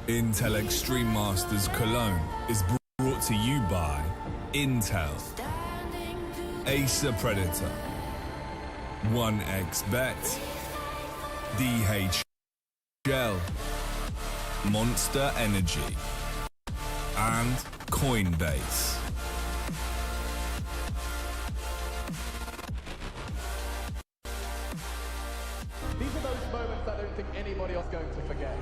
Intel Extreme Masters Cologne is brought to you by Intel, Acer Predator, 1xBet, DHL, Monster Energy, and Coinbase. These are those moments I don't think anybody else is going to forget.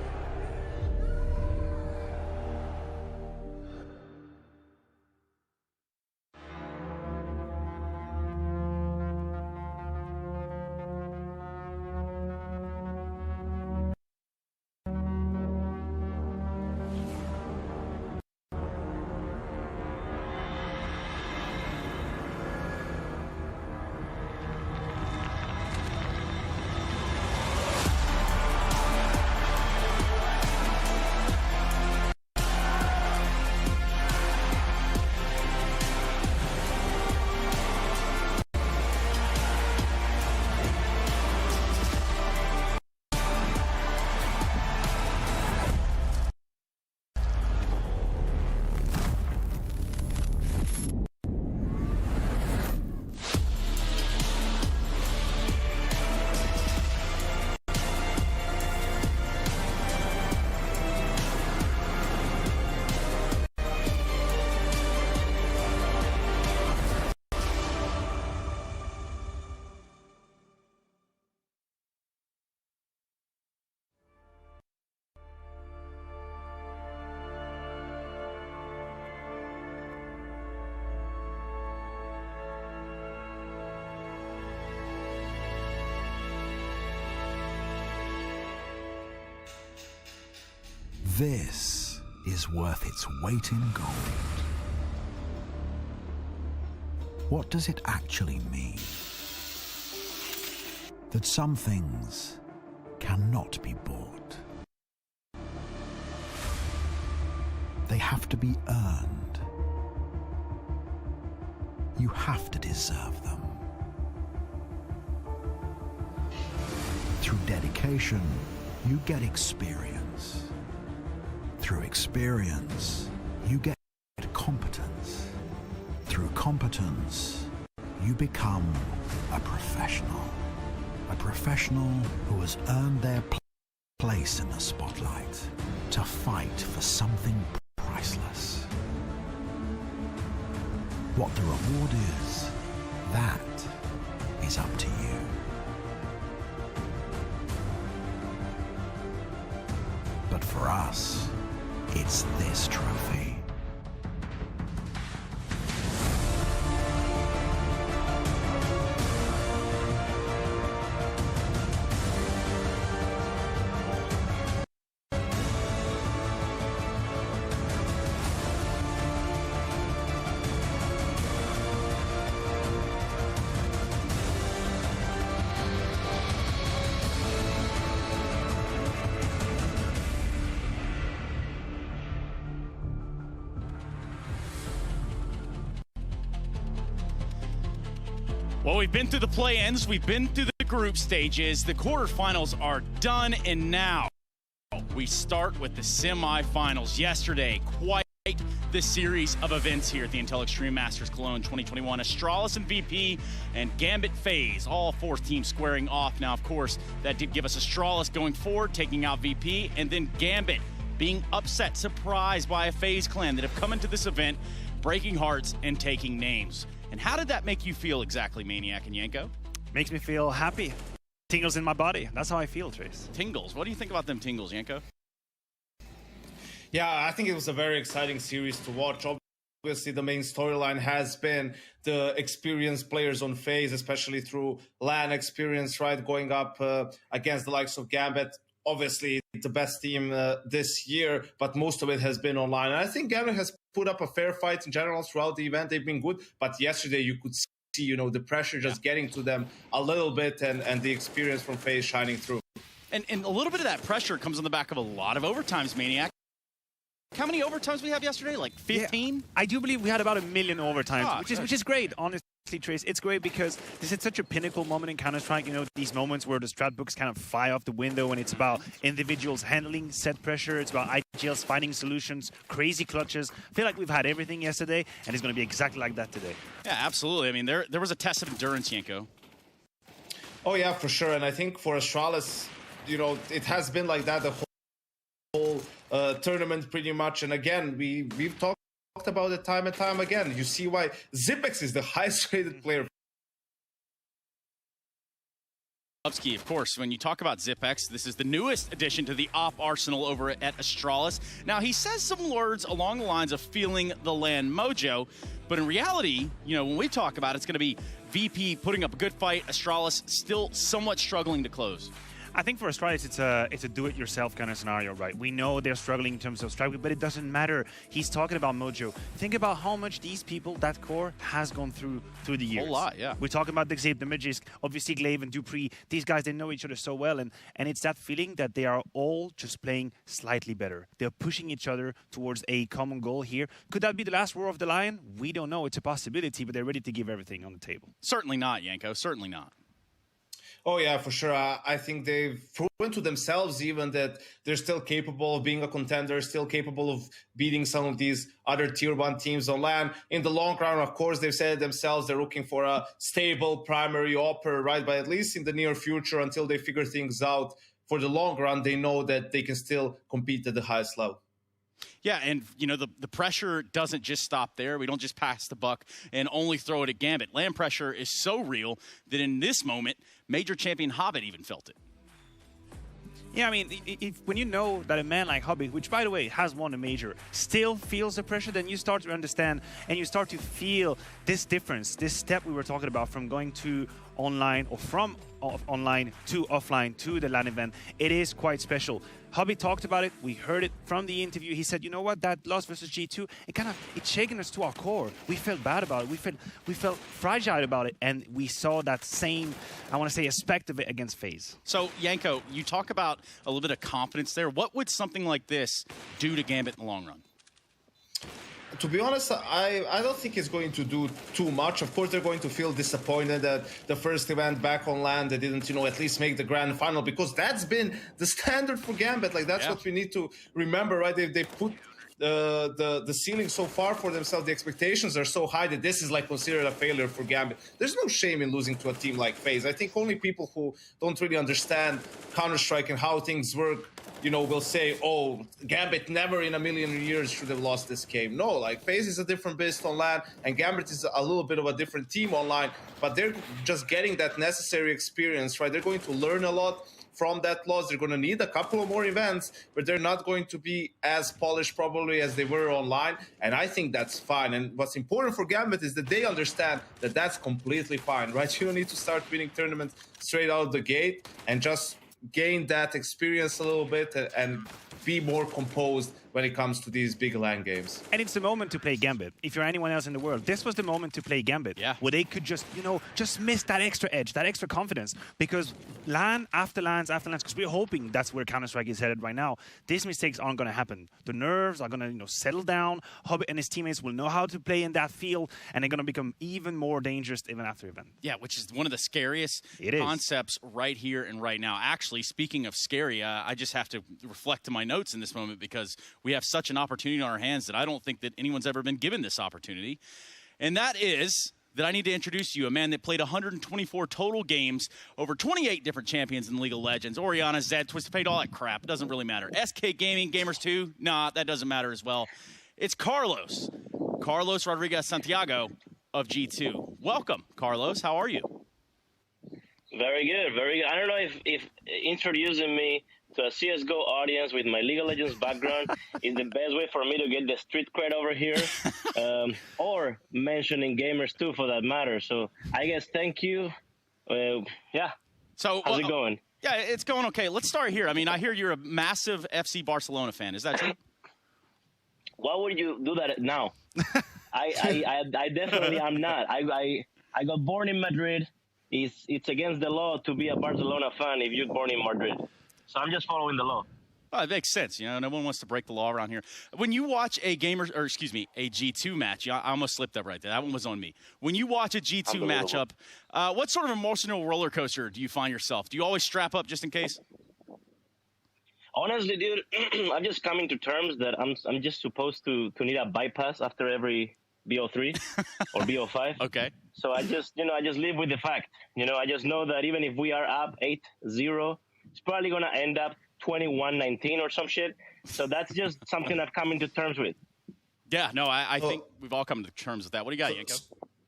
This is worth its weight in gold. What does it actually mean? That some things cannot be bought. They have to be earned. You have to deserve them. Through dedication, you get experience. Through experience, you get competence. Through competence, you become a professional. A professional who has earned their place in the spotlight to fight for something priceless. What the reward is, that is up to you. But for us, it's this trophy. Well, we've been through the play-ins, we've been through the group stages, the quarterfinals are done, and now we start with the semifinals. Yesterday, quite the series of events here at the Intel Extreme Masters Cologne 2021. Astralis and VP and Gambit Faze, all four teams squaring off. Now, of course, that did give us Astralis going forward, taking out VP, and then Gambit being upset, surprised by a Faze clan that have come into this event, breaking hearts and taking names. And how did that make you feel exactly, Maniac and Yanko? Makes me feel happy. Tingles in my body. That's how I feel, Trace. Tingles. What do you think about them tingles, Yanko? Yeah, I think it was a very exciting series to watch. Obviously, the main storyline has been the experienced players on Faze, especially through LAN experience, right? Going up against the likes of Gambit. Obviously, the best team this year, but most of it has been online. And I think Gambit has put up a fair fight in general throughout the event. They've been good, but yesterday you could see, you know, the pressure just getting to them a little bit, and the experience from Faze shining through. And a little bit of that pressure comes on the back of a lot of overtimes, Maniac. How many overtimes we have yesterday? Like 15? Yeah, I do believe we had about 1 million overtimes, which is great, honestly. Trace, it's great because this is such a pinnacle moment in Counter-Strike. You know, these moments where the strat books kind of fly off the window and it's about individuals handling set pressure. It's about IGLs finding solutions, crazy clutches. I feel like we've had everything yesterday, and it's going to be exactly like that today. Yeah, absolutely. I mean, there was a test of endurance, Yanko. Oh, yeah, for sure. And I think for Astralis, you know, it has been like that the whole tournament pretty much. And again, we've talked about it time and time again. You see why Zipex is the highest rated player. Of course, when you talk about Zipex, this is the newest addition to the op arsenal over at Astralis. Now, he says some words along the lines of feeling the LAN mojo, but in reality, you know, when we talk about it, it's going to be VP putting up a good fight, Astralis still somewhat struggling to close. I think for Astralis, it's a do-it-yourself kind of scenario, right? We know they're struggling in terms of strike, but it doesn't matter. He's talking about mojo. Think about how much these people, that core, has gone through the years. A whole lot, yeah. We're talking about the Xavier, the Magisk, obviously Glaive and Dupree. These guys, they know each other so well, and it's that feeling that they are all just playing slightly better. They're pushing each other towards a common goal here. Could that be the last roar of the lion? We don't know. It's a possibility, but they're ready to give everything on the table. Certainly not, Yanko. Certainly not. Oh, yeah, for sure. I think they've proven to themselves even that they're still capable of being a contender, still capable of beating some of these other Tier 1 teams on LAN. In the long run, of course, they've said themselves they're looking for a stable primary opera, right? But at least in the near future, until they figure things out, for the long run, they know that they can still compete at the highest level. Yeah, and you know, the pressure doesn't just stop there. We don't just pass the buck and only throw it at Gambit. Land pressure is so real that in this moment, Major Champion Hobbit even felt it. Yeah, I mean, when you know that a man like Hobbit, which by the way has won a major, still feels the pressure, then you start to understand and you start to feel this difference, this step we were talking about from going to online or from online to offline to the LAN event. It is quite special. Hobbit talked about it. We heard it from the interview. He said, you know what, that loss versus G2, it's shaken us to our core. We felt bad about it. We felt fragile about it. And we saw that same, I want to say, aspect of it against Faze. So, Yanko, you talk about a little bit of confidence there. What would something like this do to Gambit in the long run? To be honest, I don't think it's going to do too much. Of course, they're going to feel disappointed that the first event back on LAN, they didn't, you know, at least make the grand final, because that's been the standard for Gambit. Like, that's what we need to remember, right? They put the ceiling so far for themselves. The expectations are so high that this is like considered a failure for Gambit. There's no shame in losing to a team like Faze. I think only people who don't really understand Counter-Strike and how things work, you know, will say, oh, Gambit never in a million years should have lost this game. No, like, Faze is a different beast on LAN, and Gambit is a little bit of a different team online, but they're just getting that necessary experience, right? They're going to learn a lot from that loss. They're going to need a couple of more events, but they're not going to be as polished probably as they were online, and I think that's fine. And what's important for Gambit is that they understand that that's completely fine, right? You don't need to start winning tournaments straight out the gate, and just gain that experience a little bit and be more composed when it comes to these big LAN games. And it's the moment to play Gambit. If you're anyone else in the world, this was the moment to play Gambit. Yeah. Where they could just, you know, just miss that extra edge, that extra confidence. Because LAN after LANs after LANs, because we're hoping that's where Counter-Strike is headed right now, these mistakes aren't going to happen. The nerves are going to, you know, settle down. Hobbit and his teammates will know how to play in that field, and they're going to become even more dangerous even after event. Yeah, which is one of the scariest concepts right here and right now. Actually, speaking of scary, I just have to reflect to my notes in this moment, because we have such an opportunity on our hands that I don't think that anyone's ever been given this opportunity. And that is that I need to introduce you a man that played 124 total games, over 28 different champions in League of Legends, Orianna, Zed, Twisted Fate, all that crap. It doesn't really matter. SK Gaming, Gamers 2, nah, that doesn't matter as well. It's Carlos Rodriguez Santiago of G2. Welcome, Carlos. How are you? Very good, very good. I don't know if introducing me to a CSGO audience with my League of Legends background is the best way for me to get the street cred over here, or mentioning Gamers too, for that matter. So I guess thank you. Yeah. So how's it going? Yeah, it's going okay. Let's start here. I mean, I hear you're a massive FC Barcelona fan. Is that true? Why would you do that now? I definitely am not. I got born in Madrid. It's against the law to be a Barcelona fan if you're born in Madrid. So I'm just following the law. Oh, it makes sense. You know, no one wants to break the law around here. When you watch a G2 match, I almost slipped up right there. That one was on me. When you watch a G2 matchup, what sort of emotional roller coaster do you find yourself? Do you always strap up just in case? Honestly, dude, I'm just coming to terms that I'm just supposed to need a bypass after every BO3 or BO5. Okay. So I just live with the fact. I just know that even if we are up 8-0, it's probably going to end up 21-19 or some shit. So that's just something I've come into terms with. Yeah, no, I think we've all come to terms with that. What do you got, Yanko?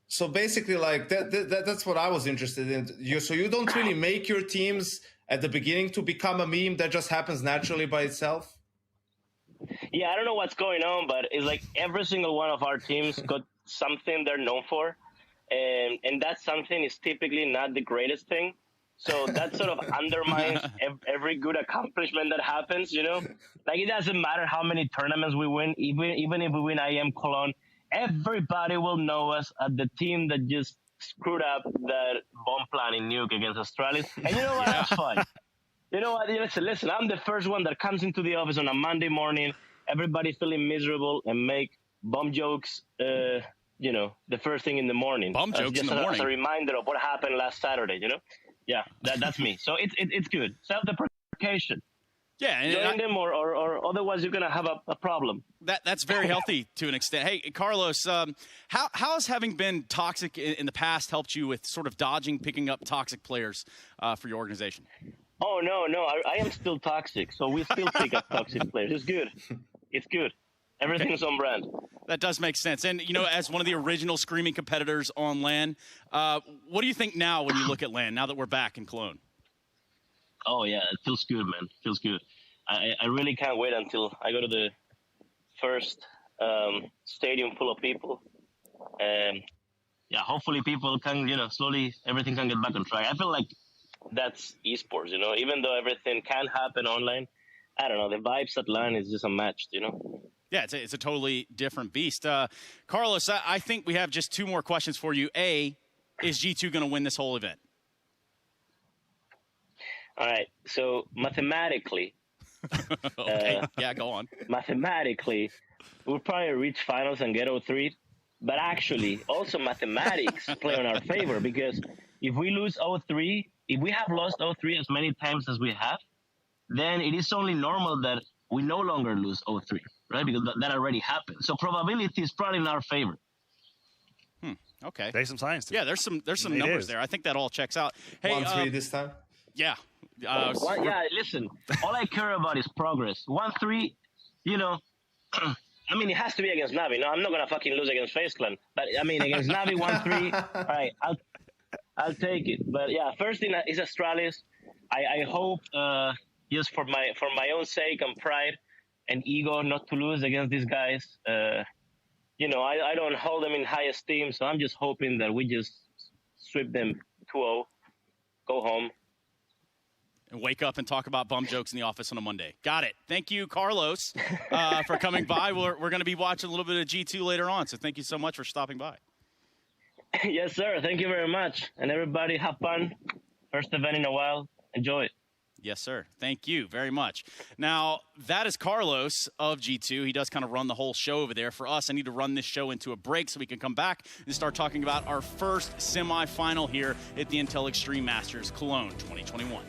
So basically, like that's what I was interested in. So you don't really make your teams at the beginning to become a meme that just happens naturally by itself? Yeah, I don't know what's going on, but it's like every single one of our teams got something they're known for. And that something is typically not the greatest thing. So that sort of undermines every good accomplishment that happens, Like, it doesn't matter how many tournaments we win, even if we win IEM Cologne, everybody will know us as the team that just screwed up that bomb planning nuke against Astralis. And you know what? That's fun. You know what? Listen, I'm the first one that comes into the office on a Monday morning, everybody feeling miserable, and make bomb jokes, the first thing in the morning. Bomb jokes in the morning. As a reminder of what happened last Saturday, Yeah, that's me. So it's good. Self-deprecation. Yeah, and join them, or otherwise you're gonna have a problem. That's very healthy to an extent. Hey, Carlos, how has having been toxic in the past helped you with sort of picking up toxic players for your organization? Oh no, I am still toxic, so we still pick up toxic players. It's good. It's good. Everything's on brand. That does make sense. And, as one of the original screaming competitors on LAN, what do you think now when you look at LAN, now that we're back in Cologne? Oh, yeah, it feels good, man. It feels good. I really can't wait until I go to the first stadium full of people. And, hopefully people can, slowly everything can get back on track. I feel like that's esports, even though everything can happen online. I don't know, the vibes at LAN is just unmatched, Yeah, it's a totally different beast. Carlos, I think we have just two more questions for you. A, is G2 going to win this whole event? All right, so mathematically, okay, go on. Mathematically, we'll probably reach finals and get 0-3, but actually, also mathematics play in our favor, because if we lose 0-3, if we have lost 0-3 as many times as we have, then it is only normal that we no longer lose 0-3, right? Because that already happened. So probability is probably in our favor. Okay. There's some science to it. Yeah, there's some numbers there. I think that all checks out. Hey, 1-3 this time? Yeah. Listen, all I care about is progress. 1-3, I mean, it has to be against Navi. No, I'm not going to fucking lose against Faze Clan. But, against Navi, 1-3, all right, I'll take it. But, yeah, first thing is Astralis. I hope, just for my own sake and pride and ego, not to lose against these guys. I don't hold them in high esteem, so I'm just hoping that we just sweep them 2-0, go home. And wake up and talk about bum jokes in the office on a Monday. Got it. Thank you, Carlos, for coming by. We're going to be watching a little bit of G2 later on, so thank you so much for stopping by. Yes, sir. Thank you very much. And everybody, have fun. First event in a while. Enjoy it. Yes, sir. Thank you very much. Now, that is Carlos of G2. He does kind of run the whole show over there. For us, I need to run this show into a break so we can come back and start talking about our first semifinal here at the Intel Extreme Masters Cologne 2021.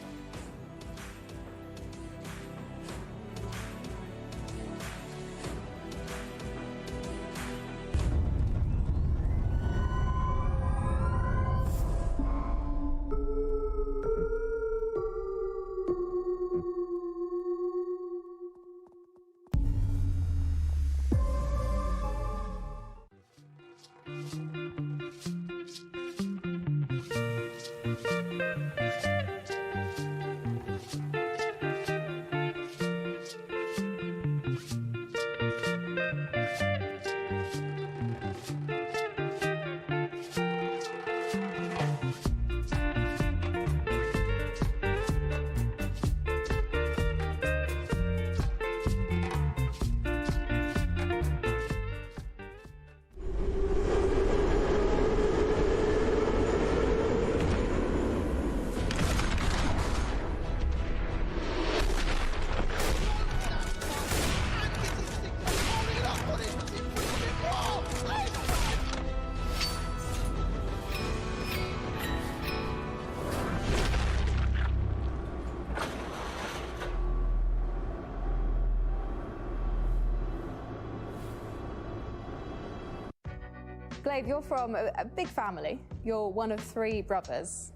Glaive, you're from a big family. You're one of 3 brothers.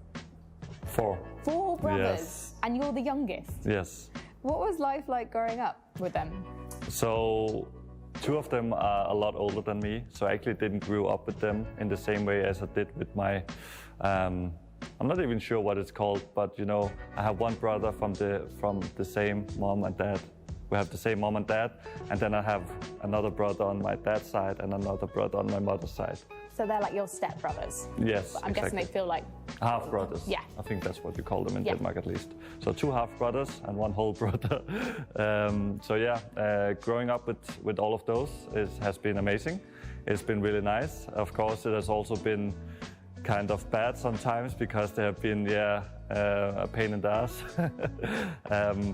4. 4 brothers? Yes. And you're the youngest? Yes. What was life like growing up with them? So 2 of them are a lot older than me, so I actually didn't grow up with them in the same way as I did with my, I'm not even sure what it's called, but you know, I have one brother from the same mom and dad. We have the same mom and dad, and then I have another brother on my dad's side and another brother on my mother's side. So they're like your step-brothers? Yes, I'm guessing they feel like... half-brothers. Yeah. I think that's what you call them in Denmark at least. So 2 half-brothers and 1 whole brother. So yeah, growing up with all of those has been amazing. It's been really nice. Of course, it has also been kind of bad sometimes because they have been, a pain in the ass.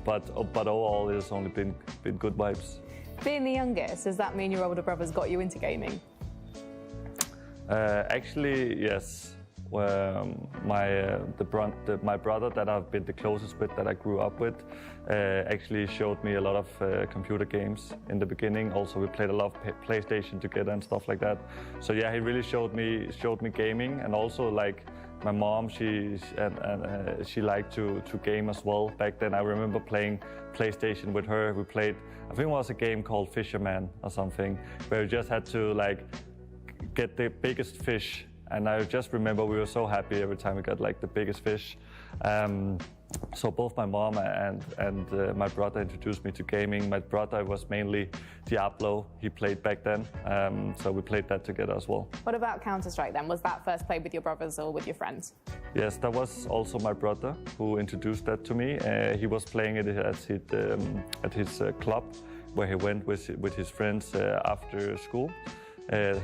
But overall, it has only been good vibes. Being the youngest, does that mean your older brothers got you into gaming? Actually, yes. My brother that I've been the closest with, that I grew up with, actually showed me a lot of computer games in the beginning. Also, we played a lot of PlayStation together and stuff like that. So yeah, he really showed me gaming, and also like my mom, she liked to game as well. Back then, I remember playing PlayStation with her. We played, I think it was a game called Fisherman or something, where you just had to like get the biggest fish. And I just remember we were so happy every time we got like the biggest fish. So both my mom and my brother introduced me to gaming. My brother was mainly Diablo, he played back then. So we played that together as well. What about Counter-Strike then? Was that first played with your brothers or with your friends? Yes, that was also my brother who introduced that to me. He was playing it at his club, where he went with his friends after school.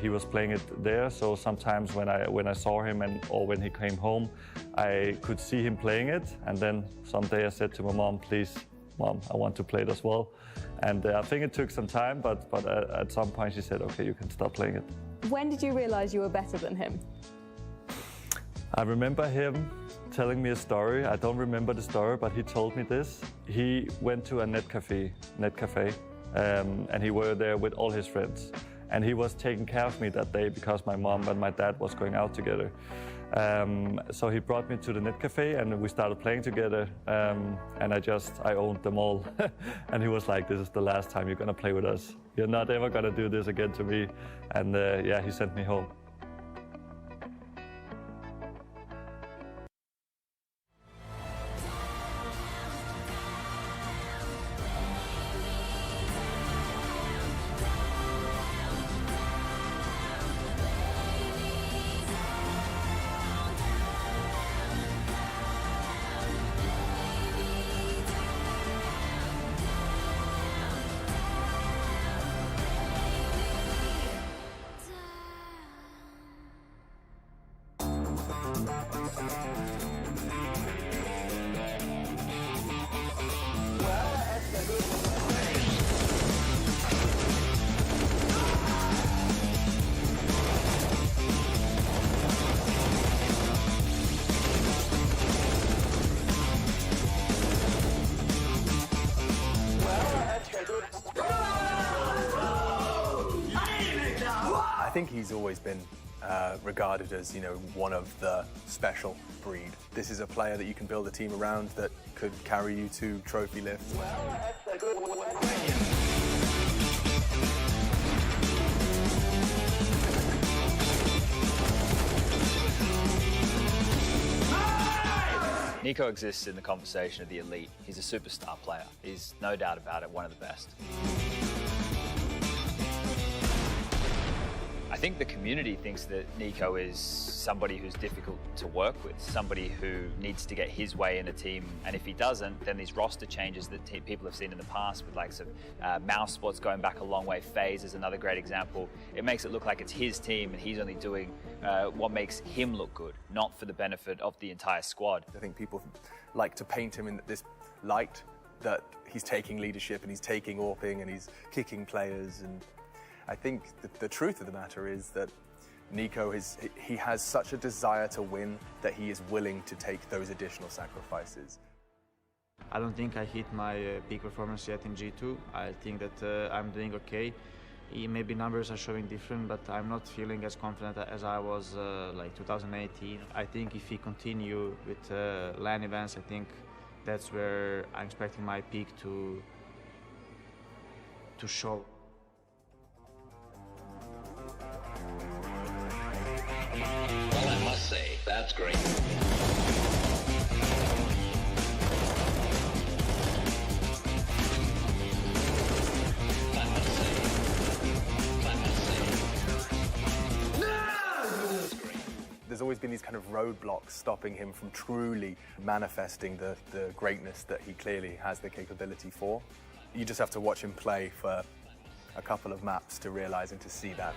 He was playing it there, so sometimes when I saw him or when he came home, I could see him playing it. And then someday I said to my mom, "Please, Mom, I want to play it as well." And I think it took some time, but at some point she said, "Okay, you can start playing it." When did you realize you were better than him? I remember him telling me a story. I don't remember the story, but he told me this. He went to a net cafe, and he were there with all his friends. And he was taking care of me that day because my mom and my dad was going out together. So he brought me to the net cafe and we started playing together. And I owned them all. And he was like, "This is the last time you're gonna play with us. You're not ever gonna do this again to me." And yeah, he sent me home. I think he's always been regarded as, you know, one of the special breed. This is a player that you can build a team around that could carry you to trophy lifts. Nico exists in the conversation of the elite. He's a superstar player. He's no doubt about it, one of the best. I think the community thinks that Nico is somebody who's difficult to work with, somebody who needs to get his way in a team, and if he doesn't, then these roster changes that people have seen in the past with likes of Mousesports going back a long way, Faze is another great example. It makes it look like it's his team and he's only doing what makes him look good, not for the benefit of the entire squad. I think people like to paint him in this light that he's taking leadership and he's taking AWPing and he's kicking players, and I think the truth of the matter is that Nico he has such a desire to win that he is willing to take those additional sacrifices. I don't think I hit my peak performance yet in G2. I think that I'm doing okay. Maybe numbers are showing different, but I'm not feeling as confident as I was like 2018. I think if he continue with LAN events, I think that's where I'm expecting my peak to show. Well, I must say, that's great. There's always been these kind of roadblocks stopping him from truly manifesting the greatness that he clearly has the capability for. You just have to watch him play for a couple of maps to realize and to see that.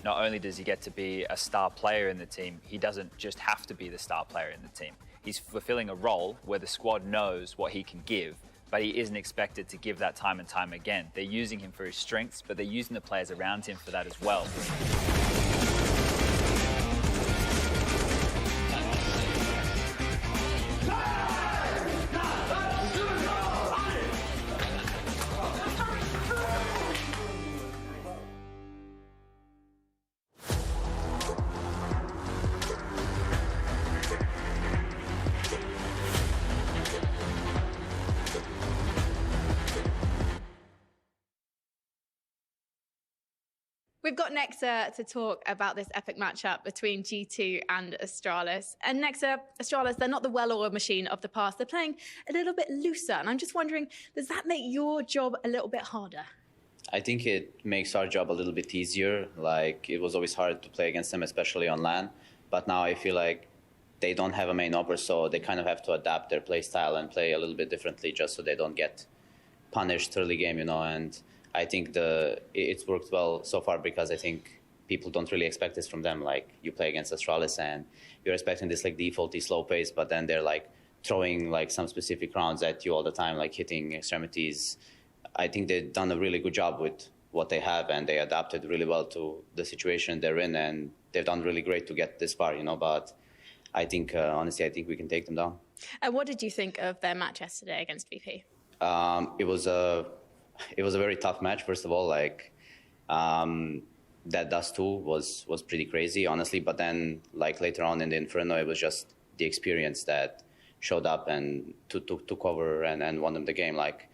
Not only does he get to be a star player in the team, he doesn't just have to be the star player in the team. He's fulfilling a role where the squad knows what he can give, but he isn't expected to give that time and time again. They're using him for his strengths, but they're using the players around him for that as well. We've got Nexa to talk about this epic matchup between G2 and Astralis. And Nexa, Astralis, they're not the well-oiled machine of the past. They're playing a little bit looser. And I'm just wondering, does that make your job a little bit harder? I think it makes our job a little bit easier. Like, it was always hard to play against them, especially on LAN. But now I feel like they don't have a main opera, so they kind of have to adapt their play style and play a little bit differently just so they don't get punished early game, you know. And I think it's worked well so far because I think people don't really expect this from them. Like, you play against Astralis and you're expecting this like defaulty slow pace, but then they're like throwing like some specific rounds at you all the time, like hitting extremities. I think they've done a really good job with what they have, and they adapted really well to the situation they're in, and they've done really great to get this far, you know. But I think, honestly, I think we can take them down. And what did you think of their match yesterday against VP? It was a very tough match. First of all, like that Dust 2 was pretty crazy, honestly. But then, like later on in the Inferno, it was just the experience that showed up and took over and won them the game. Like,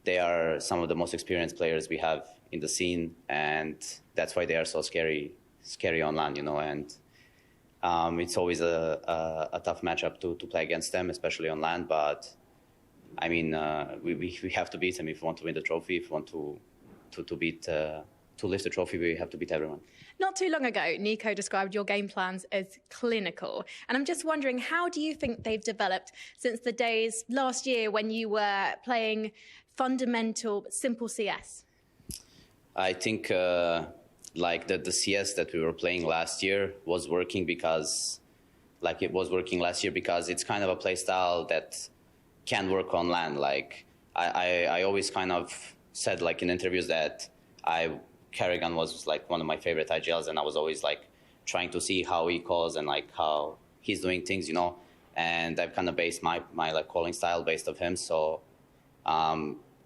they are some of the most experienced players we have in the scene, and that's why they are so scary on LAN, you know. And it's always a tough matchup to play against them, especially on LAN. But I mean, we have to beat them if we want to win the trophy. If we want to lift the trophy, we have to beat everyone. Not too long ago, Nico described your game plans as clinical. And I'm just wondering, how do you think they've developed since the days last year when you were playing fundamental, simple CS? I think like the CS that we were playing last year was working because, like, it was working last year because it's kind of a play style that can work on LAN. Like, I always kind of said, like, in interviews that Kerrigan was like one of my favorite IGLs, and I was always like trying to see how he calls and like how he's doing things, you know. And I've kind of based my like calling style based of him. So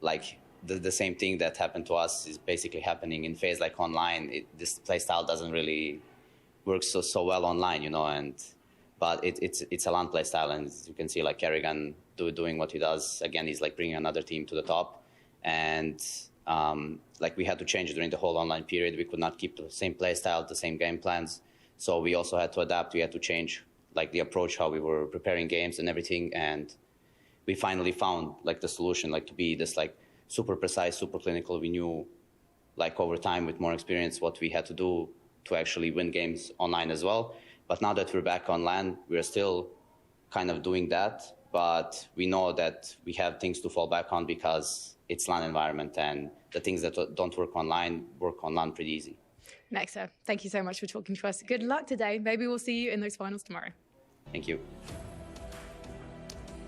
like the same thing that happened to us is basically happening in Faze, like online. This play style doesn't really work so well online, you know. But it's a LAN play style, and as you can see, like Kerrigan doing what he does. Again, he's like bringing another team to the top, and like we had to change during the whole online period. We could not keep the same play style, the same game plans. So we also had to adapt. We had to change like the approach, how we were preparing games and everything. And we finally found like the solution, like to be this like super precise, super clinical. We knew like over time with more experience what we had to do to actually win games online as well. But now that we're back on LAN, we're still kind of doing that. But we know that we have things to fall back on because it's LAN environment, and the things that don't work online work on LAN pretty easy. Nexa, thank you so much for talking to us. Good luck today. Maybe we'll see you in those finals tomorrow. Thank you.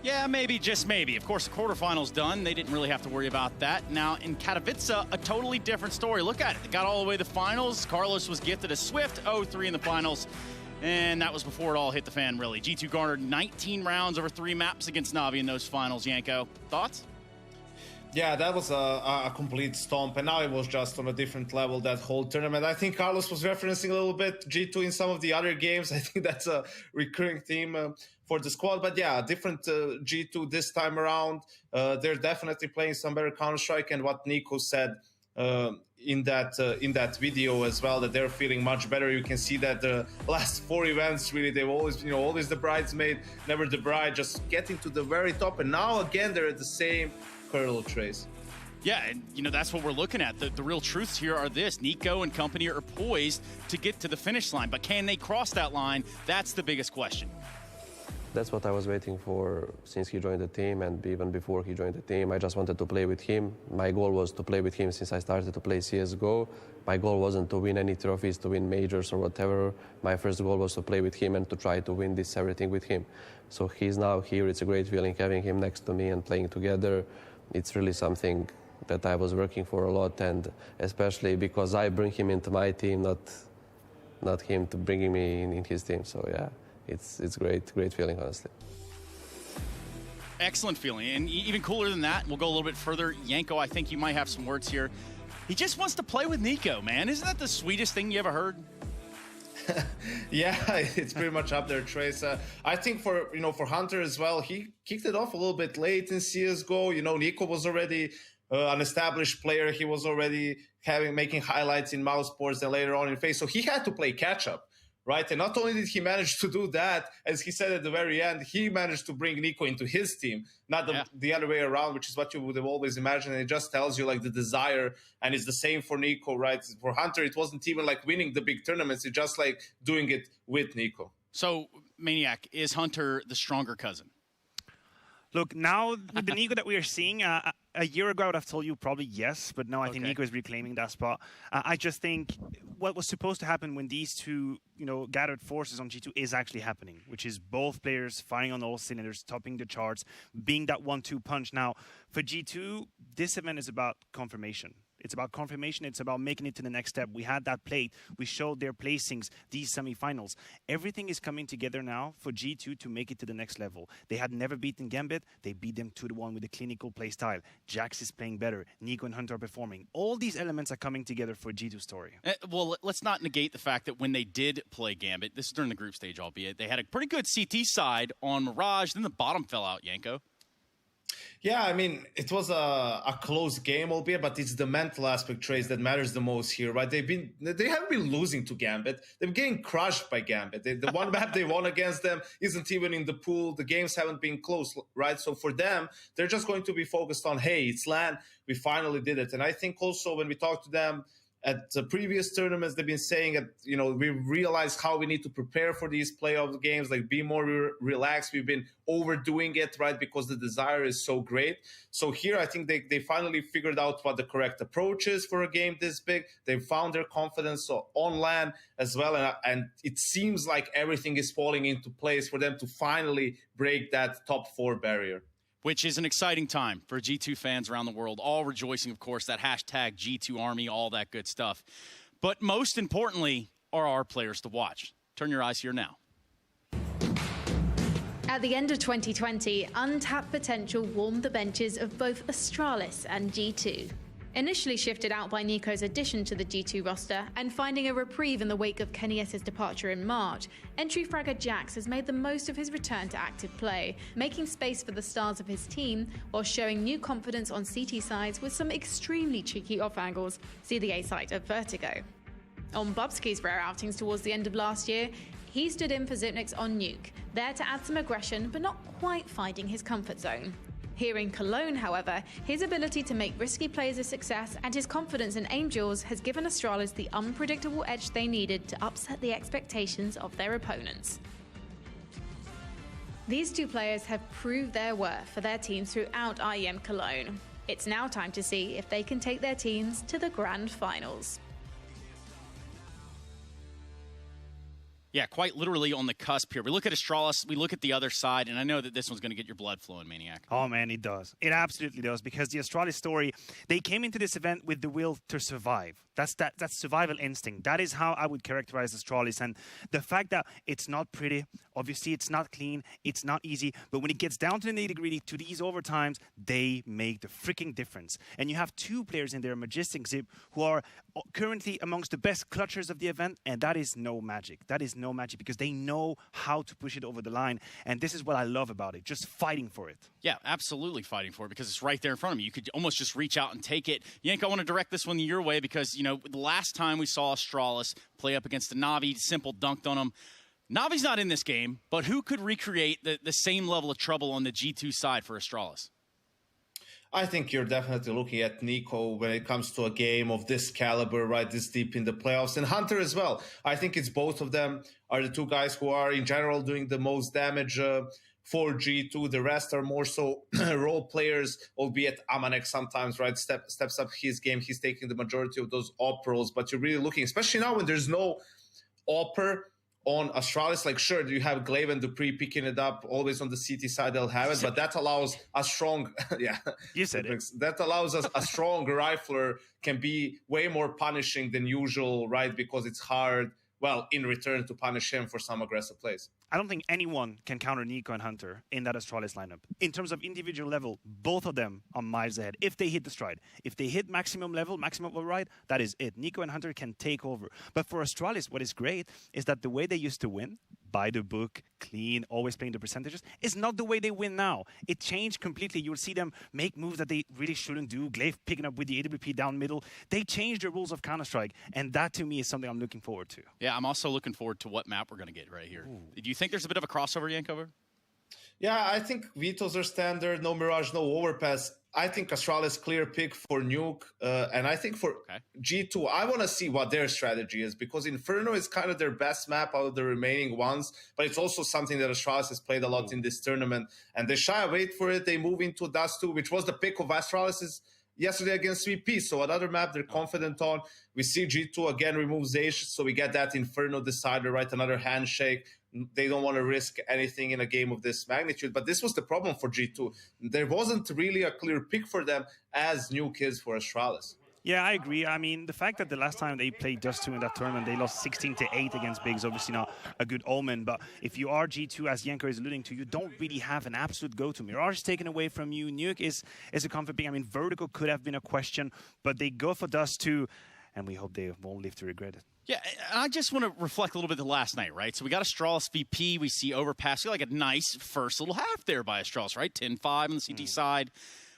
Yeah, maybe, just maybe. Of course, the quarterfinal's done. They didn't really have to worry about that. Now, in Katowice, a totally different story. Look at it. They got all the way to the finals. Carlos was gifted a swift 0-3 in the finals. And that was before it all hit the fan, really. G2 garnered 19 rounds over 3 maps against Navi in those finals. Yanko, thoughts? Yeah, that was a complete stomp, and now it was just on a different level, that whole tournament. I think Carlos was referencing a little bit G2 in some of the other games. I think that's a recurring theme for the squad. But yeah, different G2 this time around. They're definitely playing some better Counter-Strike, and what Nico said in that video as well, that they're feeling much better. You can see that the last 4 events, really, they've always, always the bridesmaid, never the bride, just getting to the very top. And now again, they're at the same Colonel Trace. Yeah, and that's what we're looking at. The real truths here are this: Nico and company are poised to get to the finish line, but can they cross that line? That's the biggest question. That's what I was waiting for since he joined the team, and even before he joined the team. I just wanted to play with him. My goal was to play with him since I started to play CSGO. My goal wasn't to win any trophies, to win majors or whatever. My first goal was to play with him and to try to win this everything with him. So he's now here. It's a great feeling having him next to me and playing together. It's really something that I was working for a lot, and especially because I bring him into my team, not him to bringing me in his team. So yeah, it's great feeling, honestly. Excellent feeling, and even cooler than that, we'll go a little bit further. Yanko, I think you might have some words here. He just wants to play with Nico, man. Isn't that the sweetest thing you ever heard? Yeah, it's pretty much up there, Trace. I think for Hunter as well, he kicked it off a little bit late in CSGO. Nico was already an established player. He was already making highlights in Mousesports and later on in Faze. So he had to play catch up, right? And not only did he manage to do that, as he said at the very end, he managed to bring Nico into his team, not the other way around, which is what you would have always imagined. And it just tells you like the desire, and it's the same for Nico, right? For Hunter, it wasn't even like winning the big tournaments. It's just like doing it with Nico. So, Maniac, is Hunter the stronger cousin? Look, now with the Nico that we are seeing, a year ago I would have told you probably yes, but now I think Nico is reclaiming that spot. I just think what was supposed to happen when these two, gathered forces on G2 is actually happening, which is both players firing on all cylinders, topping the charts, being that 1-2 punch. Now, for G2, this event is about confirmation. It's about confirmation. It's about making it to the next step. We had that plate. We showed their placings, these semifinals. Everything is coming together now for G2 to make it to the next level. They had never beaten Gambit. They beat them 2-1 with a clinical play style. Jax is playing better. Nico and Hunter are performing. All these elements are coming together for G2's story. Well, let's not negate the fact that when they did play Gambit, this is during the group stage, albeit, they had a pretty good CT side on Mirage. Then the bottom fell out, Yanko. Yeah, I mean, it was a close game, albeit, but it's the mental aspect, Trace, that matters the most here, right? They haven't been losing to Gambit. They're getting crushed by Gambit. The one map they won against them isn't even in the pool. The games haven't been close, right? So for them, they're just going to be focused on, hey, it's LAN. We finally did it. And I think also when we talk to them at the previous tournaments, they've been saying that, we realized how we need to prepare for these playoff games, like be more relaxed. We've been overdoing it, right, because the desire is so great. So here, I think they finally figured out what the correct approach is for a game this big. They found their confidence on LAN as well. And it seems like everything is falling into place for them to finally break that top 4 barrier. Which is an exciting time for G2 fans around the world, all rejoicing, of course, that hashtag G2 Army, all that good stuff. But most importantly are our players to watch. Turn your eyes here now. At the end of 2020, untapped potential warmed the benches of both Astralis and G2. Initially shifted out by Nico's addition to the G2 roster and finding a reprieve in the wake of Kenny-S's departure in March, entry fragger Jax has made the most of his return to active play, making space for the stars of his team while showing new confidence on CT sides with some extremely cheeky off angles. See the A site of Vertigo. On Bubsky's rare outings towards the end of last year, he stood in for Zipnix on Nuke, there to add some aggression but not quite finding his comfort zone. Here in Cologne, however, his ability to make risky plays a success and his confidence in aim duels has given Astralis the unpredictable edge they needed to upset the expectations of their opponents. These two players have proved their worth for their teams throughout IEM Cologne. It's now time to see if they can take their teams to the grand finals. Yeah, quite literally on the cusp here. We look at Astralis, we look at the other side, and I know that this one's going to get your blood flowing, Maniac. Oh, man, it does. It absolutely does, because the Astralis story, they came into this event with the will to survive. That's survival instinct. That is how I would characterize Astralis. And the fact that it's not pretty, obviously it's not clean, it's not easy, but when it gets down to the nitty-gritty, to these overtimes, they make the freaking difference. And you have two players in there, Majestic Zip, who are currently amongst the best clutchers of the event, and that is no magic. That is no magic because they know how to push it over the line. And this is what I love about it, just fighting for it. Yeah, absolutely fighting for it because it's right there in front of you. You could almost just reach out and take it. Yank, I want to direct this one your way because, you know, the last time we saw Astralis play up against the Navi, simple dunked on him. Navi's not in this game, but who could recreate the same level of trouble on the G2 side for Astralis? I think you're definitely looking at Nico when it comes to a game of this caliber, right, this deep in the playoffs, and Hunter as well. I think it's both of them are the two guys who are, in general, doing the most damage for G2. The rest are more so role players, albeit Amanek sometimes, right, steps up his game. He's taking the majority of those op roles, but you're really looking, especially now when there's no opper on Astralis, like sure, you have Glaive and Dupree picking it up, always on the CT side they'll have it, but that allows a strong, yeah, you said it. That allows us a strong rifler can be way more punishing than usual, right? Because it's hard, well, in return to punish him for some aggressive plays. I don't think anyone can counter Nico and Hunter in that Astralis lineup. In terms of individual level, both of them are miles ahead. If they hit the stride, if they hit maximum level, maximum override, that is it. Nico and Hunter can take over. But for Astralis, what is great is that the way they used to win, by the book, clean, always playing the percentages, is not the way they win now. It changed completely. You'll see them make moves that they really shouldn't do. Glaive picking up with the AWP down middle. They changed the rules of Counter-Strike, and that to me is something I'm looking forward to. Yeah, I'm also looking forward to what map we're going to get right here. Do you think there's a bit of a crossover, Yankover? Yeah, I think Veto's are standard, no Mirage, no Overpass. I think Astralis clear pick for Nuke, and I think for G2, I want to see what their strategy is because Inferno is kind of their best map out of the remaining ones, but it's also something that Astralis has played a lot in this tournament, and they shy away for it. They move into Dust 2, which was the pick of Astralis yesterday against VP, so another map they're confident on. We see G2 again remove Zaysh, so we get that Inferno decider, right? Another handshake. They don't want to risk anything in a game of this magnitude, but this was the problem for G2. There wasn't really a clear pick for them as Nuke is for Astralis. Yeah, I agree. I mean, the fact that the last time they played Dust 2 in that tournament, they lost 16-8 against Big is obviously not a good omen. But if you are G2, as Yanko is alluding to, you don't really have an absolute go-to. Mirage is taken away from you. Nuke is a comfort pick. I mean, Vertical could have been a question, but they go for Dust 2, and we hope they won't live to regret it. Yeah, I just want to reflect a little bit the last night, right? So we got Astralis VP. We see Overpass. We got like a nice first little half there by Astralis, right? 10-5 on the CT side.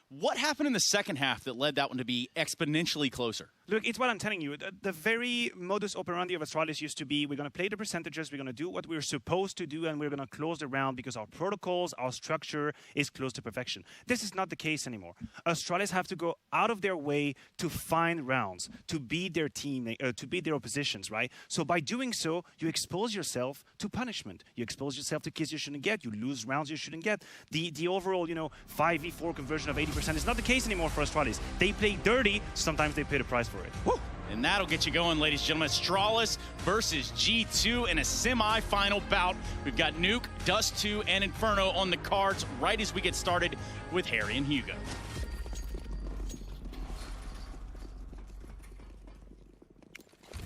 What happened in the second half that led that one to be exponentially closer? Look, it's what I'm telling you. The very modus operandi of Astralis used to be, we're going to play the percentages, we're going to do what we're supposed to do, and we're going to close the round because our protocols, our structure is close to perfection. This is not the case anymore. Astralis have to go out of their way to find rounds, to beat their team, to beat their oppositions, right? So by doing so, you expose yourself to punishment. You expose yourself to kills you shouldn't get. You lose rounds you shouldn't get. The overall, 5v4 conversion of 80% is not the case anymore for Astralis. They play dirty, sometimes they pay the price for it. Woo. And that'll get you going, ladies and gentlemen. Astralis versus G2 in a semi-final bout. We've got Nuke, Dust 2, and Inferno on the cards right as we get started with Harry and Hugo.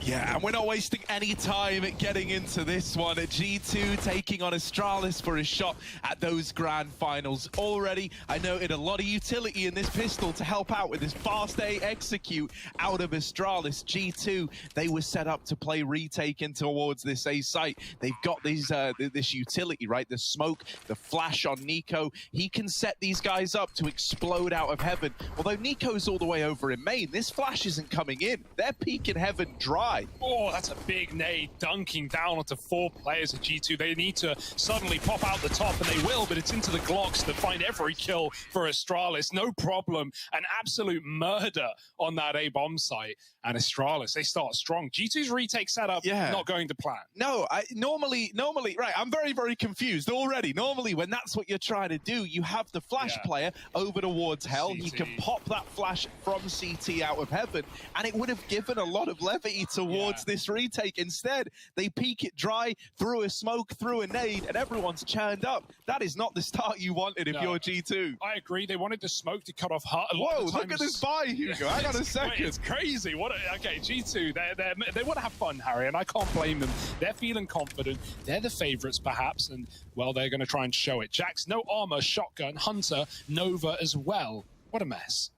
Yeah, and we're not wasting any time getting into this one. G2 taking on Astralis for a shot at those grand finals already. I noted a lot of utility in this pistol to help out with this fast A execute out of Astralis. G2, they were set up to play retake in towards this A site. They've got these this utility, right? The smoke, the flash on Nico. He can set these guys up to explode out of heaven. Although Nico's all the way over in main, this flash isn't coming in. They're peeking heaven dry. Oh, that's a big nade, dunking down onto 4 players at G2. They need to suddenly pop out the top, and they will, but it's into the Glocks that find every kill for Astralis. No problem. An absolute murder on that A-bomb site. And Astralis, they start strong. G2's retake setup, not going to plan. No, normally, right, I'm very, very confused already. Normally, when that's what you're trying to do, you have the flash player over towards Hell. CT. You can pop that flash from CT out of heaven, and it would have given a lot of levity to towards this retake. Instead, they peek it dry, through a smoke, through a nade, and everyone's churned up. That is not the start you wanted if you're G2. I agree. They wanted the smoke to cut off Hut. Whoa, look at this buy, Hugo. Hang on a second. It's crazy. Okay, G2, they want to have fun, Harry, and I can't blame them. They're feeling confident. They're the favorites, perhaps, and, well, they're going to try and show it. Jax, no armor, shotgun, Hunter, Nova as well. What a mess.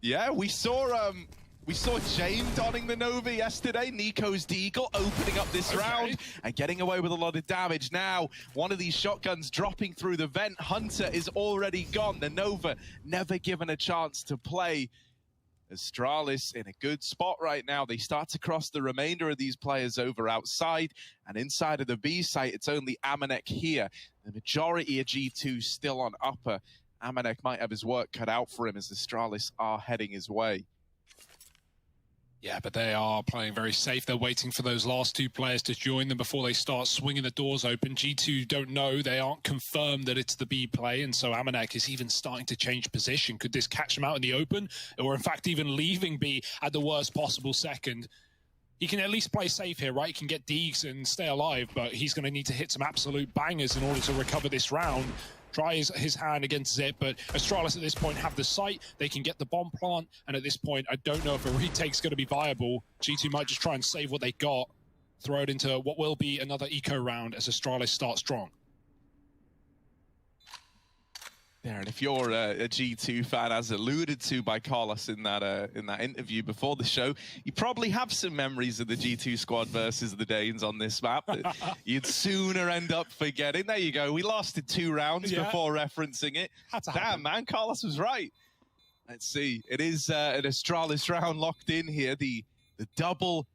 Yeah, we saw Jane donning the Nova yesterday. Nico's Deagle opening up this round and getting away with a lot of damage. Now, one of these shotguns dropping through the vent. Hunter is already gone. The Nova never given a chance to play. Astralis in a good spot right now. They start to cross the remainder of these players over outside, and inside of the B site, it's only Amanek here. The majority of G2 still on upper. Amanek might have his work cut out for him as Astralis are heading his way. Yeah, but they are playing very safe. They're waiting for those last two players to join them before they start swinging the doors open. G2 don't know. They aren't confirmed that it's the B play, and so Amanek is even starting to change position. Could this catch him out in the open? Or, in fact, even leaving B at the worst possible second? He can at least play safe here, right? He can get Deegs and stay alive, but he's going to need to hit some absolute bangers in order to recover this round. Tries his hand against Zip, but Astralis at this point have the site. They can get the bomb plant, and at this point, I don't know if a retake's going to be viable. G2 might just try and save what they got, throw it into what will be another eco round as Astralis start strong. There, and if you're a G2 fan, as alluded to by Carlos in that interview before the show, you probably have some memories of the G2 squad versus the Danes on this map that you'd sooner end up forgetting. There you go. We lasted 2 rounds before referencing it. Damn, man, Carlos was right. Let's see. It is an Astralis round locked in here. The double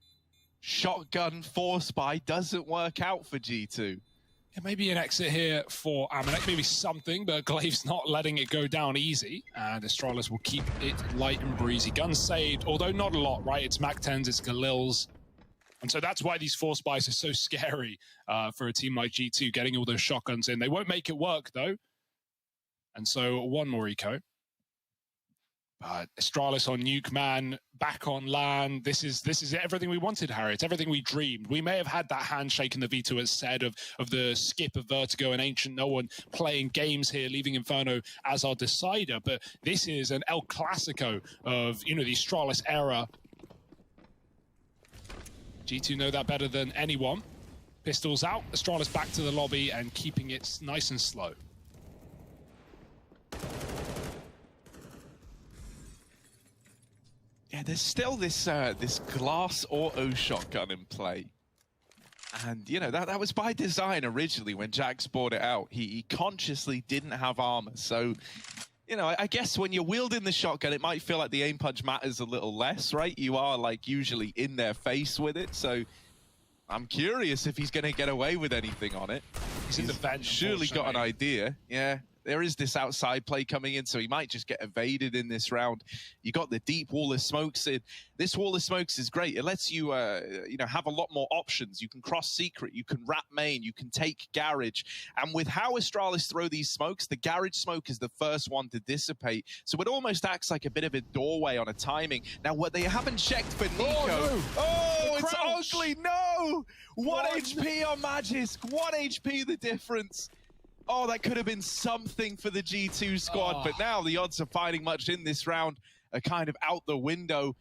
shotgun force buy doesn't work out for G2. Yeah, maybe an exit here for Amanek, maybe something, but Glaive's not letting it go down easy, and Astralis will keep it light and breezy. Guns saved, although not a lot, right? It's MAC-10s, it's Galils, and so that's why these force buys are so scary for a team like G2, getting all those shotguns in. They won't make it work, though, and so one more eco. But Astralis on Nuke Man, back on LAN. This is everything we wanted, Harry. It's everything we dreamed. We may have had that handshake in the V2 as said of the skip of Vertigo and Ancient No One playing games here, leaving Inferno as our decider. But this is an El Clasico of, you know, the Astralis era. G2 know that better than anyone. Pistols out, Astralis back to the lobby and keeping it nice and slow. Yeah, there's still this glass auto shotgun in play. And, you know, that was by design originally when Jax bought it out. He consciously didn't have armor. So, you know, I guess when you're wielding the shotgun, it might feel like the aim punch matters a little less, right? You are, like, usually in their face with it. So I'm curious if he's going to get away with anything on it. He's in the vent, surely got an idea. Yeah. There is this outside play coming in, so he might just get evaded in this round. You got the deep wall of smokes in. This wall of smokes is great. It lets you, you know, have a lot more options. You can cross secret, you can wrap main, you can take garage. And with how Astralis throw these smokes, the garage smoke is the first one to dissipate. So it almost acts like a bit of a doorway on a timing. Now, what they haven't checked for Nico. Oh, it's ugly. No! 1 HP on Magisk. 1 HP the difference. Oh, that could have been something for the G2 squad, but now the odds of finding much in this round are kind of out the window.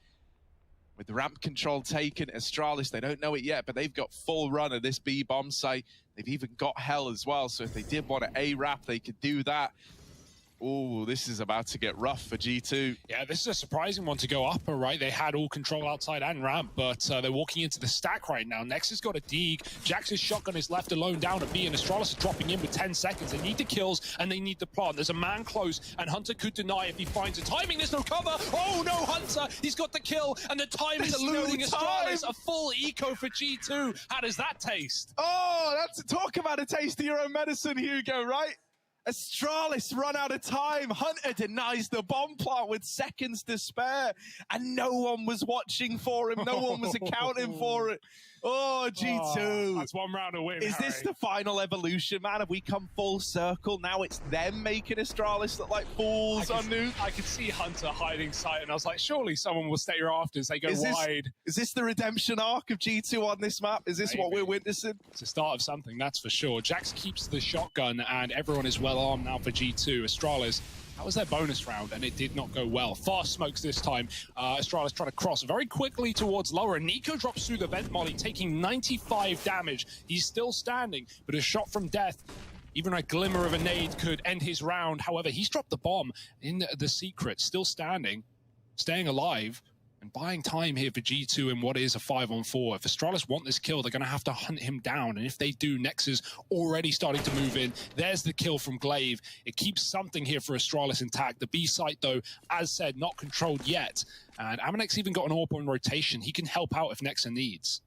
With the ramp control taken, Astralis, they don't know it yet, but they've got full run of this B bomb site. They've even got Hell as well, so if they did want to A-Rap, they could do that. Oh, this is about to get rough for G2. Yeah, this is a surprising one to go upper, right? They had all control outside and ramp, but they're walking into the stack right now. Next has got a Deeg. Jax's shotgun is left alone down at B, and Astralis is dropping in with 10 seconds. They need the kills, and they need the plant. There's a man close, and Hunter could deny if he finds a timing. There's no cover. Oh, no, Hunter. He's got the kill, and the time is eluding Astralis. A full eco for G2. How does that taste? Oh, that's talk about a taste of your own medicine, Hugo, right? Astralis run out of time. Hunter denies the bomb plant with seconds to spare, and no one was watching for him. No one was accounting for it. Oh, G2. That's one round of win, Is this the final evolution, man? Have we come full circle? Now it's them making Astralis look like fools on Nuke? I could see Hunter hiding sight, and I was like, surely someone will stay after as they go wide. Is this the redemption arc of G2 on this map? Is this what we're witnessing? It's the start of something, that's for sure. Jax keeps the shotgun, and everyone is well armed now for G2. Astralis, that was their bonus round, and it did not go well. Fast smokes this time. Astralis trying to cross very quickly towards lower. Nico drops through the vent molly, taking 95 damage. He's still standing, but a shot from death, even a glimmer of a nade, could end his round. However, he's dropped the bomb in the secret, still standing, staying alive, and buying time here for G2 in what is a 5-on-4. If Astralis want this kill, they're going to have to hunt him down. And if they do, Nex is already starting to move in. There's the kill from Glaive. It keeps something here for Astralis intact. The B site, though, as said, not controlled yet. And Aminek's even got an AWP on rotation. He can help out if Nexa needs.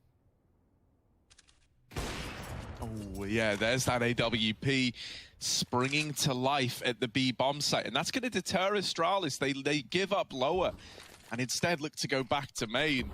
Oh, yeah, there's that AWP springing to life at the B bomb site. And that's going to deter Astralis. They give up lower and instead look to go back to main.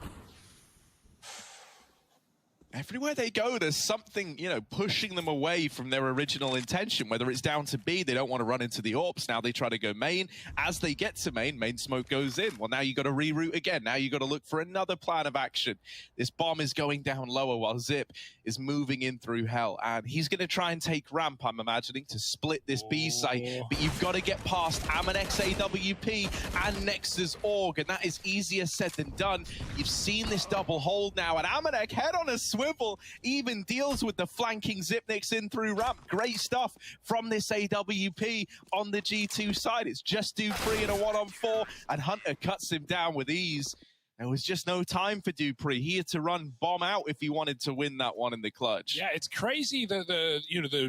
Everywhere they go, there's something, you know, pushing them away from their original intention. Whether it's down to B, they don't want to run into the AWPs. Now they try to go main. As they get to main smoke goes in. Well, now you got to reroute again. Now you got to look for another plan of action. This bomb is going down lower while Zip is moving in through hell. And he's going to try and take ramp, I'm imagining, to split this B site. But you've got to get past Aminek's AWP and Nex's AUG. And that is easier said than done. You've seen this double hold now. And Aminek, head on a swivel, even deals with the flanking Zipniks in through ramp. Great stuff from this AWP on the G2 side. It's just Dupree in a 1-on-4, and Hunter cuts him down with ease. There was just no time for Dupree. He had to run bomb out if he wanted to win that one in the clutch. Yeah, it's crazy the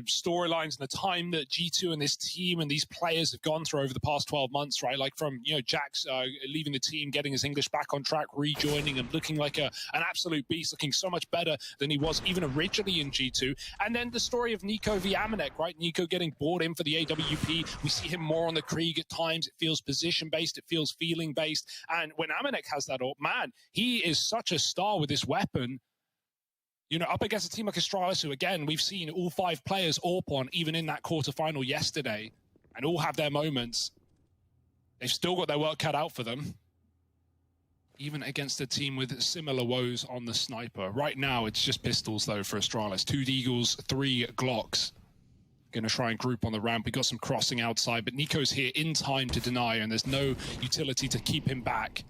storylines and the time that G2 and this team and these players have gone through over the past 12 months, right? Like from, Jax leaving the team, getting his English back on track, rejoining and looking like an absolute beast, looking so much better than he was even originally in G2. And then the story of Nico v Aminek, right? Nico getting brought in for the AWP. We see him more on the Krieg at times. It feels position-based. It feels feeling-based. And when Aminek has that up, man, he is such a star with this weapon. Up against a team like Astralis, who, again, we've seen all 5 players AWP on, even in that quarterfinal yesterday, and all have their moments. They've still got their work cut out for them, even against a team with similar woes on the sniper. Right now, it's just pistols, though, for Astralis. 2 Deagles, 3 Glocks. Going to try and group on the ramp. We got some crossing outside, but Nico's here in time to deny, and there's no utility to keep him back.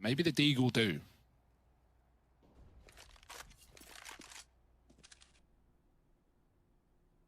Maybe the Deagle will do.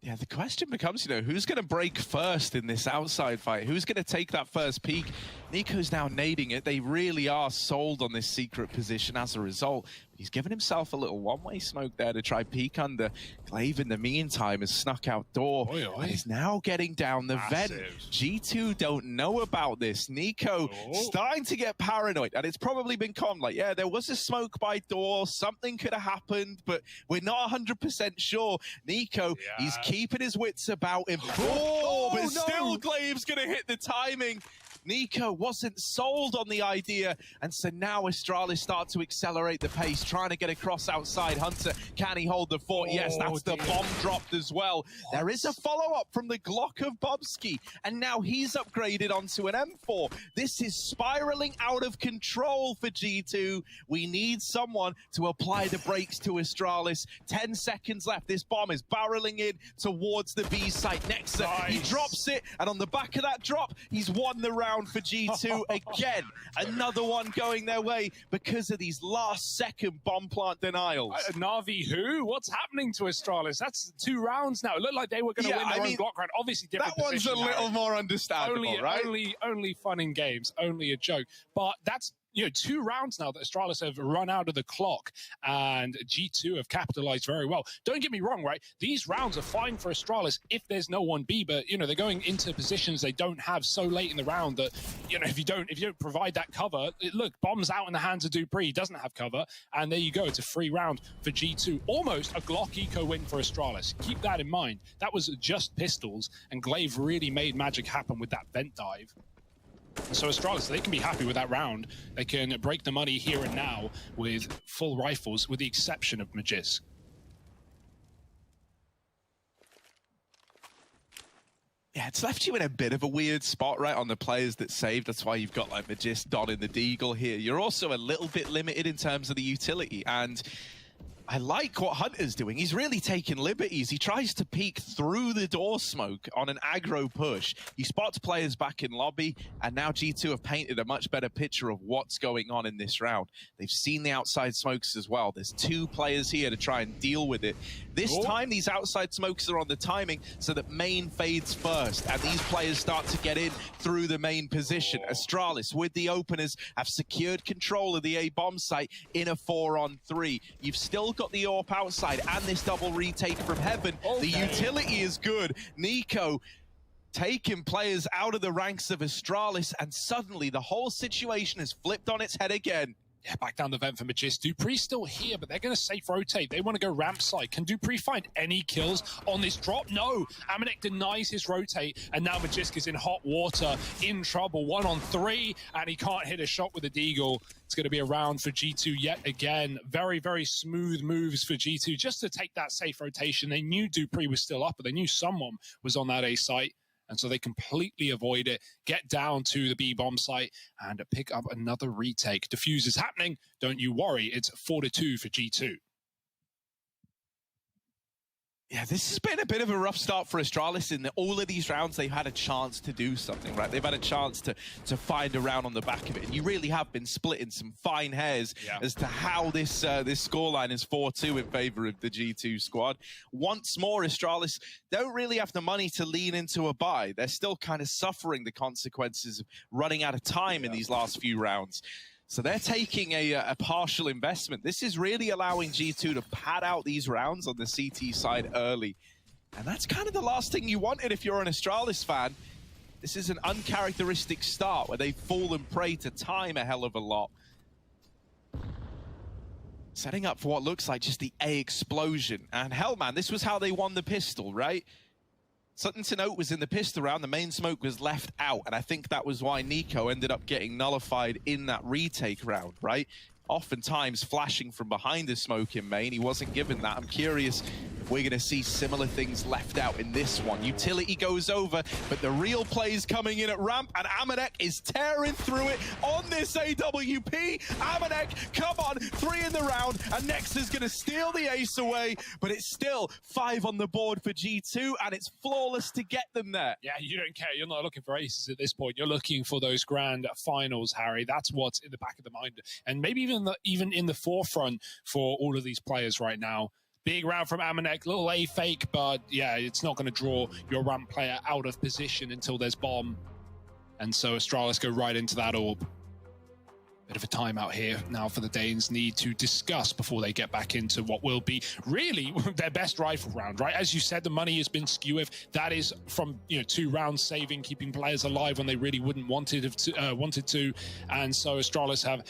Yeah, the question becomes, who's going to break first in this outside fight? Who's going to take that first peek? Nico's now nading it. They really are sold on this secret position as a result. He's given himself a little one-way smoke there to try peek under. Glaive, in the meantime, has snuck out door and is now getting down the vent. G2 don't know about this. Nico starting to get paranoid, and it's probably been calmed. Like, yeah, there was a smoke by door. Something could have happened, but we're not 100% sure. Nico, he's keeping his wits about him. But still Glaive's going to hit the timing. Nico wasn't sold on the idea, and so now Astralis start to accelerate the pace, trying to get across outside. Hunter, can he hold the fort? Yes, that's the bomb dropped as well. There is a follow-up from the Glock of Bobski, and now he's upgraded onto an M4. This is spiraling out of control for G2. We need someone to apply the brakes to Astralis. 10 seconds left. This bomb is barreling in towards the B site. Nexa, he drops it, and on the back of that drop, he's won the round for G2 again. Another one going their way because of these last-second bomb plant denials. Navi who? What's happening to Astralis? That's 2 rounds now. It looked like they were going to win their own block round. Obviously, different that one's a little more understandable, right? Only fun in games, only a joke. But that's 2 rounds now that Astralis have run out of the clock, and G2 have capitalized very well. Don't get me wrong, right? These rounds are fine for Astralis if there's no 1B, but they're going into positions they don't have so late in the round that if you don't provide that cover, look, bombs out in the hands of Dupree, he doesn't have cover, and there you go. It's a free round for G2. Almost a Glock eco win for Astralis. Keep that in mind. That was just pistols, and Glaive really made magic happen with that vent dive. So Astralis, they can be happy with that round. They can break the money here and now with full rifles, with the exception of Magisk. Yeah, it's left you in a bit of a weird spot, right, on the players that saved. That's why you've got, like, Magisk, Don, and the Deagle here. You're also a little bit limited in terms of the utility, and I like what Hunter's doing. He's really taking liberties. He tries to peek through the door smoke on an aggro push. He spots players back in lobby, and now G2 have painted a much better picture of what's going on in this round. They've seen the outside smokes as well. There's 2 players here to try and deal with it. This time, these outside smokes are on the timing so that main fades first, and these players start to get in through the main position. Astralis, with the openers, have secured control of the A bomb site in a 4-on-3. You've still got the AWP outside and this double retake from Heaven. The utility is good. Nico taking players out of the ranks of Astralis, and suddenly the whole situation has flipped on its head again. Yeah, back down the vent for Magisk. Dupree still here, but they're going to safe rotate. They want to go ramp side. Can Dupree find any kills on this drop? No. Amanek denies his rotate, and now Magisk is in hot water, in trouble. 1-on-3, and he can't hit a shot with the Deagle. It's going to be a round for G2 yet again. Very, very smooth moves for G2 just to take that safe rotation. They knew Dupree was still up, but they knew someone was on that A site. And so they completely avoid it, get down to the B bomb site, and pick up another retake. Defuse is happening. Don't you worry. It's 4-2 for G2. Yeah, this has been a bit of a rough start for Astralis. In all of these rounds, they've had a chance to do something, right? They've had a chance to find a round on the back of it. And you really have been splitting some fine hairs as to how this this scoreline is 4-2 in favor of the G2 squad. Once more, Astralis don't really have the money to lean into a buy. They're still kind of suffering the consequences of running out of time in these last few rounds. So they're taking a partial investment. This is really allowing G2 to pad out these rounds on the CT side early. And that's kind of the last thing you wanted if you're an Astralis fan. This is an uncharacteristic start where they've fallen prey to time a hell of a lot. Setting up for what looks like just the A explosion. And hell, man, this was how they won the pistol, right? Something to note was in the pistol round, the main smoke was left out, and I think that was why Nico ended up getting nullified in that retake round, right? Oftentimes flashing from behind the smoke in main, he wasn't given that. I'm curious if we're going to see similar things left out in this one. Utility goes over, but the real play's coming in at ramp, and Amanek is tearing through it on this AWP. Amanek, come on, 3 in the round, and Nex is going to steal the ace away, but it's still 5 on the board for G2, and it's flawless to get them there. Yeah, you don't care. You're not looking for aces at this point. You're looking for those grand finals, Harry. That's what's in the back of the mind, and maybe even in the forefront for all of these players right now. Big round from Amanek, little A fake, but yeah, it's not going to draw your ramp player out of position until there's bomb. And so Astralis go right into that orb. Bit of a timeout here now for the Danes need to discuss before they get back into what will be really their best rifle round, right? As you said, the money has been skewed. That is from 2 rounds saving, keeping players alive when they really wouldn't wanted to. And so Astralis have,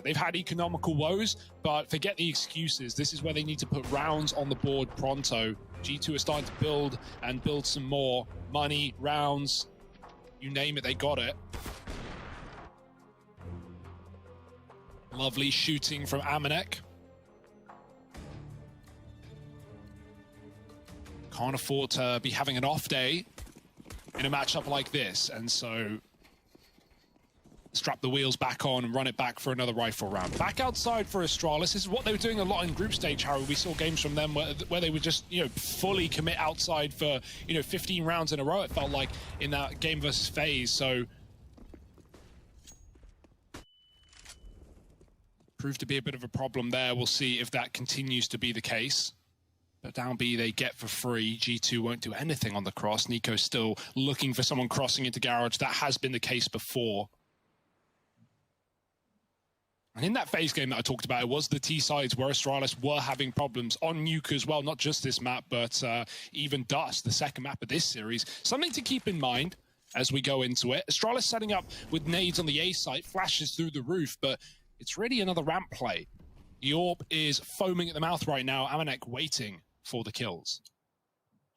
they've had economical woes, but forget the excuses. This is where they need to put rounds on the board pronto. G2 are starting to build some more money, rounds, you name it, they got it. Lovely shooting from Amanek. Can't afford to be having an off day in a matchup like this, and so strap the wheels back on and run it back for another rifle round. Back outside for Astralis. This is what they were doing a lot in group stage, Harry. We saw games from them where they would just, fully commit outside for, 15 rounds in a row, it felt like, in that game versus Faze. So proved to be a bit of a problem there. We'll see if that continues to be the case. But down B they get for free. G2 won't do anything on the cross. Nico's still looking for someone crossing into garage. That has been the case before. And in that Faze game that I talked about, it was the T sides where Astralis were having problems on Nuke as well. Not just this map, but even Dust, the second map of this series. Something to keep in mind as we go into it. Astralis setting up with nades on the A site, flashes through the roof, but it's really another ramp play. The AWP is foaming at the mouth right now. Amanek waiting for the kills.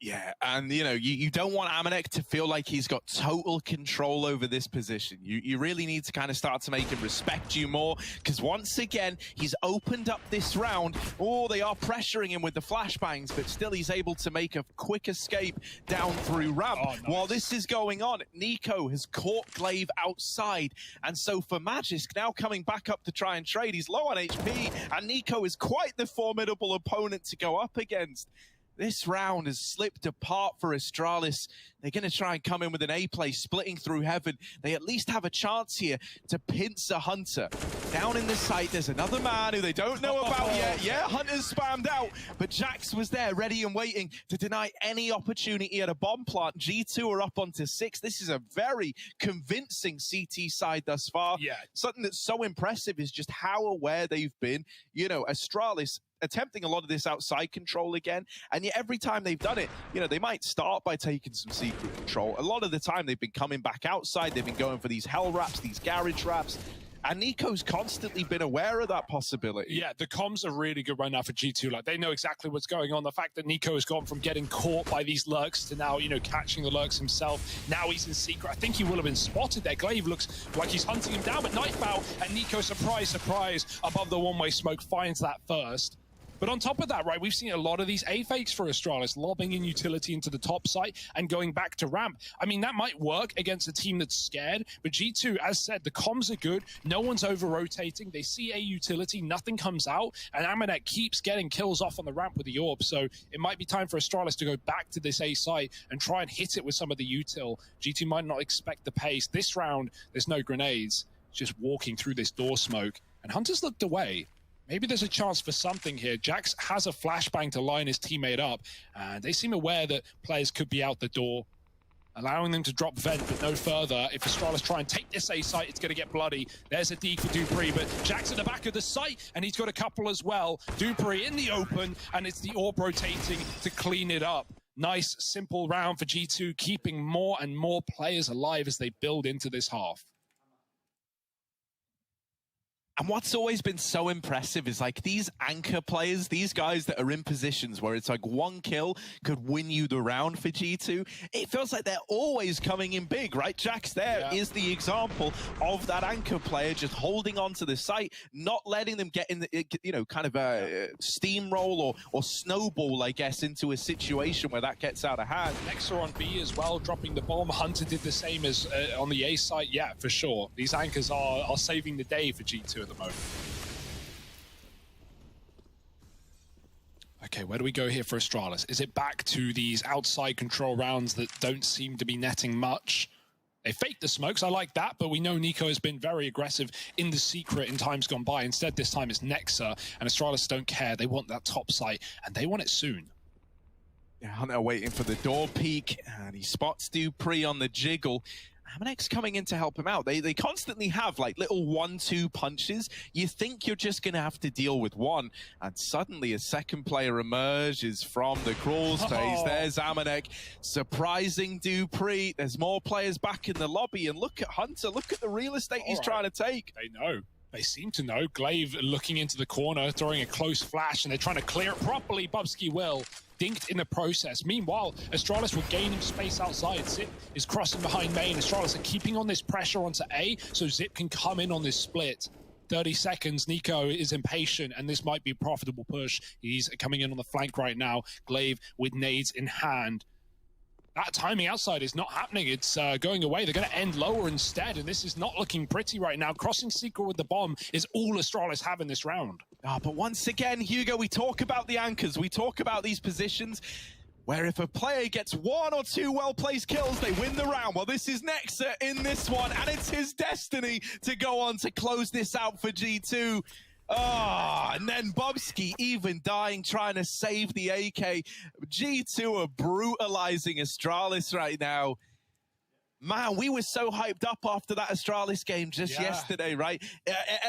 Yeah, and you know, you don't want Amanek to feel like he's got total control over this position. You really need to kind of start to make him respect you more, because once again, he's opened up this round. Oh, they are pressuring him with the flashbangs, but still he's able to make a quick escape down through ramp. Oh, nice. While this is going on, Nico has caught Glaive outside, and so for Magisk now coming back up to try and trade, he's low on HP, and Nico is quite the formidable opponent to go up against. This round has slipped apart for Astralis. They're going to try and come in with an A play, splitting through heaven. They at least have a chance here to pinch a Hunter. Down in the site, there's another man who they don't know about yet. Yeah, Hunter's spammed out, but Jax was there, ready and waiting to deny any opportunity at a bomb plant. G2 are up onto 6. This is a very convincing CT side thus far. Yeah. Something that's so impressive is just how aware they've been. You know, Astralis attempting a lot of this outside control again, and yet every time they've done it, you know, they might start by taking some secret control. A lot of the time they've been coming back outside, they've been going for these hell wraps, these garage wraps, and Nico's constantly been aware of that possibility. Yeah, the comms are really good right now for G2. Like, they know exactly what's going on. The fact that Nico has gone from getting caught by these lurks to now, you know, catching the lurks himself. Now he's in secret. I think he will have been spotted there. Glaive looks like he's hunting him down, but knife out, and Nico, surprise, surprise, above the one-way smoke, finds that first. But on top of that, right, we've seen a lot of these A-fakes for Astralis, lobbing in utility into the top site and going back to ramp. I mean, that might work against a team that's scared, but G2, as said, the comms are good. No one's over-rotating. They see a utility, nothing comes out, and Amanek keeps getting kills off on the ramp with the orb. So it might be time for Astralis to go back to this A site and try and hit it with some of the util. G2 might not expect the pace. This round, there's no grenades. Just walking through this door smoke. And Hunter's looked away. Maybe there's a chance for something here. Jax has a flashbang to line his teammate up, and they seem aware that players could be out the door, allowing them to drop vent, but no further. If Astralis try and take this A site, it's going to get bloody. There's a D for Dupree, but Jax at the back of the site, and he's got a couple as well. Dupree in the open, and it's the orb rotating to clean it up. Nice, simple round for G2, keeping more and more players alive as they build into this half. And what's always been so impressive is like these anchor players, these guys that are in positions where it's like one kill could win you the round for G2. It feels like they're always coming in big, right? Jax there is the example of that anchor player just holding on to the site, not letting them get in the, you know, kind of a steamroll or snowball, I guess, into a situation where that gets out of hand. Nexa on B as well, dropping the bomb. Hunter did the same as on the A site. Yeah, for sure. These anchors are saving the day for G2 at the moment. Okay, where do we go here for Astralis? Is it back to these outside control rounds that don't seem to be netting much? They faked the smokes, I like that, but we know Nico has been very aggressive in the secret in times gone by. Instead, this time it's Nexa, and Astralis don't care. They want that top site, and they want it soon. Yeah, Hunter waiting for the door peek, and he spots Dupree on the jiggle. Amanek's coming in to help him out. They constantly have like little 1-2 punches. You think you're just going to have to deal with one, and suddenly a second player emerges from the crawl space. There's Amanek surprising Dupree. There's more players back in the lobby, and look at Hunter. Look at the real estate he's trying to take. They know. They seem to know. Glaive looking into the corner, throwing a close flash, and they're trying to clear it properly. Bubsky will. Dinked in the process. Meanwhile, Astralis will gain him space outside. Zip is crossing behind main. Astralis are keeping on this pressure onto A, so Zip can come in on this split. 30 seconds, Nico is impatient, and this might be a profitable push. He's coming in on the flank right now. Glaive with nades in hand. That timing outside is not happening. It's going away. They're going to end lower instead, and this is not looking pretty right now. Crossing secret with the bomb is all Astralis have in this round. But once again, Hugo, we talk about the anchors. We talk about these positions where if a player gets 1 or 2 well-placed kills, they win the round. Well, this is Nexa in this one, and it's his destiny to go on to close this out for G2. And then Bubsky even dying, trying to save the AK. G2 are brutalizing Astralis right now. Man, we were so hyped up after that Astralis game just yesterday, right?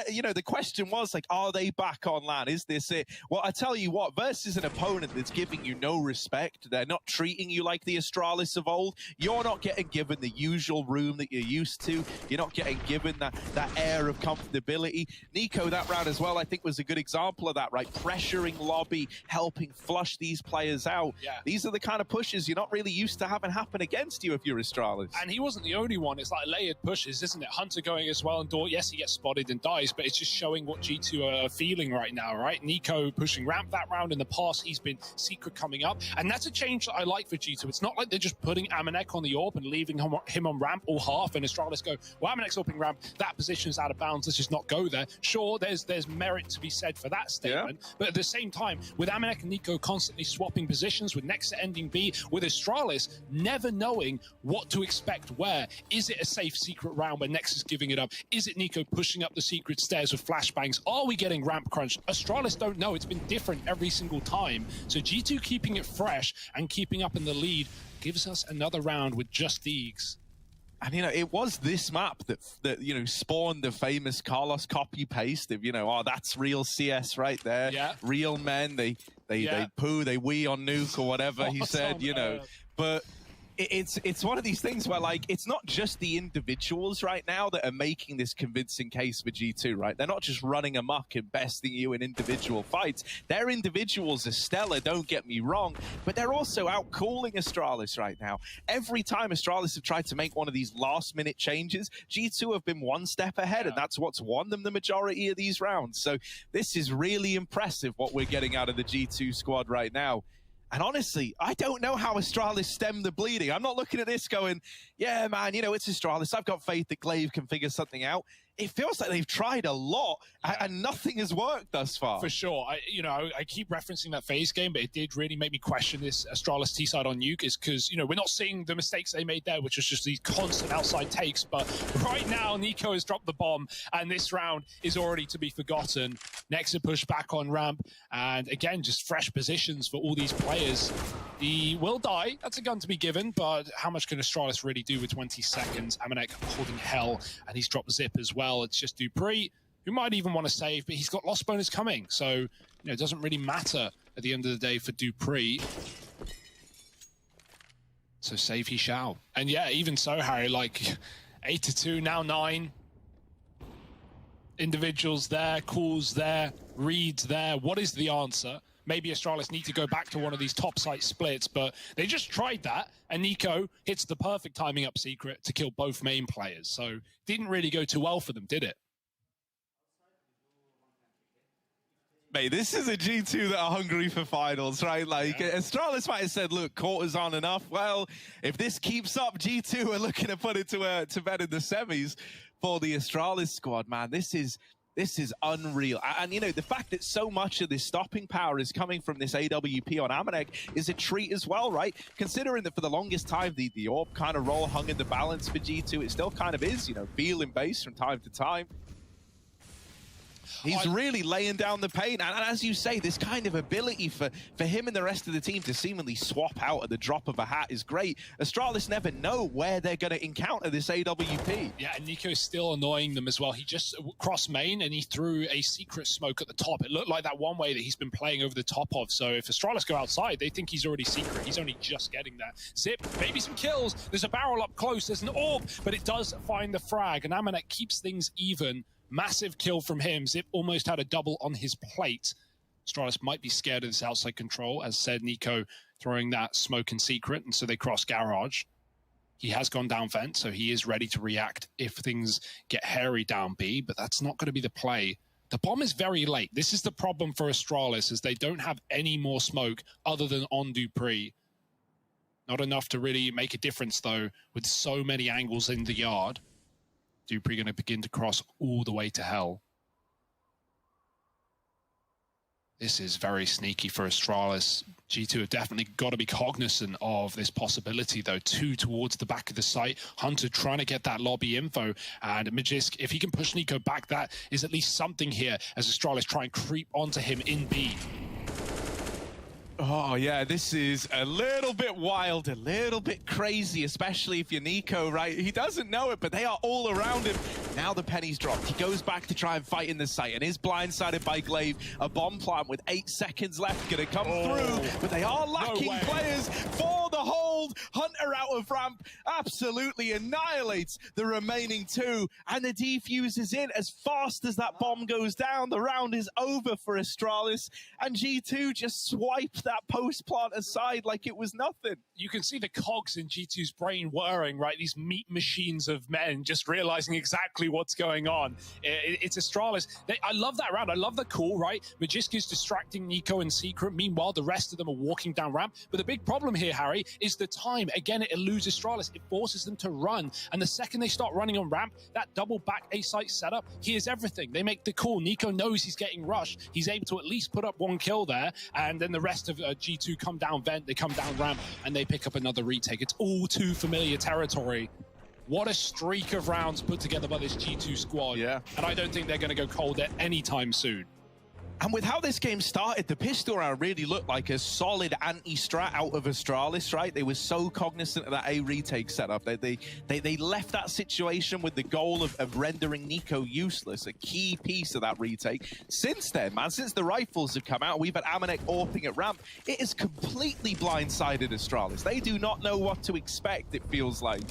You know, the question was, like, are they back on LAN? Is this it? Well, I tell you what, versus an opponent that's giving you no respect, they're not treating you like the Astralis of old, you're not getting given the usual room that you're used to. You're not getting given that air of comfortability. NiKo, that round as well, I think was a good example of that, right? Pressuring lobby, helping flush these players out. Yeah. These are the kind of pushes you're not really used to having happen against you if you're Astralis. And he wasn't the only one. It's like layered pushes, isn't it? Hunter going as well, and Dort, yes, he gets spotted and dies, but it's just showing what G2 are feeling right now, right? NiKo pushing ramp that round. In the past, he's been secret coming up, and that's a change that I like for G2. It's not like they're just putting Amanek on the AWP and leaving him on ramp all half, and Astralis go, well, Amanek's AWPing ramp, that position's out of bounds, let's just not go there. Sure, there's merit to be said for that statement, but at the same time, with Amanek and NiKo constantly swapping positions, with Nexa ending B, with Astralis never knowing what to expect where. Is it a safe secret round where Nexus giving it up? Is it NiKo pushing up the secret stairs with flashbangs? Are we getting ramp crunch? Astralis don't know. It's been different every single time. So G2 keeping it fresh and keeping up in the lead gives us another round with just Eags. And, you know, it was this map that you know, spawned the famous Carlos copy-paste of, you know, oh, that's real CS right there. Yeah. Real men, they poo, they wee on nuke or whatever he said, you know. But it's one of these things where, like, it's not just the individuals right now that are making this convincing case for G2, right? They're not just running amok and besting you in individual fights. Their individuals are stellar, don't get me wrong, but they're also out-calling Astralis right now. Every time Astralis have tried to make one of these last-minute changes, G2 have been one step ahead, and that's what's won them the majority of these rounds. So this is really impressive what we're getting out of the G2 squad right now. And honestly, I don't know how Astralis stemmed the bleeding. I'm not looking at this going, yeah, man, you know, it's Astralis. I've got faith that Glaive can figure something out. It feels like they've tried a lot and nothing has worked thus far. For sure. I keep referencing that Faze game, but it did really make me question this Astralis T-side on Nuke, is because, you know, we're not seeing the mistakes they made there, which was just these constant outside takes. But right now, NiKo has dropped the bomb, and this round is already to be forgotten. Nexa push back on ramp, and again, just fresh positions for all these players. He will die. That's a gun to be given, but how much can Astralis really do with 20 seconds? Amanek holding hell, and he's dropped Zip as well. It's just Dupree, who might even want to save, but he's got lost bonus coming. So, you know, it doesn't really matter at the end of the day for Dupree. So save he shall. And yeah, even so, Harry, like 8-2, now 9. Individuals there, calls there, reads there. What is the answer? Maybe Astralis need to go back to one of these top site splits, but they just tried that, and NiKo hits the perfect timing up secret to kill both main players. So didn't really go too well for them, did it? Mate, this is a G2 that are hungry for finals, right? Like, Astralis might have said, look, quarters aren't enough. Well, if this keeps up, G2 are looking to put it to bed in the semis for the Astralis squad, man. This is unreal. And, you know, the fact that so much of this stopping power is coming from this AWP on Amanek is a treat as well, right? Considering that for the longest time, the AWP kind of role hung in the balance for G2, it still kind of is, you know, feeling base from time to time. He's really laying down the pain. And as you say, this kind of ability for him and the rest of the team to seemingly swap out at the drop of a hat is great. Astralis never know where they're going to encounter this AWP. Yeah, and NiKo is still annoying them as well. He just crossed main and he threw a secret smoke at the top. It looked like that one way that he's been playing over the top of. So if Astralis go outside, they think he's already secret. He's only just getting there. Zip, maybe some kills. There's a barrel up close. There's an AWP, but it does find the frag. And Amanek keeps things even. Massive kill from him. Zip almost had a double on his plate. Astralis might be scared of this outside control, as said, NiKo throwing that smoke in secret, and so they cross garage. He has gone down vent, so he is ready to react if things get hairy down B, but that's not going to be the play. The bomb is very late. This is the problem for Astralis, as they don't have any more smoke other than on Dupree. Not enough to really make a difference, though, with so many angles in the yard. Dupree going to begin to cross all the way to hell. This is very sneaky for Astralis. G2 have definitely got to be cognizant of this possibility, though. 2 towards the back of the site. Hunter trying to get that lobby info. And Magisk, if he can push NiKo back, that is at least something here as Astralis try and creep onto him in B. Oh, yeah, this is a little bit wild, a little bit crazy, especially if you're Nico, right? He doesn't know it, but they are all around him. Now the penny's dropped. He goes back to try and fight in the site and is blindsided by Glaive. A bomb plant with 8 seconds left going to come through, but they are lacking players for the hold. Hunter out of ramp absolutely annihilates the remaining 2, and the defuse is in. As fast as that bomb goes down, the round is over for Astralis, and G2 just swiped that post plant aside like it was nothing. You can see the cogs in G2's brain whirring, right? These meat machines of men just realizing exactly what's going on. It's Astralis. I love that round. I love the call, right? Magiska's distracting Nico in secret. Meanwhile, the rest of them are walking down ramp. But the big problem here, Harry, is the time. Again, it eludes Astralis. It forces them to run. And the second they start running on ramp, that double back A-site setup, here's everything. They make the call. Nico knows he's getting rushed. He's able to at least put up 1 kill there. And then the rest of G2 come down vent, they come down ramp, and they pick up another retake. It's all too familiar territory. What a streak of rounds put together by this G2 squad. Yeah. And I don't think they're going to go cold there anytime soon. And with how this game started, the pistol round really looked like a solid anti-strat out of Astralis, right? They were so cognizant of that A retake setup. They left that situation with the goal of rendering Nico useless, a key piece of that retake. Since then, man, since the rifles have come out, we've had Amanek AWPing at ramp. It has completely blindsided Astralis. They do not know what to expect, it feels like.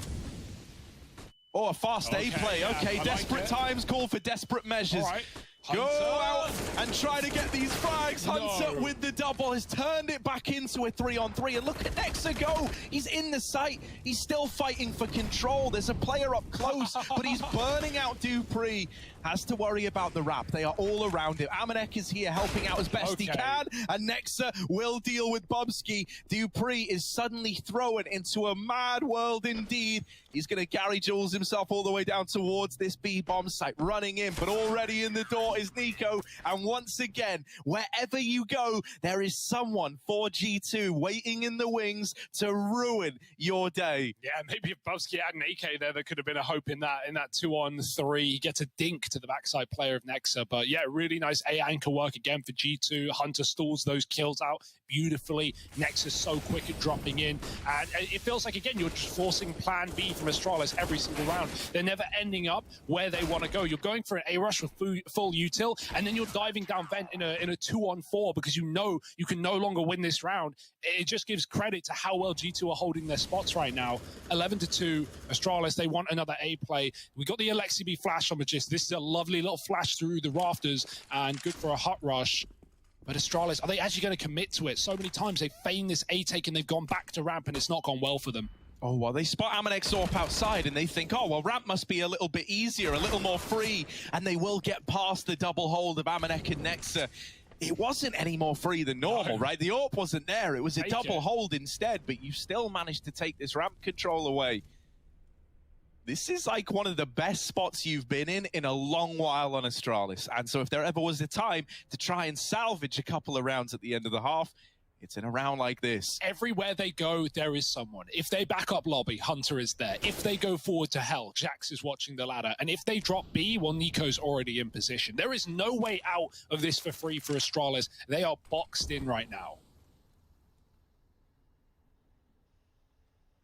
Oh, a fast A play. Yeah, okay, desperate times call for desperate measures. All right. Go out and try to get these frags. Hunter with the double has turned it back into a 3-on-3. And look at Nexa go. He's in the site. He's still fighting for control. There's a player up close, but he's burning out Dupree. Has to worry about the wrap. They are all around him. Amanek is here helping out as best he can. And Nexa will deal with Bubsky. Dupree is suddenly thrown into a mad world indeed. He's going to Gary Jules himself all the way down towards this B-bomb site, running in, but already in the door is Nico. And once again, wherever you go, there is someone for G2 waiting in the wings to ruin your day. Yeah, maybe if Bubsky had an AK there could have been a hope in that 2-on-3. He gets a dink to the backside player of Nexa. But yeah, really nice A anchor work again for G2. Hunter stalls those kills out beautifully. Nexa's so quick at dropping in. And it feels like, again, you're just forcing plan B from Astralis every single round. They're never ending up where they want to go. You're going for an A-rush with full util, and then you're diving down vent in a 2-on-4 because you know you can no longer win this round. It just gives credit to how well G2 are holding their spots right now. 11-2, Astralis, they want another A play. We got the Alexi B flash on Magist. This is a lovely little flash through the rafters and good for a hot rush. But Astralis, are they actually going to commit to it? So many times they've feigned this A take and they've gone back to ramp and it's not gone well for them. Oh, well, they spot Amanek's AWP outside and they think, oh, well, ramp must be a little bit easier, a little more free, and they will get past the double hold of Amanek and Nexa. It wasn't any more free than normal, right? The AWP wasn't there. It was a double hold instead, but you still managed to take this ramp control away. This is like one of the best spots you've been in a long while on Astralis. And so if there ever was a time to try and salvage a couple of rounds at the end of the half, it's in a round like this. Everywhere they go, there is someone. If they back up lobby, Hunter is there. If they go forward to hell, Jax is watching the ladder. And if they drop B, well, Nico's already in position. There is no way out of this for free for Astralis. They are boxed in right now.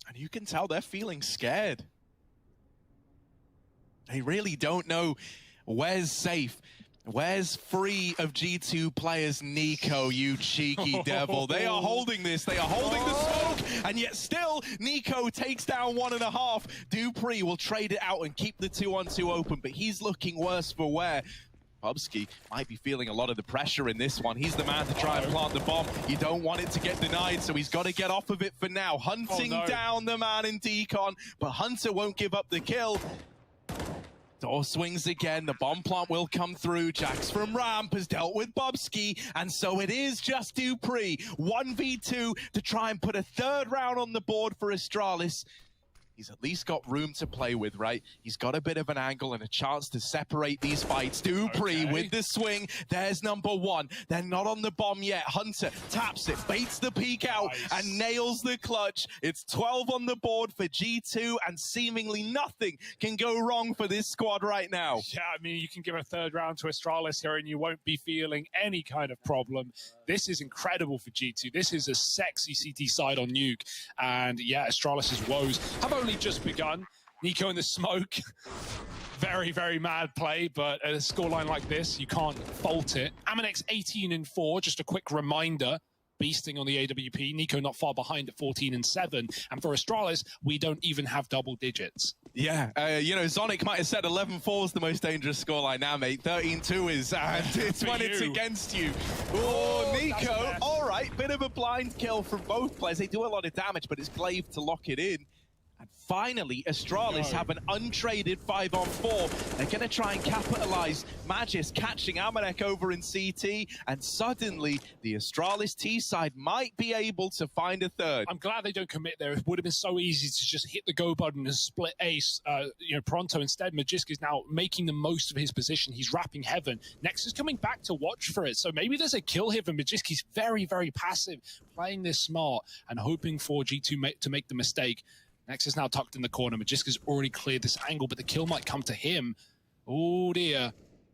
And you can tell they're feeling scared. They really don't know where's safe. Where's free of G2 players? Nico, you cheeky devil. They are holding this. They are holding the smoke. And yet still, Nico takes down 1.5. Dupree will trade it out and keep the 2-on-2 open, but he's looking worse for wear. Bubsky might be feeling a lot of the pressure in this one. He's the man to try and plant the bomb. You don't want it to get denied, so he's got to get off of it for now. Hunting down the man in Decon, but Hunter won't give up the kill. Door swings again, the bomb plant will come through. Jax from ramp has dealt with Bubsky, and so it is just Dupree. 1v2 to try and put a third round on the board for Astralis. he's at least got room to play with, right? He's got a bit of an angle and a chance to separate these fights. Dupree with the swing. There's number one. They're not on the bomb yet. Hunter taps it, baits the peek out, and nails the clutch. It's 12 on the board for G2, and seemingly nothing can go wrong for this squad right now. Yeah, I mean, you can give a third round to Astralis here and you won't be feeling any kind of problem. This is incredible for G2. This is a sexy CT side on Nuke. And yeah, Astralis' woes have only just begun. Nico in the smoke. Very, very mad play, but at a scoreline like this, you can't fault it. Amanex 18-4, just a quick reminder. Beasting on the AWP. Nico not far behind at 14-7. And for Astralis, we don't even have double digits. Yeah, you know, Zonic might have said 11-4 is the most dangerous scoreline now, mate. 13-2 is, and it's when it's against you. Oh, Nico, all right, bit of a blind kill from both players. They do a lot of damage, but it's Glaive to lock it in. And finally, Astralis have an untraded 5-on-4. They're going to try and capitalize. Magis catching Amanek over in CT, and suddenly the Astralis T side might be able to find a third. I'm glad they don't commit there. It would have been so easy to just hit the go button and split ace, pronto. Instead, Magisk is now making the most of his position. He's wrapping heaven. Nex is coming back to watch for it. So maybe there's a kill here for Magisk. He's very, very passive, playing this smart and hoping for G2 to make the mistake. Nex is now tucked in the corner. Magisk has already cleared this angle, but the kill might come to him. Oh dear.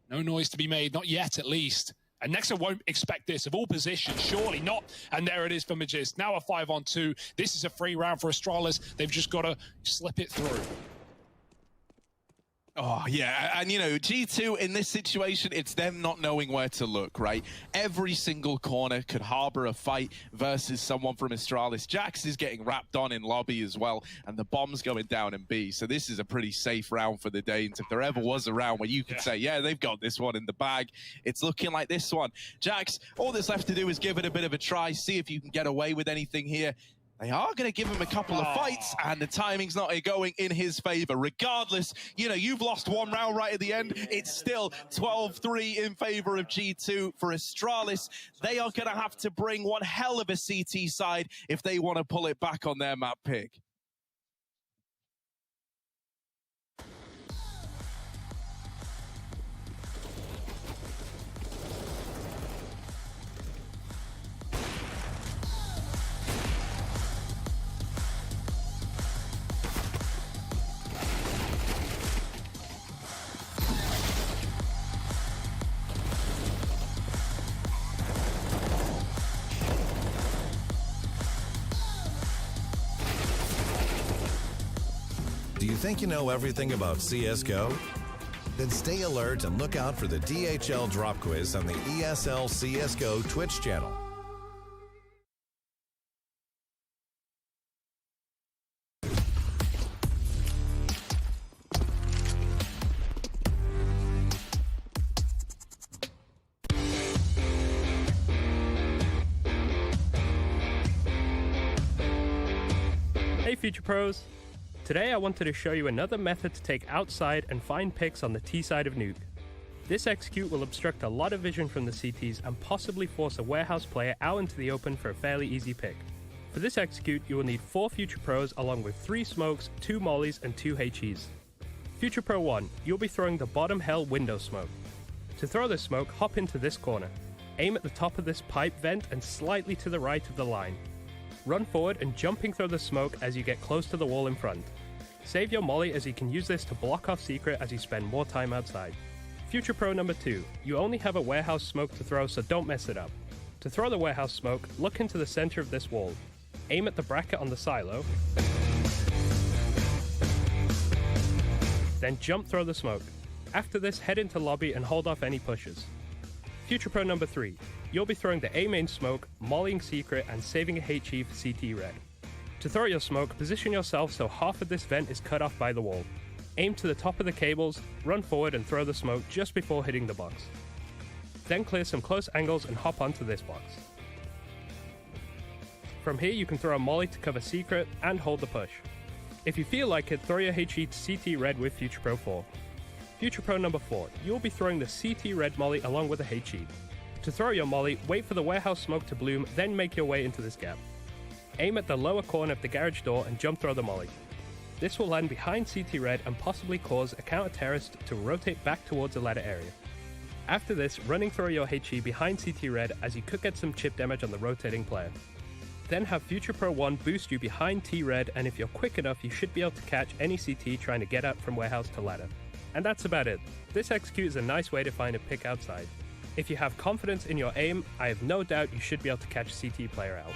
No noise to be made, not yet at least. And Nexa won't expect this of all positions, surely not. And there it is for Magisk. Now a 5-on-2. This is a free round for Astralis. They've just got to slip it through. Oh, yeah, and you know, G2 in this situation, it's them not knowing where to look, right? Every single corner could harbor a fight versus someone from Astralis. Jax is getting wrapped on in lobby as well, and the bomb's going down in B, so this is a pretty safe round for the Danes. If there ever was a round where you could say, yeah, they've got this one in the bag, it's looking like this one. Jax, all that's left to do is give it a bit of a try, see if you can get away with anything here. They are going to give him a couple of fights, and the timing's not going in his favor. Regardless, you know, you've lost one round right at the end. It's still 12-3 in favor of G2 for Astralis. They are going to have to bring one hell of a CT side if they want to pull it back on their map pick. Do you think you know everything about CSGO? Then stay alert and look out for the DHL drop quiz on the ESL CSGO Twitch channel. Hey Future Pros! Today I wanted to show you another method to take outside and find picks on the T side of Nuke. This execute will obstruct a lot of vision from the CTs and possibly force a warehouse player out into the open for a fairly easy pick. For this execute, you will need 4 Future Pros along with 3 smokes, 2 mollies and 2 HEs. Future Pro 1, you'll be throwing the bottom hell window smoke. To throw this smoke, hop into this corner. Aim at the top of this pipe vent and slightly to the right of the line. Run forward and jumping through the smoke as you get close to the wall in front. Save your molly as you can use this to block off secret as you spend more time outside. Future Pro number 2, you only have a warehouse smoke to throw, so don't mess it up. To throw the warehouse smoke, look into the center of this wall. Aim at the bracket on the silo, then jump throw the smoke. After this, head into lobby and hold off any pushes. Future Pro number 3, you'll be throwing the A main smoke, mollying secret, and saving a HE for CT red. To throw your smoke, position yourself so half of this vent is cut off by the wall. Aim to the top of the cables, run forward and throw the smoke just before hitting the box. Then clear some close angles and hop onto this box. From here you can throw a molly to cover secret and hold the push. If you feel like it, throw your HE to CT red with Future Pro 4. Future Pro number 4, you'll be throwing the CT red molly along with a HE. To throw your molly, wait for the warehouse smoke to bloom, then make your way into this gap. Aim at the lower corner of the garage door and jump throw the molly. This will land behind CT Red and possibly cause a counter-terrorist to rotate back towards the ladder area. After this, running through your HE behind CT Red as you could get some chip damage on the rotating player. Then have Future Pro 1 boost you behind T-Red, and if you're quick enough you should be able to catch any CT trying to get up from warehouse to ladder. And that's about it. This execute is a nice way to find a pick outside. If you have confidence in your aim, I have no doubt you should be able to catch CT player out.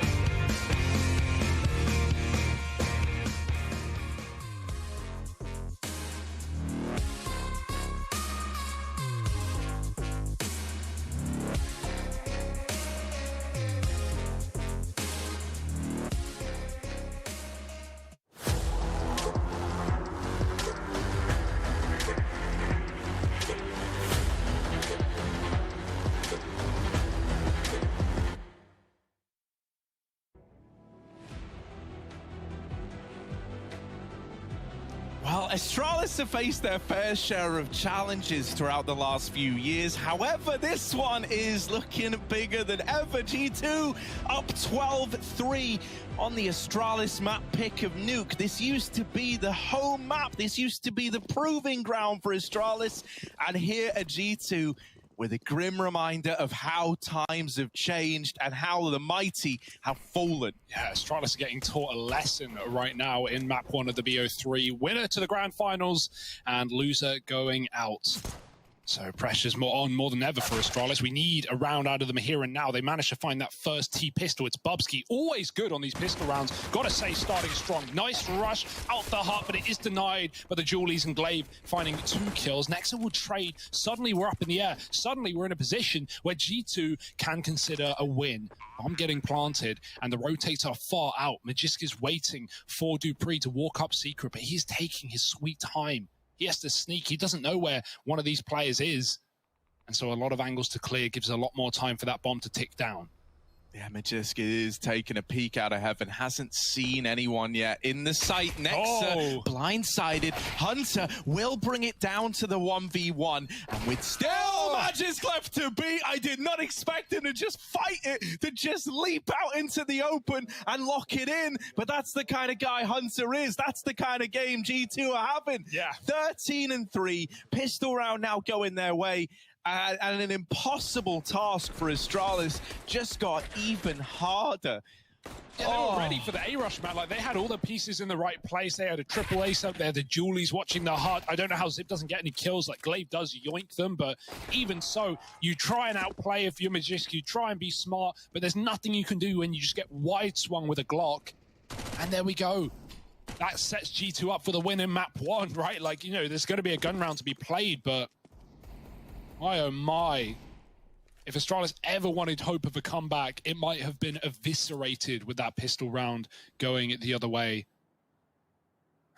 Well, Astralis have faced their fair share of challenges throughout the last few years. However, this one is looking bigger than ever. G2 up 12-3 on the Astralis map pick of Nuke. This used to be the home map. This used to be the proving ground for Astralis. And here at G2, with a grim reminder of how times have changed and how the mighty have fallen. Yeah, Astralis are getting taught a lesson right now in map 1 of the BO3. Winner to the grand finals and loser going out. So pressure's more than ever for Astralis. We need a round out of them here and now. They managed to find that first T-pistol. It's Bubsky, always good on these pistol rounds. Gotta say, starting strong. Nice rush out the hut, but it is denied by the Julies and Glaive finding 2 kills. Nexa will trade. Suddenly we're up in the air. Suddenly we're in a position where G2 can consider a win. I'm getting planted, and the rotates are far out. Magiska's waiting for Dupree to walk up secret, but he's taking his sweet time. He has to sneak. He doesn't know where one of these players is. And so a lot of angles to clear gives a lot more time for that bomb to tick down. Yeah, Magiska is taking a peek out of heaven. Hasn't seen anyone yet in the sight. Nexa, blindsided. Hunter will bring it down to the 1v1. And with still Magisk left to beat, I did not expect him to just fight it, to just leap out into the open and lock it in. But that's the kind of guy Hunter is. That's the kind of game G2 are having. Yeah. 13-3. Pistol round now going their way. And an impossible task for Astralis just got even harder. Yeah, they were ready for the A-Rush, man. Like, they had all the pieces in the right place. They had a triple ace up there, the Julies watching the hut. I don't know how Zip doesn't get any kills. Like, Glaive does yoink them, but even so, you try and outplay if you're Magisk. You try and be smart, but there's nothing you can do when you just get wide swung with a Glock. And there we go. That sets G2 up for the win in map 1, right? Like, you know, there's going to be a gun round to be played, but my oh my. If Astralis ever wanted hope of a comeback, it might have been eviscerated with that pistol round going the other way.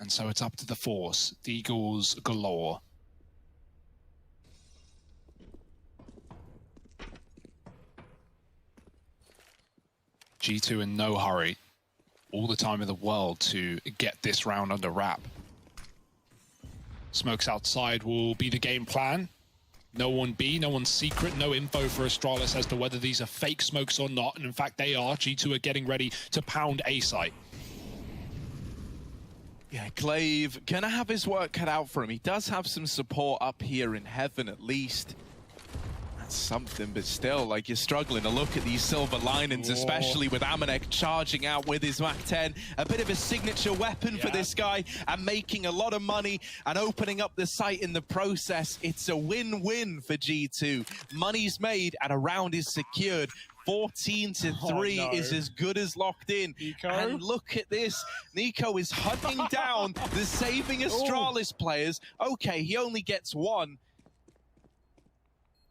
And so it's up to the Force. The Eagles galore. G2 in no hurry. All the time in the world to get this round under wrap. Smokes outside will be the game plan. No one B, no one's secret, no info for Astralis as to whether these are fake smokes or not. And in fact, they are. G2 are getting ready to pound A site. Yeah, Glaive gonna have his work cut out for him. He does have some support up here in heaven at least. That's something, but still, like, you're struggling to look at these silver linings, especially with Amanek charging out with his MAC-10. A bit of a signature weapon for this guy and making a lot of money and opening up the site in the process. It's a win-win for G2. Money's made and a round is secured. 14-3 is as good as locked in. Nico? And look at this. Nico is hunting down the saving Astralis players. Okay, he only gets one.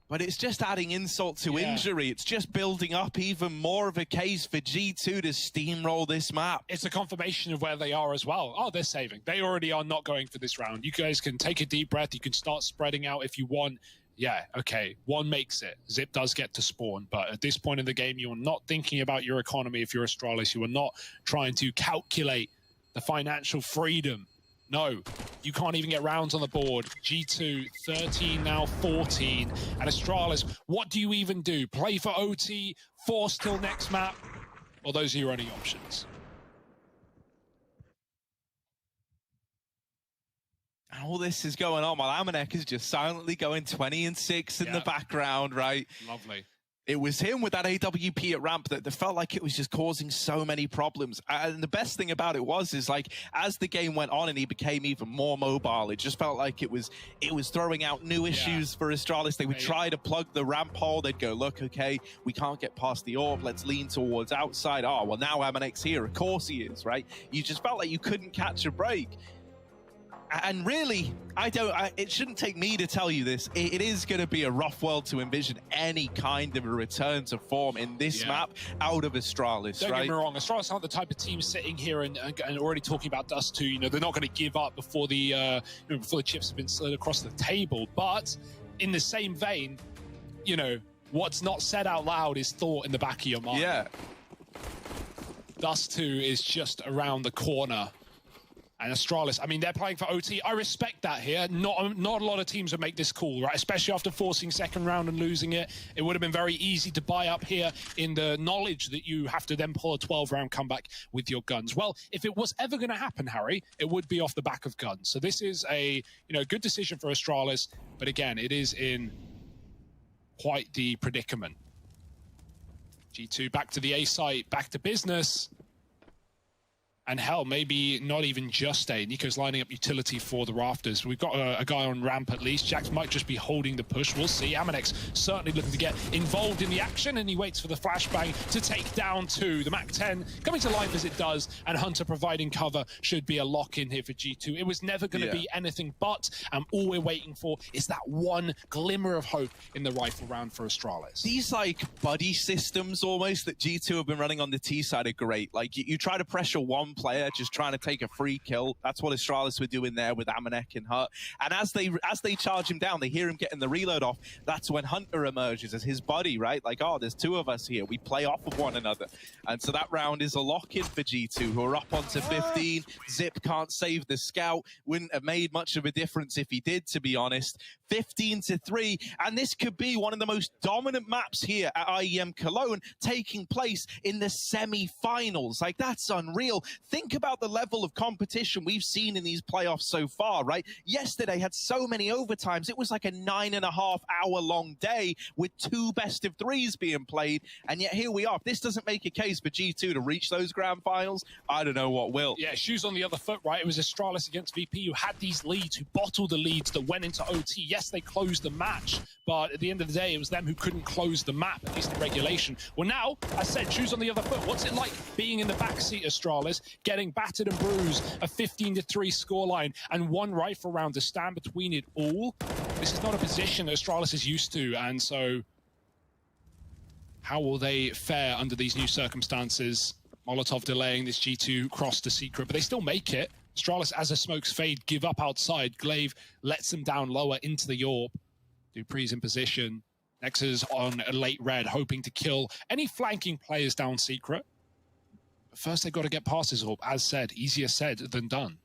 But it's just adding insult to injury. It's just building up even more of a case for G2 to steamroll this map. It's a confirmation of where they are as well. Oh, they're saving. They already are not going for this round. You guys can take a deep breath. You can start spreading out if you want. Yeah, okay, one makes it. Zip does get to spawn, but at this point in the game, you are not thinking about your economy if you're Astralis. You are not trying to calculate the financial freedom. No, you can't even get rounds on the board. G2, 13, now 14. And Astralis, what do you even do? Play for OT, force till next map? Well, those are your only options. All this is going on while Amanek is just silently going 20-6 in the background, right? Lovely. It was him with that AWP at ramp that felt like it was just causing so many problems. And the best thing about it is like, as the game went on and he became even more mobile, it just felt like it was throwing out new issues for Astralis. They would try to plug the ramp hole. They'd go, look, okay, we can't get past the orb. Let's lean towards outside. Oh, well, now Amanek's here. Of course he is, right? You just felt like you couldn't catch a break. And really, it shouldn't take me to tell you this. It is going to be a rough world to envision any kind of a return to form in this map out of Astralis, Don't right? get me wrong, Astralis aren't the type of team sitting here and already talking about Dust 2. You know, they're not going to give up before the before the chips have been slid across the table. But in the same vein, you know, what's not said out loud is thought in the back of your mind. Yeah. Dust 2 is just around the corner. And Astralis, I mean, they're playing for OT. I respect that here. Not a lot of teams would make this call, right? Especially after forcing second round and losing it. It would have been very easy to buy up here in the knowledge that you have to then pull a 12-round comeback with your guns. Well, if it was ever going to happen, Harry, it would be off the back of guns. So this is a good decision for Astralis. But again, it is in quite the predicament. G2 back to the A site, back to business. And hell, maybe not even just A. Nico's lining up utility for the rafters. We've got a guy on ramp at least. Jax might just be holding the push. We'll see. Amanek's certainly looking to get involved in the action, and he waits for the flashbang to take down 2. The MAC-10 coming to life as it does, and Hunter providing cover should be a lock-in here for G2. It was never going to be anything but, and all we're waiting for is that one glimmer of hope in the rifle round for Astralis. These, like, buddy systems almost that G2 have been running on the T side are great. Like, you try to pressure one player just trying to take a free kill. That's what Astralis were doing there with Amanek and Hut. And as they charge him down, they hear him getting the reload off. That's when Hunter emerges as his buddy, right? Like, oh, there's 2 of us here. We play off of one another. And so that round is a lock-in for G2, who are up onto 15. Zip can't save the scout. Wouldn't have made much of a difference if he did, to be honest. 15-3. And this could be one of the most dominant maps here at IEM Cologne, taking place in the semi-finals. Like, that's unreal. Think about the level of competition we've seen in these playoffs so far, right? Yesterday had so many overtimes. It was like a 9.5-hour long day with 2 best of 3s being played. And yet here we are. If this doesn't make a case for G2 to reach those grand finals, I don't know what will. Yeah, shoes on the other foot, right? It was Astralis against VP who had these leads, who bottled the leads that went into OT. Yes, they closed the match, but at the end of the day, it was them who couldn't close the map, at least in regulation. Well, now, I said, shoes on the other foot. What's it like being in the backseat, Astralis, getting battered and bruised, a 15-3 scoreline, and 1 rifle round to stand between it all? This is not a position that Astralis is used to, and so how will they fare under these new circumstances? Molotov delaying this G2 cross to secret, but they still make it. Astralis, as the smokes fade, give up outside. Glaive lets them down lower into the Yorp. Dupree's in position. Nexus on a late red, hoping to kill any flanking players down secret. But first, they've got to get past this Orb. As said, easier said than done.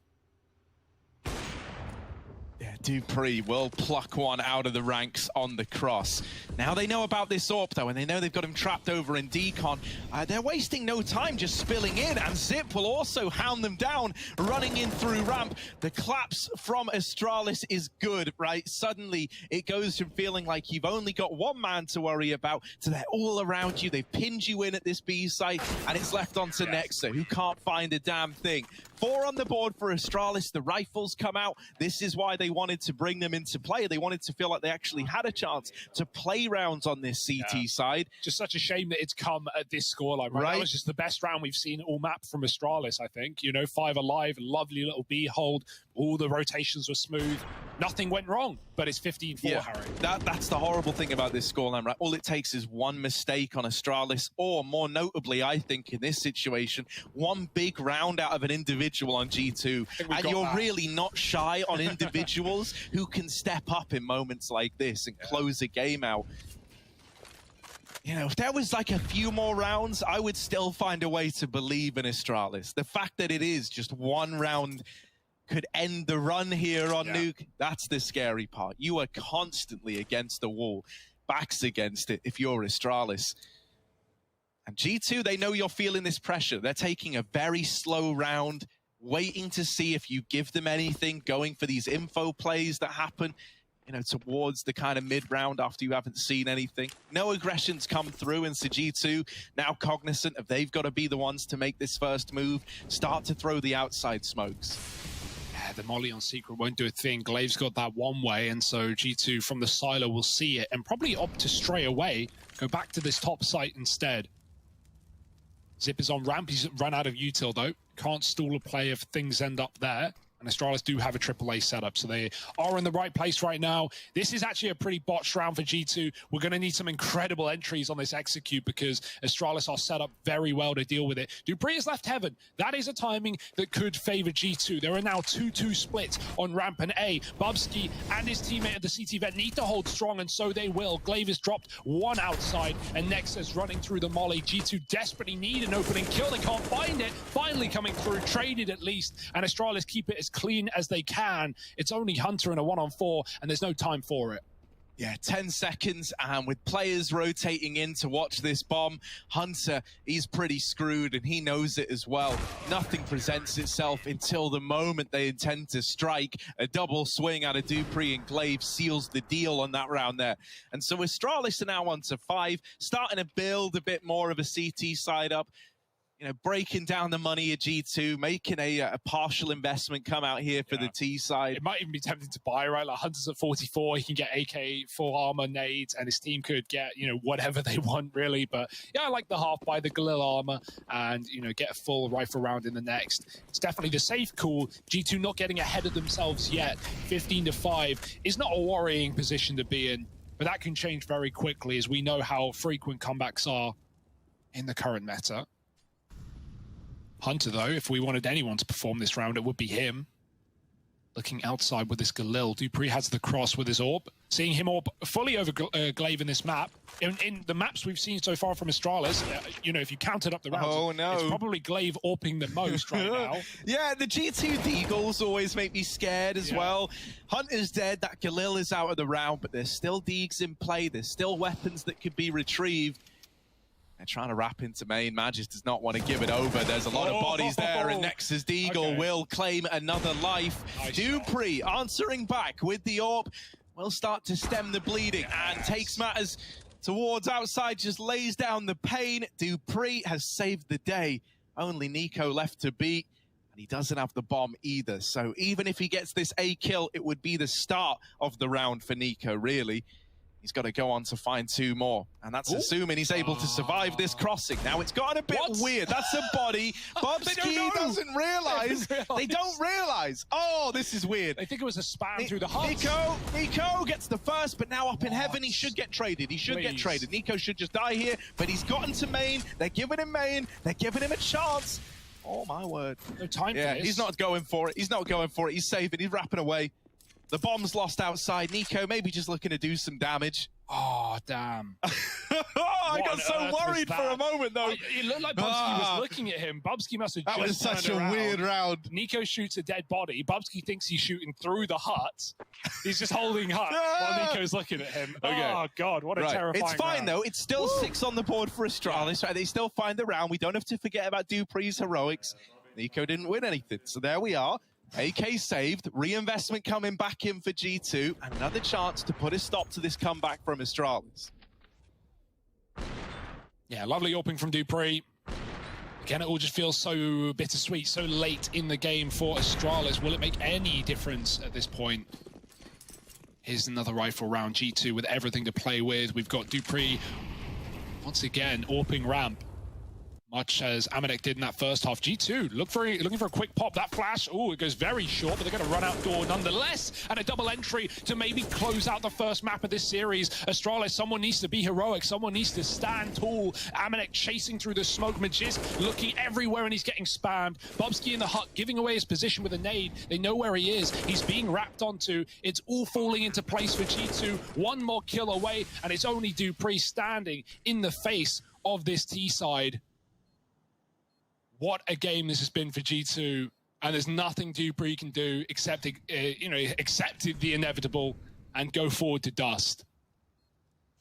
Yeah, Dupree will pluck one out of the ranks on the cross. Now they know about this AWP though, and they know they've got him trapped over in decon. They're wasting no time just spilling in, and Zip will also hound them down, running in through ramp. The collapse from Astralis is good, right? Suddenly it goes from feeling like you've only got one man to worry about to they're all around you. They've pinned you in at this B site, and it's left onto Nexa, who can't find a damn thing. 4 on the board for Astralis. The rifles come out. This is why they wanted to bring them into play. They wanted to feel like they actually had a chance to play rounds on this CT side. Just such a shame that it's come at this scoreline, right? That was just the best round we've seen all map from Astralis, I think. You know, 5 alive, lovely little B hold. All the rotations were smooth. Nothing went wrong, but it's 15-4, Harry. That's the horrible thing about this scoreline, right? All it takes is one mistake on Astralis, or more notably, I think, in this situation, one big round out of an individual on G2. And you're really not shy on individuals who can step up in moments like this and close a game out. You know, if there was like a few more rounds, I would still find a way to believe in Astralis. The fact that it is just one round could end the run here on Nuke, that's the scary part. You are constantly against the wall, backs against it if you're Astralis. And G2, they know you're feeling this pressure. They're taking a very slow round. waiting to see if you give them anything, going for these info plays that happen, you know, towards the kind of mid-round after you haven't seen anything. No aggressions come through, and G2 now cognizant of they've got to be the ones to make this first move, start to throw the outside smokes. Yeah, the molly on Secret won't do a thing. Glaive's got that one way, and so G2 from the silo will see it and probably opt to stray away, go back to this top site instead. Zip is on ramp. He's run out of util, though. Can't stall a play if things end up there. And Astralis do have a AAA setup, so they are in the right place right now. This is actually a pretty botched round for G2. We're going to need some incredible entries on this execute because Astralis are set up very well to deal with it. dupreeh has left heaven. That is a timing that could favor G2. There are now 2-2 splits on ramp and A. Bubsky and his teammate at the CT vet need to hold strong, and so they will. Glaive is dropped one outside, and Nexus running through the molly. G2 desperately need an opening kill. They can't find it. Finally coming through, traded at least, and Astralis keep it as clean as they can. It's only Hunter in a 1-on-4, and there's no time for it. Yeah, 10 seconds, and with players rotating in to watch this bomb, Hunter, he's pretty screwed, and he knows it as well. Nothing presents itself until the moment they intend to strike. A double swing out of dupreeh, and Glaive seals the deal on that round there. And so Astralis are now on to 5, starting to build a bit more of a CT side up. You know, breaking down the money at G2, making a partial investment come out here for the T side. It might even be tempting to buy, right? Like Hunter's at 44, he can get AK, full armor, nades, and his team could get, you know, whatever they want, really. But yeah, I like the half buy the Galil armor and, you know, get a full rifle round in the next. It's definitely the safe call. G2 not getting ahead of themselves yet. 15-5 is not a worrying position to be in, but that can change very quickly, as we know how frequent comebacks are in the current meta. Hunter, though, if we wanted anyone to perform this round, it would be him. Looking outside with this Galil. dupreeh has the cross with his orb. Seeing him orb fully over Glaive in this map. In the maps we've seen so far from Astralis, you know, if you counted up the rounds, it's probably Glaive orping the most right now. Yeah, the G2 Deagles always make me scared as well. Hunter's dead, that Galil is out of the round, but there's still Deags in play. There's still weapons that could be retrieved. They're trying to wrap into main. Magis does not want to give it over. There's a lot of bodies there, and Nexus Deagle will claim another life. dupreeh answering back with the orb will start to stem the bleeding and takes matters towards outside, just lays down the pain. dupreeh has saved the day. Only NiKo left to beat, and he doesn't have the bomb either. So even if he gets this A kill, it would be the start of the round for NiKo, really. He's got to go on to find 2 more. And that's assuming he's able to survive this crossing. Now, it's gotten a bit weird. That's a body. Bubsky doesn't realize. They don't realize. Oh, this is weird. I think it was a spam through the heart. NiKo gets the first, but now up in heaven, he should get traded. He should get traded. NiKo should just die here, but he's gotten to main. They're giving him main. They're giving him a chance. Oh, my word. No time for this. He's not going for it. He's not going for it. He's saving. He's wrapping away. The bomb's lost outside. NiKo maybe just looking to do some damage. Oh, damn. I got so worried for a moment, though. It looked like Bubsky was looking at him. Bubsky must have That was such a weird round. NiKo shoots a dead body. Bubsky thinks he's shooting through the hut. He's just holding hut while NiKo's looking at him. Okay. Oh, God, what a terrifying It's fine, round. though. It's still 6 on the board for Astralis. Right? They still find the round. We don't have to forget about dupreeh's heroics. NiKo didn't win anything, so there we are. AK saved, reinvestment coming back in for G2, and another chance to put a stop to this comeback from Astralis. Yeah, lovely opening from dupreeh. Again, it all just feels so bittersweet, so late in the game for Astralis. Will it make any difference at this point? Here's another rifle round, G2 with everything to play with. We've got dupreeh, once again, AWPing ramp. Much as Amanek did in that first half. G2 looking for a quick pop. That flash, oh, it goes very short, but they're going to run outdoor nonetheless. And a double entry to maybe close out the first map of this series. Astralis, someone needs to be heroic. Someone needs to stand tall. Amanek chasing through the smoke. Magisk looking everywhere, and he's getting spammed. Bubsky in the hut, giving away his position with a nade. They know where he is. He's being wrapped onto. It's all falling into place for G2. One more kill away, and it's only dupreeh standing in the face of this T side. What a game this has been for G2, and there's nothing dupreeh can do except, accept the inevitable and go forward to dust.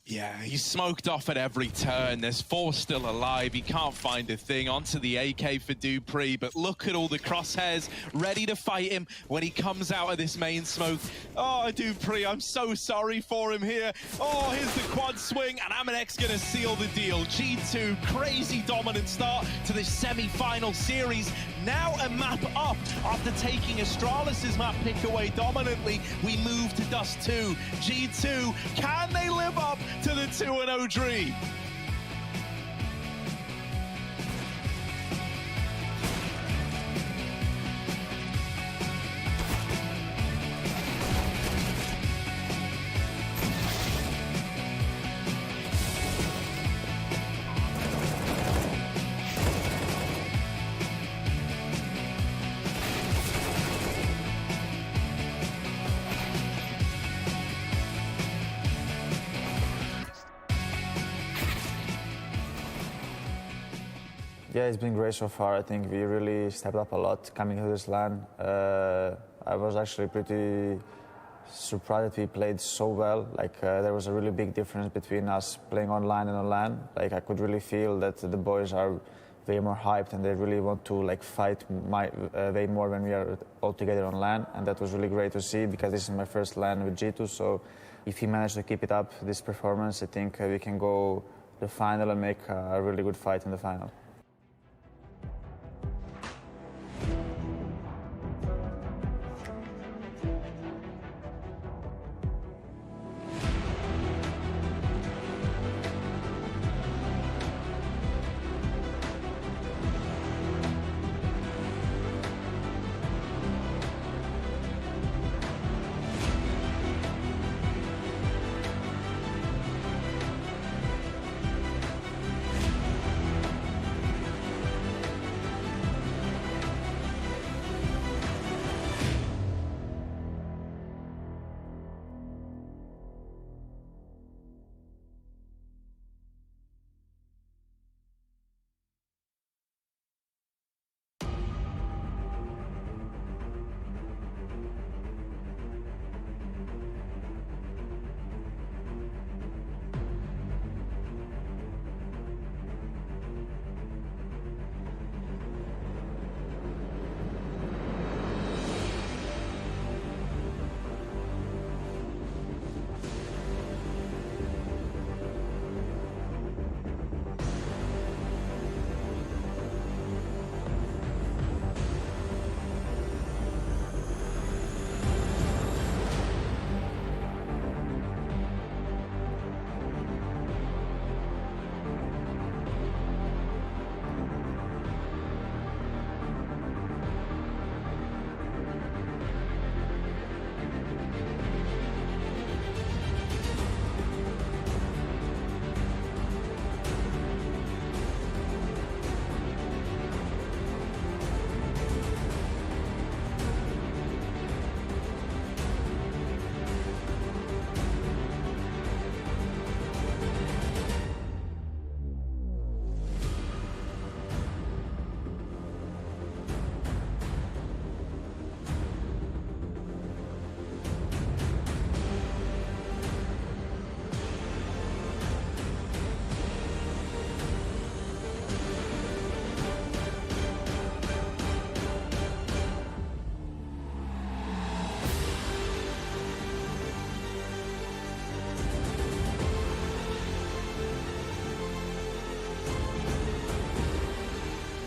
Yeah, he's smoked off at every turn. There's 4 still alive. He can't find a thing. Onto the AK for Dupree, but look at all the crosshairs ready to fight him when he comes out of this main smoke. Oh, Dupree, I'm so sorry for him here. Oh, here's the quad swing, and Amanek's going to seal the deal. G2, crazy dominant start to this semi-final series. Now a map up after taking Astralis' map pick away dominantly. We move to Dust 2. G2, can they live up to the 2-0 dream? Yeah, it's been great so far. I think we really stepped up a lot coming to this LAN. I was actually pretty surprised that we played so well. Like there was a really big difference between us playing online and on LAN. Like I could really feel that the boys are way more hyped and they really want to like fight way more when we are all together on LAN. And that was really great to see because this is my first LAN with G2. So if we manage to keep it up, this performance, I think we can go to the final and make a really good fight in the final.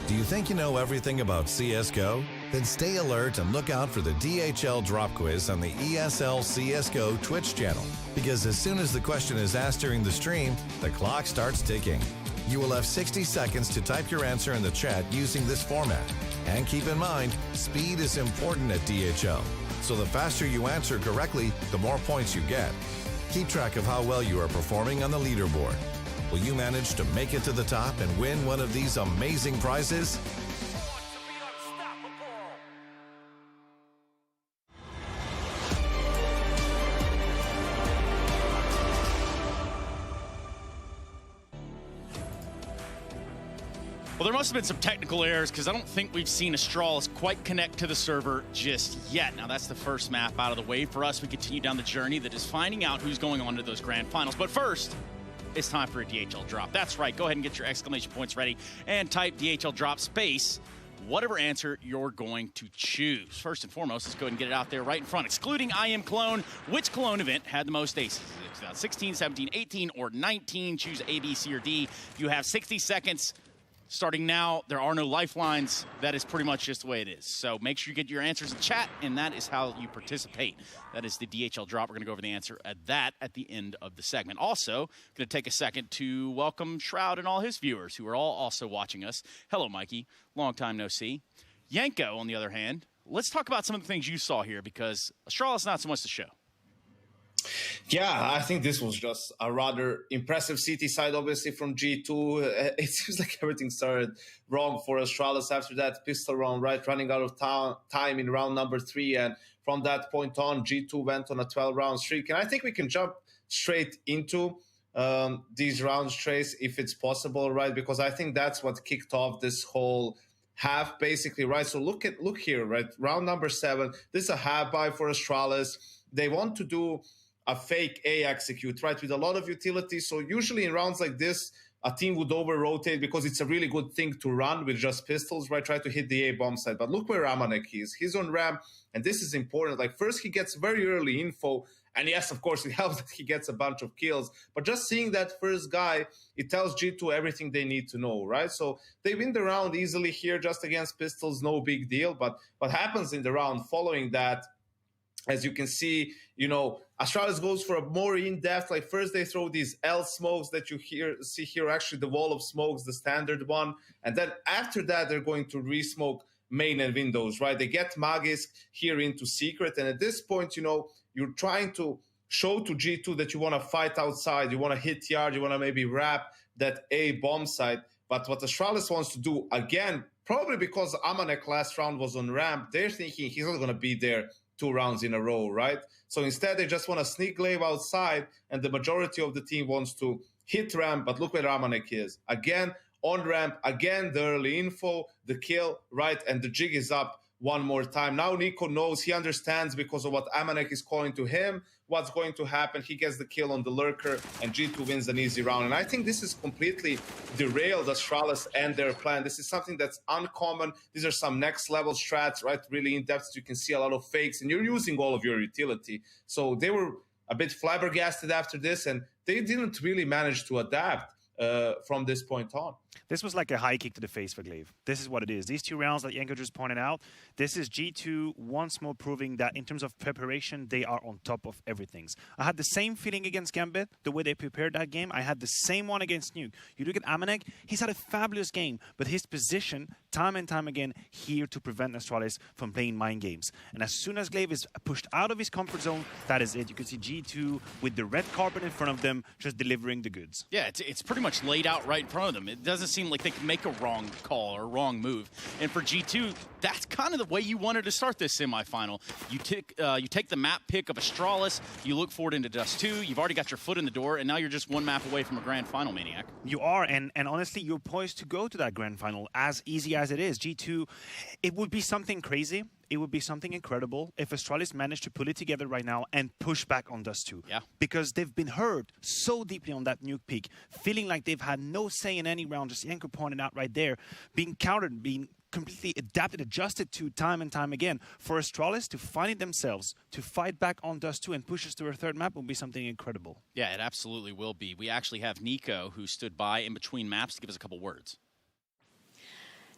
Do you think you know everything about CSGO? Then stay alert and look out for the DHL drop quiz on the ESL CSGO Twitch channel. Because as soon as the question is asked during the stream, the clock starts ticking. You will have 60 seconds to type your answer in the chat using this format. And keep in mind, speed is important at DHL. So the faster you answer correctly, the more points you get. Keep track of how well you are performing on the leaderboard. Will you manage to make it to the top and win one of these amazing prizes? Well, there must have been some technical errors because I don't think we've seen Astralis quite connect to the server just yet. Now, that's the first map out of the way for us. We continue down the journey that is finding out who's going on to those grand finals. But first, it's time for a DHL drop. That's right. Go ahead and get your exclamation points ready and type DHL drop space whatever answer you're going to choose. First and foremost, let's go ahead and get it out there right in front. Excluding IEM Cologne, which Cologne event had the most aces? 16, 17, 18, or 19? Choose A, B, C, or D. You have 60 seconds. Starting now, there are no lifelines. That is pretty much just the way it is. So make sure you get your answers in chat, and that is how you participate. That is the DHL drop. We're going to go over the answer at the end of the segment. Also, going to take a second to welcome Shroud and all his viewers who are all also watching us. Hello, Mikey. Long time no see. Yanko, on the other hand, let's talk about some of the things you saw here, because Astralis not so much to show. Yeah, I think this was just a rather impressive CT side, obviously, from G2. It seems like everything started wrong for Astralis after that pistol round, right? Running out of time in round number 3. And from that point on, G2 went on a 12-round streak. And I think we can jump straight into these rounds, Trace, if it's possible, right? Because I think that's what kicked off this whole half, basically, right? So look here, right? Round number 7. This is a half buy for Astralis. They want to do a fake A execute, right, with a lot of utility. So usually in rounds like this, a team would over-rotate because it's a really good thing to run with just pistols, right, try to hit the A bomb side. But look where Amanek is. He's on ramp, and this is important. Like, first he gets very early info, and yes, of course, it helps that he gets a bunch of kills. But just seeing that first guy, it tells G2 everything they need to know, right? So they win the round easily here just against pistols, no big deal. But what happens in the round following that, as you can see, you know, Astralis goes for a more in-depth, like first they throw these L smokes that you see here, actually the wall of smokes, the standard one. And then after that, they're going to re-smoke main and windows, right? They get Magisk here into secret. And at this point, you know, you're trying to show to G2 that you want to fight outside, you want to hit yard, you want to maybe wrap that A bomb site. But what Astralis wants to do, again, probably because Amanek last round was on ramp, they're thinking he's not going to be there 2 rounds in a row, right? So instead, they just want to sneak glaive outside, and the majority of the team wants to hit ramp, but look where Amanek is. Again, on ramp, again, the early info, the kill, right? And the jig is up one more time. Now Nico knows, he understands because of what Amanek is calling to him, what's going to happen. He gets the kill on the lurker, and G2 wins an easy round. And I think this is completely derailed Astralis and their plan. This is something that's uncommon. These are some next level strats, right? Really in depth. You can see a lot of fakes, and you're using all of your utility. So they were a bit flabbergasted after this, and they didn't really manage to adapt from this point on. This was like a high kick to the face for Glaive. This is what it is. These 2 rounds that Yanko just pointed out, this is G2 once more proving that in terms of preparation, they are on top of everything. I had the same feeling against Gambit, the way they prepared that game. I had the same one against Nuke. You look at Amanek, he's had a fabulous game, but his position, time and time again, here to prevent Astralis from playing mind games. And as soon as Glaive is pushed out of his comfort zone, that is it. You can see G2 with the red carpet in front of them, just delivering the goods. Yeah, it's pretty much laid out right in front of them. It doesn't seem like they can make a wrong call or a wrong move. And for G2, that's kind of the way you wanted to start this semifinal. You take the map pick of Astralis, you look forward into Dust 2, you've already got your foot in the door, and now you're just 1 map away from a grand final, Maniac. You are, and honestly, you're poised to go to that grand final as easy as it is. G2, it would be something crazy. It would be something incredible if Astralis managed to pull it together right now and push back on Dust 2. Yeah. Because they've been hurt so deeply on that Nuke peak, feeling like they've had no say in any round, just Yanko pointed out right there, being countered, being completely adjusted to time and time again. For Astralis to find it themselves, to fight back on Dust 2 and push us to our 3rd map will be something incredible. Yeah, it absolutely will be. We actually have Nico, who stood by in between maps, to give us a couple words.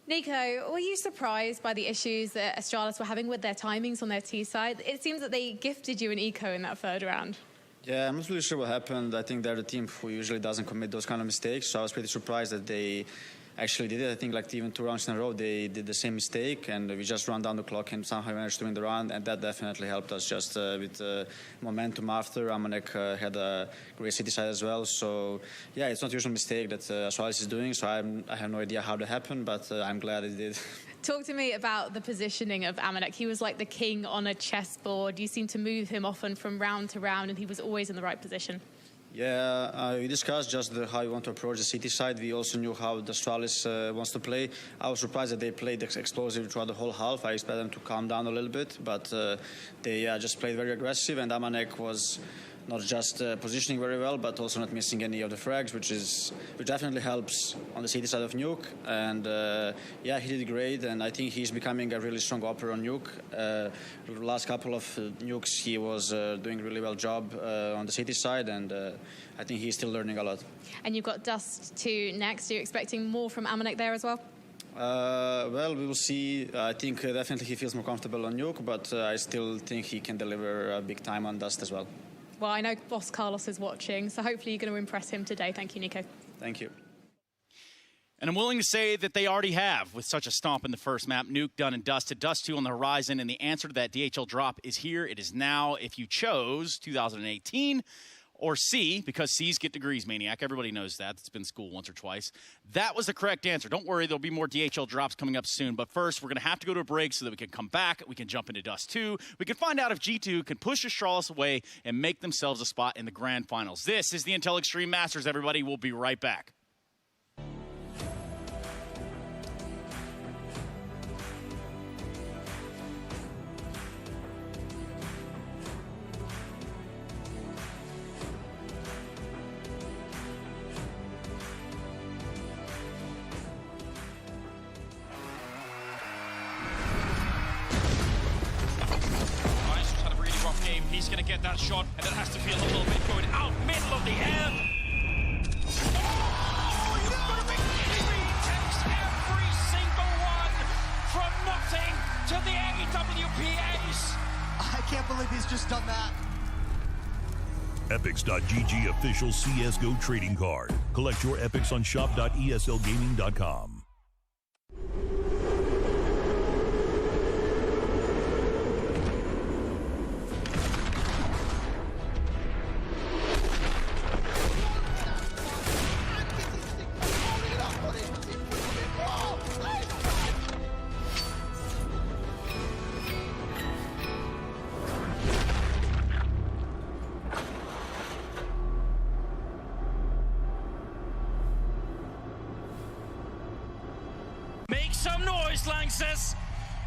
Nico, were you surprised by the issues that Astralis were having with their timings on their T side? It seems that they gifted you an eco in that 3rd round. Yeah, I'm not really sure what happened. I think they're the team who usually doesn't commit those kind of mistakes, so I was pretty surprised that they actually did it. I think like even 2 rounds in a row, they did the same mistake, and we just ran down the clock and somehow managed to win the round, and that definitely helped us just with momentum after. Amanek had a great city side as well, so yeah, it's not a usual mistake that Astralis is doing, so I have no idea how that happened, but I'm glad it did. Talk to me about the positioning of Amanek. He was like the king on a chessboard. You seemed to move him often from round to round, and he was always in the right position. Yeah, we discussed just how we want to approach the city side. We also knew how the Astralis wants to play. I was surprised that they played explosive throughout the whole half. I expected them to calm down a little bit, but they just played very aggressive, and Amanek was not just positioning very well, but also not missing any of the frags, which definitely helps on the city side of Nuke. And yeah, he did great, and I think he's becoming a really strong operator on Nuke. The last couple of nukes, he was doing really well job on the city side, and I think he's still learning a lot. And you've got Dust 2 next. Are you expecting more from Amanek there as well? Well, we will see. I think definitely he feels more comfortable on Nuke, but I still think he can deliver a big time on Dust as well. Well, I know Boss Carlos is watching, so hopefully you're going to impress him today. Thank you, Nico. Thank you. And I'm willing to say that they already have with such a stomp in the first map. Nuke done and dusted. Dust 2 on the horizon, and the answer to that DHL drop is here. It is now, if you chose 2018, or C, because C's get degrees, Maniac. Everybody knows that. It's been school once or twice. That was the correct answer. Don't worry, there'll be more DHL drops coming up soon. But first, we're going to have to go to a break so that we can come back. We can jump into Dust 2. We can find out if G2 can push Astralis away and make themselves a spot in the grand finals. This is the Intel Extreme Masters, everybody. We'll be right back. He's going to get that shot, and it has to feel a little bit going out middle of the air. Oh, you've got a big three. Takes every single one from nothing to the AWPAs. I can't believe he's just done that. Epics.gg official CSGO trading card. Collect your Epics on shop.eslgaming.com. Some noise, Lanxess.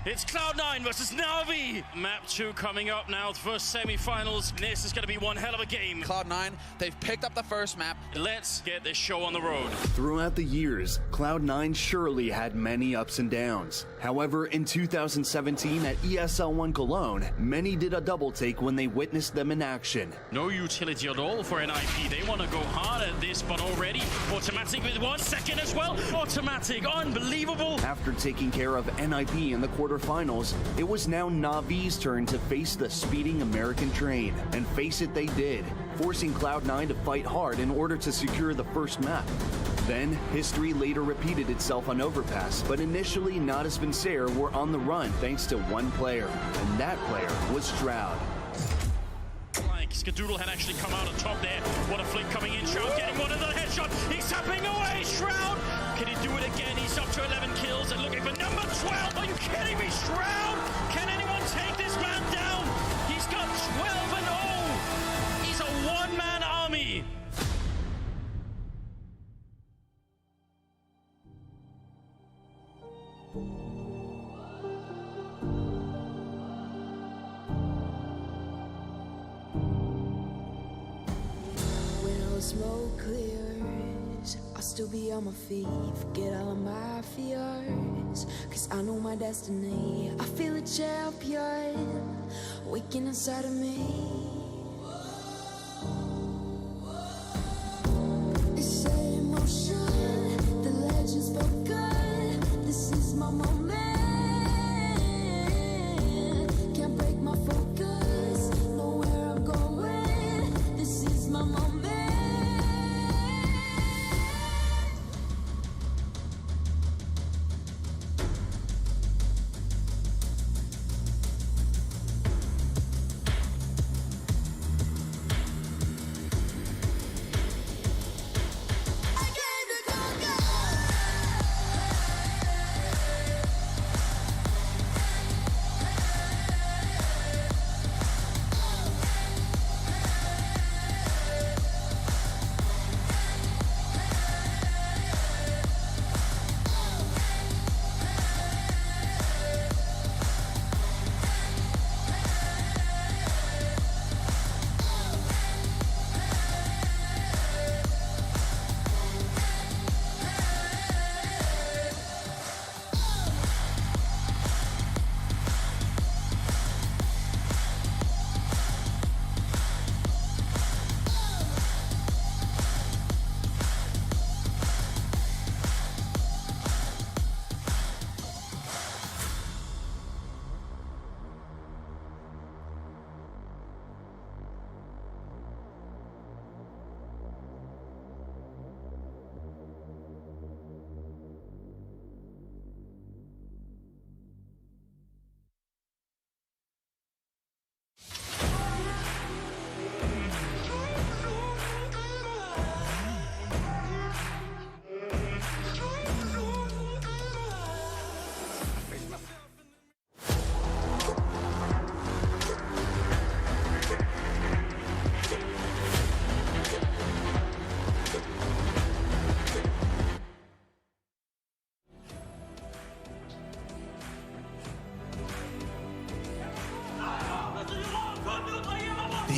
It's Cloud9 versus Navi. Map 2 coming up now, the first semi-finals. This is going to be one hell of a game. Cloud9, they've picked up the first map. Let's get this show on the road. Throughout the years, Cloud9 surely had many ups and downs. However, in 2017 at ESL1 Cologne, many did a double take when they witnessed them in action. No utility at all for NIP. They want to go hard at this, but already Automatic with 1 second as well. Automatic, unbelievable. After taking care of NIP in the quarterfinals, it was now Navi's turn to face the speeding American train. And face it, they did, forcing Cloud9 to fight hard in order to secure the first map. Then, history later repeated itself on Overpass, but initially Nadas Vincere were on the run thanks to one player, and that player was Shroud. Like Skadoodle had actually come out on top there. What a flick coming in. Shroud getting one another headshot. He's tapping away. Shroud. Can he do it again? He's up to 11 kills and looking for number 12. Are you kidding me, Shroud? Can anyone take this man down? He's got 12-0. He's a one-man army. Smoke clears, I'll still be on my feet, forget all of my fears, cause I know my destiny. I feel a champion waking inside of me. It's set in motion, the legend spoken, this is my moment. Can't break my focus, know where I'm going, this is my moment.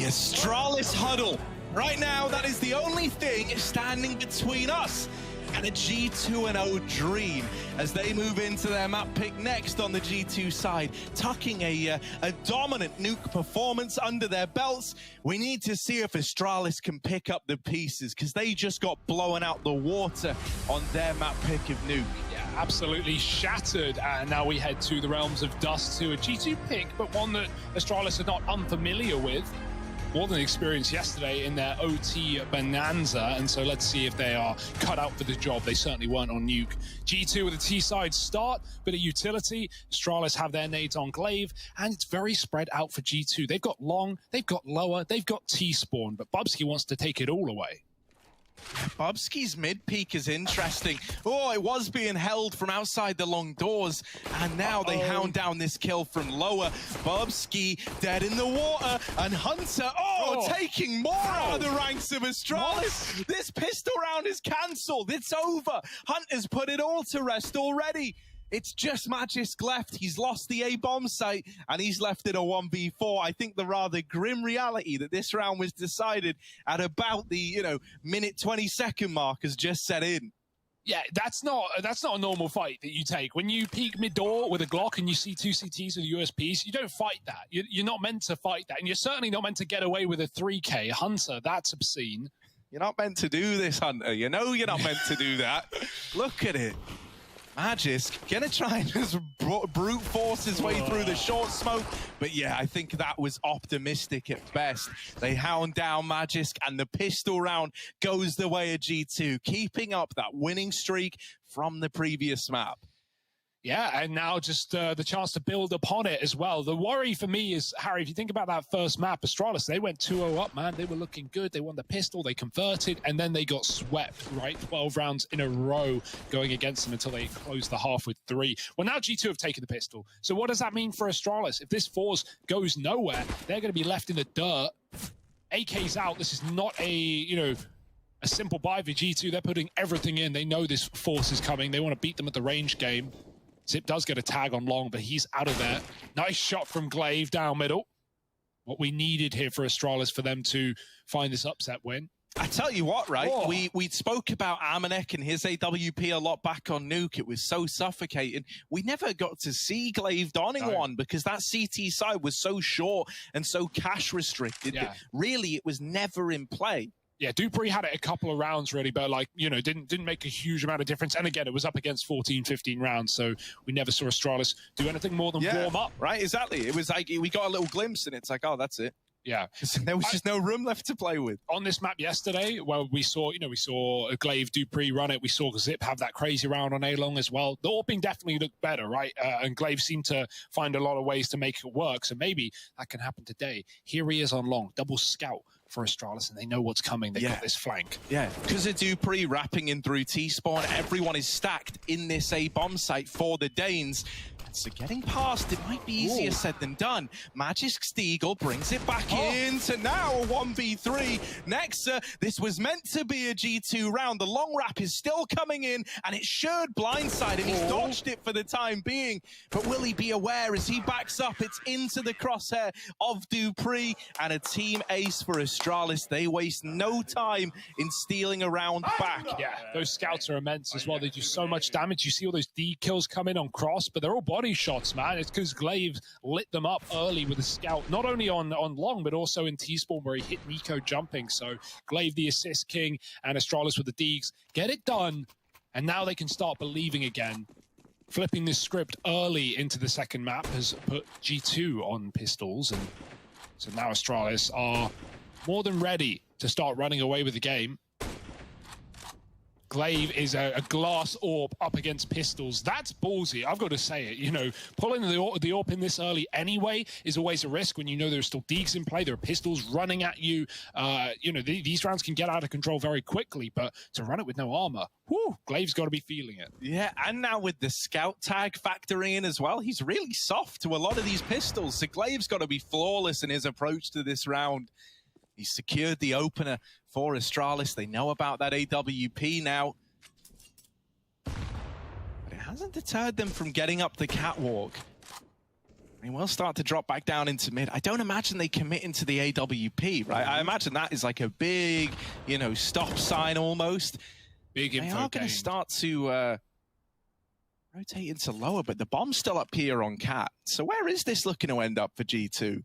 The Astralis huddle. Right now, that is the only thing standing between us and a G2-0 dream as they move into their map pick next on the G2 side, tucking a dominant nuke performance under their belts. We need to see if Astralis can pick up the pieces because they just got blown out the water on their map pick of nuke. Yeah, absolutely shattered. And now we head to the realms of Dust, to a G2 pick, but one that Astralis are not unfamiliar with. More than experienced yesterday in their OT bonanza, and so let's see if they are cut out for the job. They certainly weren't on nuke. G2 with a T-side start, bit of utility. Astralis have their nades on Glaive, and it's very spread out for G2. They've got long, they've got lower, they've got T-spawn, but Bubsky wants to take it all away. Bubsky's mid-peak is interesting. Oh, it was being held from outside the long doors, and now they hound down this kill from lower. Bubsky dead in the water, and Hunter, taking more out of the ranks of Astralis. What? This pistol round is cancelled. It's over. Hunter's put it all to rest already. It's just Magisk left. He's lost the A-bomb site, and he's left in a 1v4. I think the rather grim reality that this round was decided at about the, minute 20-second mark has just set in. Yeah, that's not a normal fight that you take. When you peek mid-door with a Glock and you see two CTs with USPs, you don't fight that. You're not meant to fight that, and you're certainly not meant to get away with a 3K. Hunter, that's obscene. You're not meant to do this, Hunter. You know you're not meant to do that. Look at it. Magisk gonna try and just brute force his way through the short smoke, but yeah, I think that was optimistic at best. They hound down Magisk, and the pistol round goes the way of G2, keeping up that winning streak from the previous map. Yeah, and now just the chance to build upon it as well. The worry for me is, Harry, if you think about that first map, Astralis, they went 2-0 up, man. They were looking good. They won the pistol, they converted, and then they got swept, right? 12 rounds in a row going against them until they closed the half with 3. Well, now G2 have taken the pistol. So what does that mean for Astralis? If this Force goes nowhere, they're going to be left in the dirt. AK's out. This is not a simple buy for G2. They're putting everything in. They know this Force is coming. They want to beat them at the range game. Zip does get a tag on long, but he's out of there. Nice shot from Glaive down middle. What we needed here for Astralis for them to find this upset win. I tell you what, right? Oh. We spoke about Amanek and his AWP a lot back on Nuke. It was so suffocating. We never got to see Glaive donning one because that CT side was so short and so cash restricted. Yeah. Really, it was never in play. Yeah, Dupree had it a couple of rounds, really, but, didn't make a huge amount of difference. And again, it was up against 14, 15 rounds, so we never saw Astralis do anything more than warm up. Right, exactly. It was like we got a little glimpse, and it's like, oh, that's it. Yeah. There was just no room left to play with. On this map yesterday, well, we saw Glaive Dupree run it. We saw Zip have that crazy round on A-Long as well. The AWPing definitely looked better, right? And Glaive seemed to find a lot of ways to make it work, so maybe that can happen today. Here he is on long, double scout for Astralis, and they know what's coming. They've got this flank. Yeah, because of Dupree wrapping in through T-spawn, everyone is stacked in this A-bomb site for the Danes. So getting past it might be easier said than done. Magisk Steagle brings it back in to now a 1v3. Nexa, this was meant to be a G2 round. The long wrap is still coming in, and it should blindside, and he's dodged it for the time being. But will he be aware as he backs up? It's into the crosshair of Dupree, and a team ace for Astralis. They waste no time in stealing a round back. Yeah, those scouts are immense as well. They do so much damage. You see all those D kills come in on cross, but they're all body shots, man. It's because Glaive lit them up early with a scout, not only on long, but also in T-spawn where he hit Nico jumping. So Glaive, the assist king, and Astralis with the Deegs. Get it done, and now they can start believing again. Flipping this script early into the second map has put G2 on pistols, and so now Astralis are more than ready to start running away with the game. Glaive is a glass AWP up against pistols. That's ballsy, I've got to say it. Pulling the AWP in this early anyway is always a risk when you know there's still Deegs in play, there are pistols running at you. These rounds can get out of control very quickly, but to run it with no armor, Glaive's got to be feeling it. Yeah, and now with the scout tag factoring in as well, he's really soft to a lot of these pistols. So Glaive's got to be flawless in his approach to this round. He's secured the opener for Astralis. They know about that AWP now. But it hasn't deterred them from getting up the catwalk. He will start to drop back down into mid. I don't imagine they commit into the AWP, right? I imagine that is like a big, you know, stop sign almost. Big info. They are going to start to rotate into lower, but the bomb's still up here on Cat. So where is this looking to end up for G2?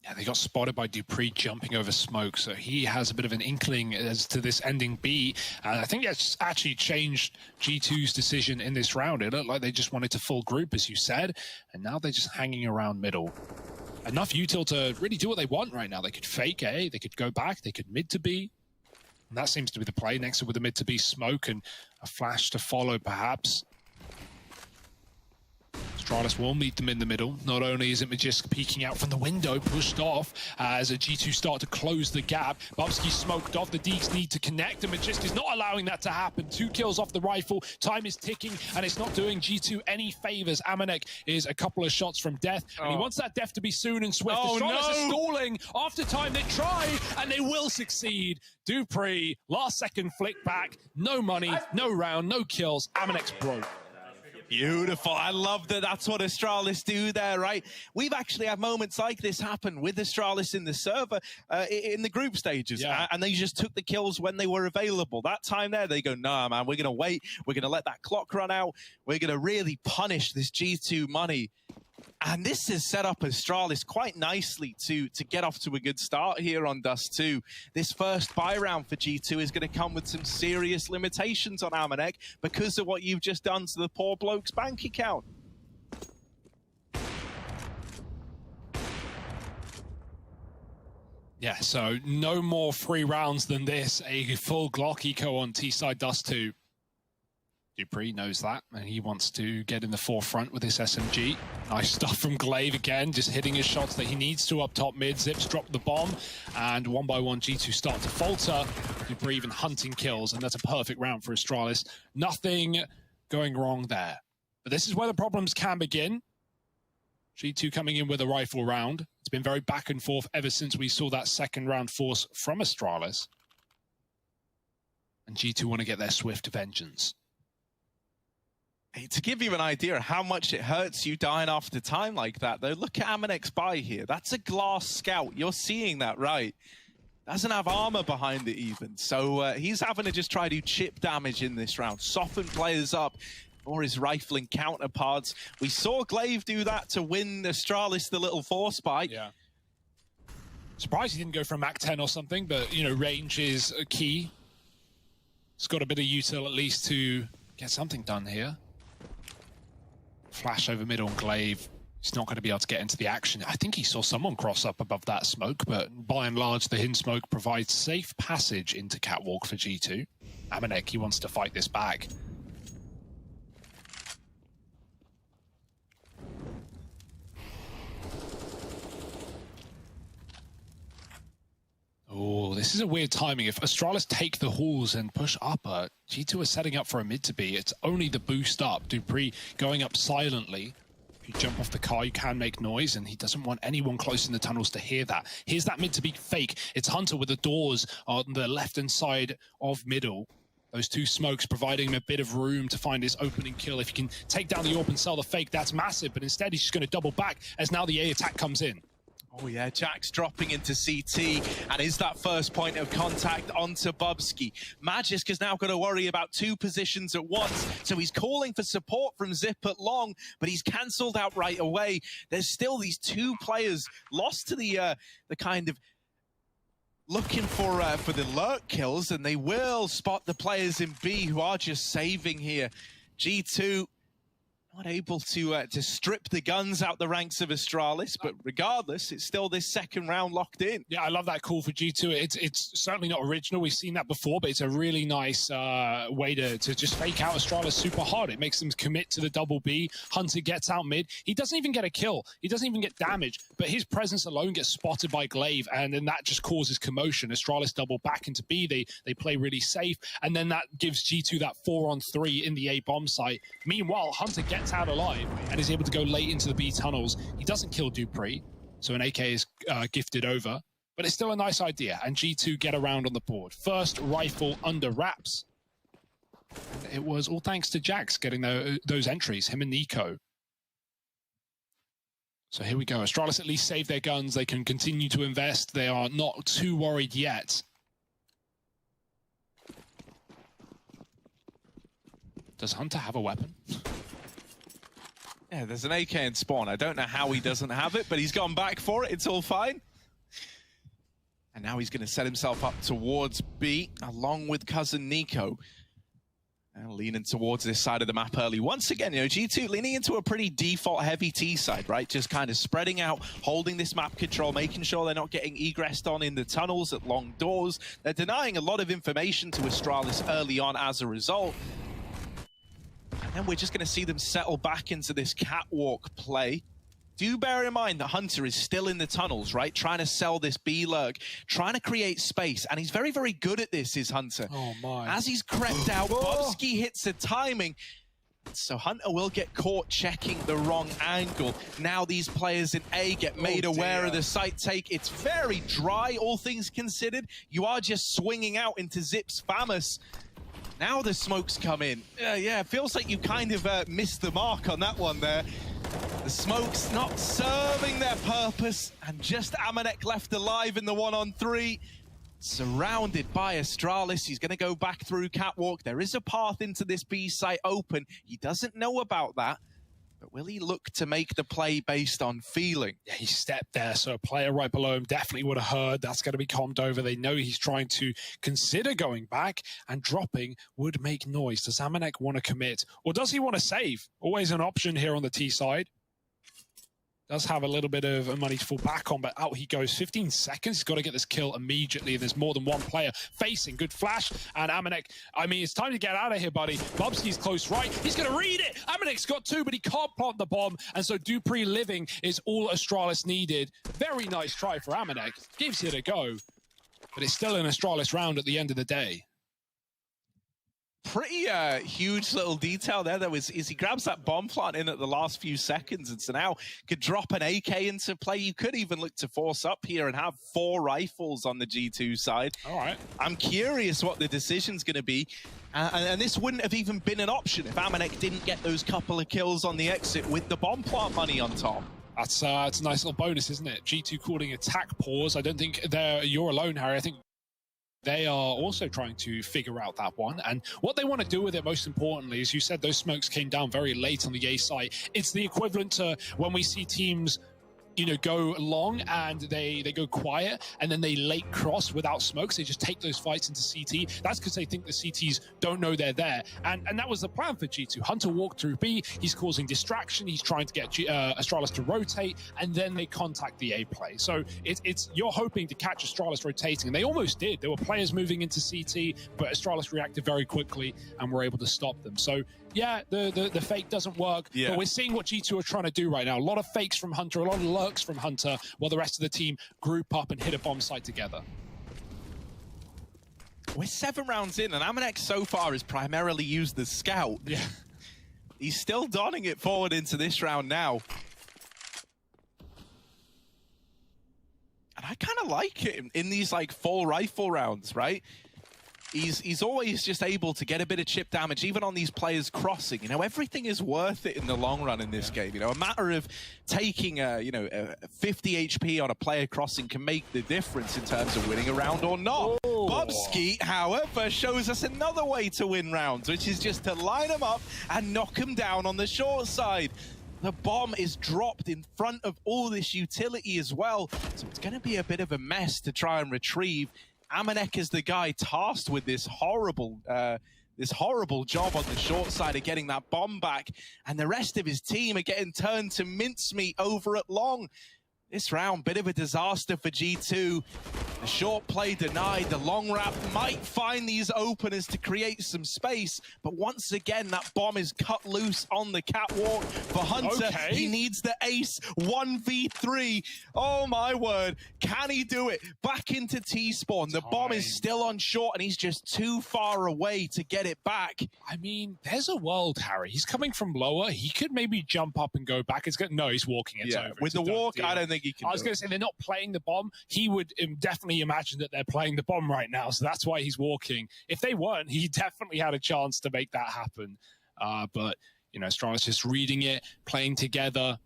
Yeah, they got spotted by Dupree jumping over smoke, so he has a bit of an inkling as to this ending B. I think that's actually changed G2's decision in this round. It looked like they just wanted to full group, as you said, and now they're just hanging around middle. Enough util to really do what they want right now. They could fake A, they could go back, they could mid to B. And that seems to be the play, next to with the mid to B smoke and a flash to follow, perhaps. Astralis will meet them in the middle. Not only is it Magisk peeking out from the window, pushed off as a G2 start to close the gap. Bubsky smoked off. The Deeks need to connect, and Magisk is not allowing that to happen. 2 kills off the rifle. Time is ticking, and it's not doing G2 any favors. Amanek is a couple of shots from death, and he wants that death to be soon and swift. Astralis is stalling. After time, they try, and they will succeed. Dupree, last second flick back. No money, no round, no kills. Amanek's broke. Beautiful. I love that. That's what Astralis do there, right? We've actually had moments like this happen with Astralis in the server, in the group stages, and they just took the kills when they were available. That time there, they go, nah, man, we're going to wait. We're going to let that clock run out. We're going to really punish this G2 money. And this has set up Astralis quite nicely to get off to a good start here on Dust 2. This first buy round for G2 is going to come with some serious limitations on Amanek because of what you've just done to the poor bloke's bank account. Yeah, so no more free rounds than this. A full Glock eco on T-side Dust 2. Dupree knows that, and he wants to get in the forefront with this SMG. Nice stuff from Glaive again, just hitting his shots that he needs to up top mid. Zips drop the bomb, and one by one G2 start to falter. Dupree even hunting kills, and that's a perfect round for Astralis. Nothing going wrong there. But this is where the problems can begin. G2 coming in with a rifle round. It's been very back and forth ever since we saw that second round force from Astralis. And G2 want to get their swift vengeance. Hey, to give you an idea of how much it hurts you dying after time like that, though, look at Amanek's buy here. That's a glass scout. You're seeing that, right? Doesn't have armor behind it even. So he's having to just try to chip damage in this round, soften players up for his rifling counterparts. We saw Glaive do that to win Astralis the little force buy. Yeah. Surprised he didn't go for a Mac 10 or something, but, you know, range is a key. It's got a bit of util at least to get something done here. Flash over middle on Glaive. He's not going to be able to get into the action. I think he saw someone cross up above that smoke, but by and large, the hidden smoke provides safe passage into Catwalk for G2. Amanek, he wants to fight this back. Oh, this is a weird timing. If Astralis take the halls and push upper, G2 are setting up for a mid to be. It's only the boost up. Dupree going up silently. If you jump off the car, you can make noise, and he doesn't want anyone close in the tunnels to hear that. Here's that mid to be fake. It's Hunter with the doors on the left-hand side of middle. Those 2 smokes providing him a bit of room to find his opening kill. If he can take down the AWP and sell the fake, that's massive, but instead he's just going to double back as now the A attack comes in. Oh yeah, Jack's dropping into CT, and is that first point of contact onto Bubsky. Magisk has now got to worry about 2 positions at once, so he's calling for support from Zip at long, but he's cancelled out right away. There's still these 2 players lost to the kind of looking for the lurk kills, and they will spot the players in B who are just saving here. G2 not able to strip the guns out the ranks of Astralis, but regardless, it's still this second round locked in. Yeah, I love that call for G2. It's certainly not original. We've seen that before, but it's a really nice way to just fake out Astralis super hard. It makes them commit to the double B. Hunter gets out mid. He doesn't even get a kill. He doesn't even get damage, but his presence alone gets spotted by Glaive, and then that just causes commotion. Astralis double back into B. They play really safe, and then that gives G2 that 4-on-3 in the A bomb site. Meanwhile, Hunter gets out alive and is able to go late into the B tunnels. He doesn't kill Dupree, so an AK is gifted over, but it's still a nice idea, and G2 get around on the board. First rifle under wraps. It was all thanks to Jax getting those entries, him and Nico. So here we go. Astralis at least save their guns. They can continue to invest. They are not too worried yet. Does Hunter have a weapon? Yeah, there's an AK in spawn. I don't know how he doesn't have it, but he's gone back for it. It's all fine. And now he's going to set himself up towards B, along with cousin Nico. And leaning towards this side of the map early. Once again, you know, G2 leaning into a pretty default-heavy T side, right? Just kind of spreading out, holding this map control, making sure they're not getting egressed on in the tunnels at long doors. They're denying a lot of information to Astralis early on as a result. And then we're just going to see them settle back into this catwalk play. Do bear in mind that Hunter is still in the tunnels, right? Trying to sell this B-lurk, trying to create space. And he's very, very good at this, is Hunter. Oh, my. As he's crept out, Bobski hits the timing. So Hunter will get caught checking the wrong angle. Now these players in A get made aware of the site take. It's very dry, all things considered. You are just swinging out into Zips Famous. Now the smokes come in. Yeah, it feels like you kind of missed the mark on that one there. The smokes not serving their purpose, and just Amanek left alive in the 1-on-3. Surrounded by Astralis. He's going to go back through catwalk. There is a path into this B site open. He doesn't know about that. But will he look to make the play based on feeling? Yeah, he stepped there, so a player right below him definitely would have heard. That's going to be calmed over. They know he's trying to consider going back, and dropping would make noise. Does Amanek want to commit, or does he want to save? Always an option here on the T side. Does have a little bit of money to fall back on, but out he goes. 15 seconds. He's got to get this kill immediately. There's more than one player facing. Good flash. And Amanek, I mean, it's time to get out of here, buddy. Bobski's close right. He's going to read it. Amanek's got two, but he can't plant the bomb. And so Dupree living is all Astralis needed. Very nice try for Amanek. Gives it a go. But it's still an Astralis round at the end of the day. Pretty huge little detail there, though, is he grabs that bomb plant in at the last few seconds, and so now could drop an AK into play. You could even look to force up here and have 4 rifles on the G2 side. All right. I'm curious what the decision's going to be, and this wouldn't have even been an option if Amanek didn't get those couple of kills on the exit with the bomb plant money on top. That's it's a nice little bonus, isn't it? G2 calling attack pause. I don't think you're alone, Harry. I think they are also trying to figure out that one. And what they want to do with it, most importantly, as you said, those smokes came down very late on the A site. It's the equivalent to when we see teams, you know, go long and they go quiet, and then they late cross without smokes. They just take those fights into CT. That's because they think the CTs don't know they're there. And that was the plan for G2. Hunter walked through B. He's causing distraction. He's trying to get Astralis to rotate, and then they contact the A play. So it's you're hoping to catch Astralis rotating, and they almost did. There were players moving into CT, but Astralis reacted very quickly and were able to stop them. So yeah, the fake doesn't work, but we're seeing what G2 are trying to do right now. A lot of fakes from Hunter, a lot of lurks from Hunter, while the rest of the team group up and hit a bomb site together. We're 7 rounds in, and Amanek so far has primarily used the scout. Yeah. He's still donning it forward into this round now. And I kind of like it in these, like, full rifle rounds, right? He's always just able to get a bit of chip damage, even on these players crossing. You know, everything is worth it in the long run in this game. You know, a matter of taking a 50 HP on a player crossing can make the difference in terms of winning a round or not. Bobski, however, shows us another way to win rounds, which is just to line them up and knock them down on the short side. The bomb is dropped in front of all this utility as well, so it's going to be a bit of a mess to try and retrieve. Amanek is the guy tasked with this horrible job on the short side of getting that bomb back, and the rest of his team are getting turned to mincemeat over at long. This round, bit of a disaster for G2. The short play denied. The long wrap might find these openers to create some space, but once again, that bomb is cut loose on the catwalk for Hunter. Okay. He needs the ace 1v3. Oh my word. Can he do it? Back into T-spawn. The bomb is still on short, and he's just too far away to get it back. I mean, there's a world, Harry. He's coming from lower. He could maybe jump up and go back. No, he's walking. It's over. With the walk, I don't think he can. I was going to say, they're not playing the bomb. He would definitely imagine that they're playing the bomb right now, so that's why he's walking. If they weren't, he definitely had a chance to make that happen. But, you know, Astralis just reading it, playing together,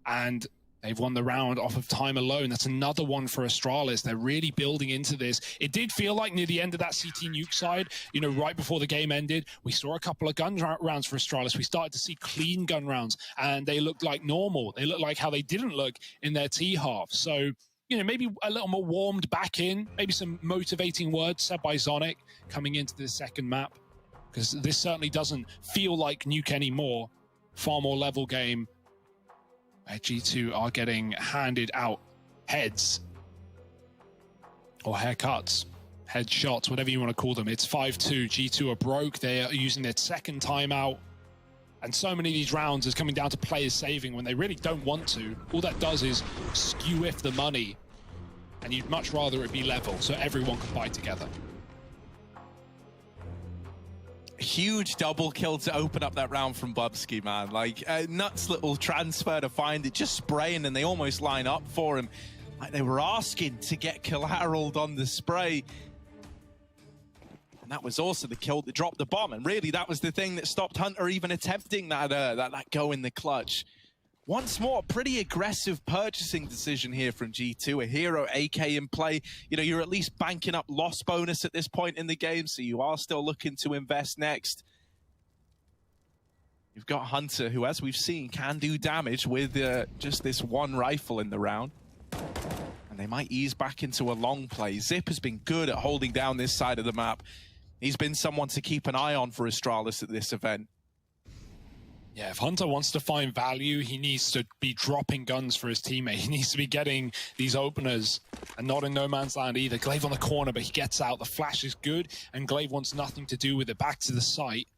and They've won the round off of time alone. That's another one for Astralis. They're really building into this. It did feel like near the end of that CT Nuke side, you know, right before the game ended, we saw a couple of gun rounds for Astralis. We started to see clean gun rounds, and they looked like normal. They looked like how they didn't look in their T half. So, you know, maybe a little more warmed back in, maybe some motivating words said by Zonic coming into the second map, because this certainly doesn't feel like Nuke anymore. Far more level game. G2 are getting handed out heads or haircuts, headshots, whatever you want to call them. It's 5-2. G2 are broke. They are using their second timeout. And so many of these rounds is coming down to players saving when they really don't want to. All that does is skew if the money. And you'd much rather it be level so everyone can buy together. Huge double kill to open up that round from Bubsky, man. Like a nuts little transfer to find it, just spraying, and they almost line up for him. Like they were asking to get collateraled on the spray. And that was also the kill that dropped the bomb. And really that was the thing that stopped Hunter even attempting that go in the clutch. Once more, pretty aggressive purchasing decision here from G2. A hero AK in play. You know, you're at least banking up loss bonus at this point in the game, so you are still looking to invest next. You've got Hunter, who, as we've seen, can do damage with just this one rifle in the round. And they might ease back into a long play. Zip has been good at holding down this side of the map. He's been someone to keep an eye on for Astralis at this event. Yeah, if Hunter wants to find value, he needs to be dropping guns for his teammate. He needs to be getting these openers and not in no man's land either. Glaive on the corner, but he gets out. The flash is good, and Glaive wants nothing to do with it. Back to the site.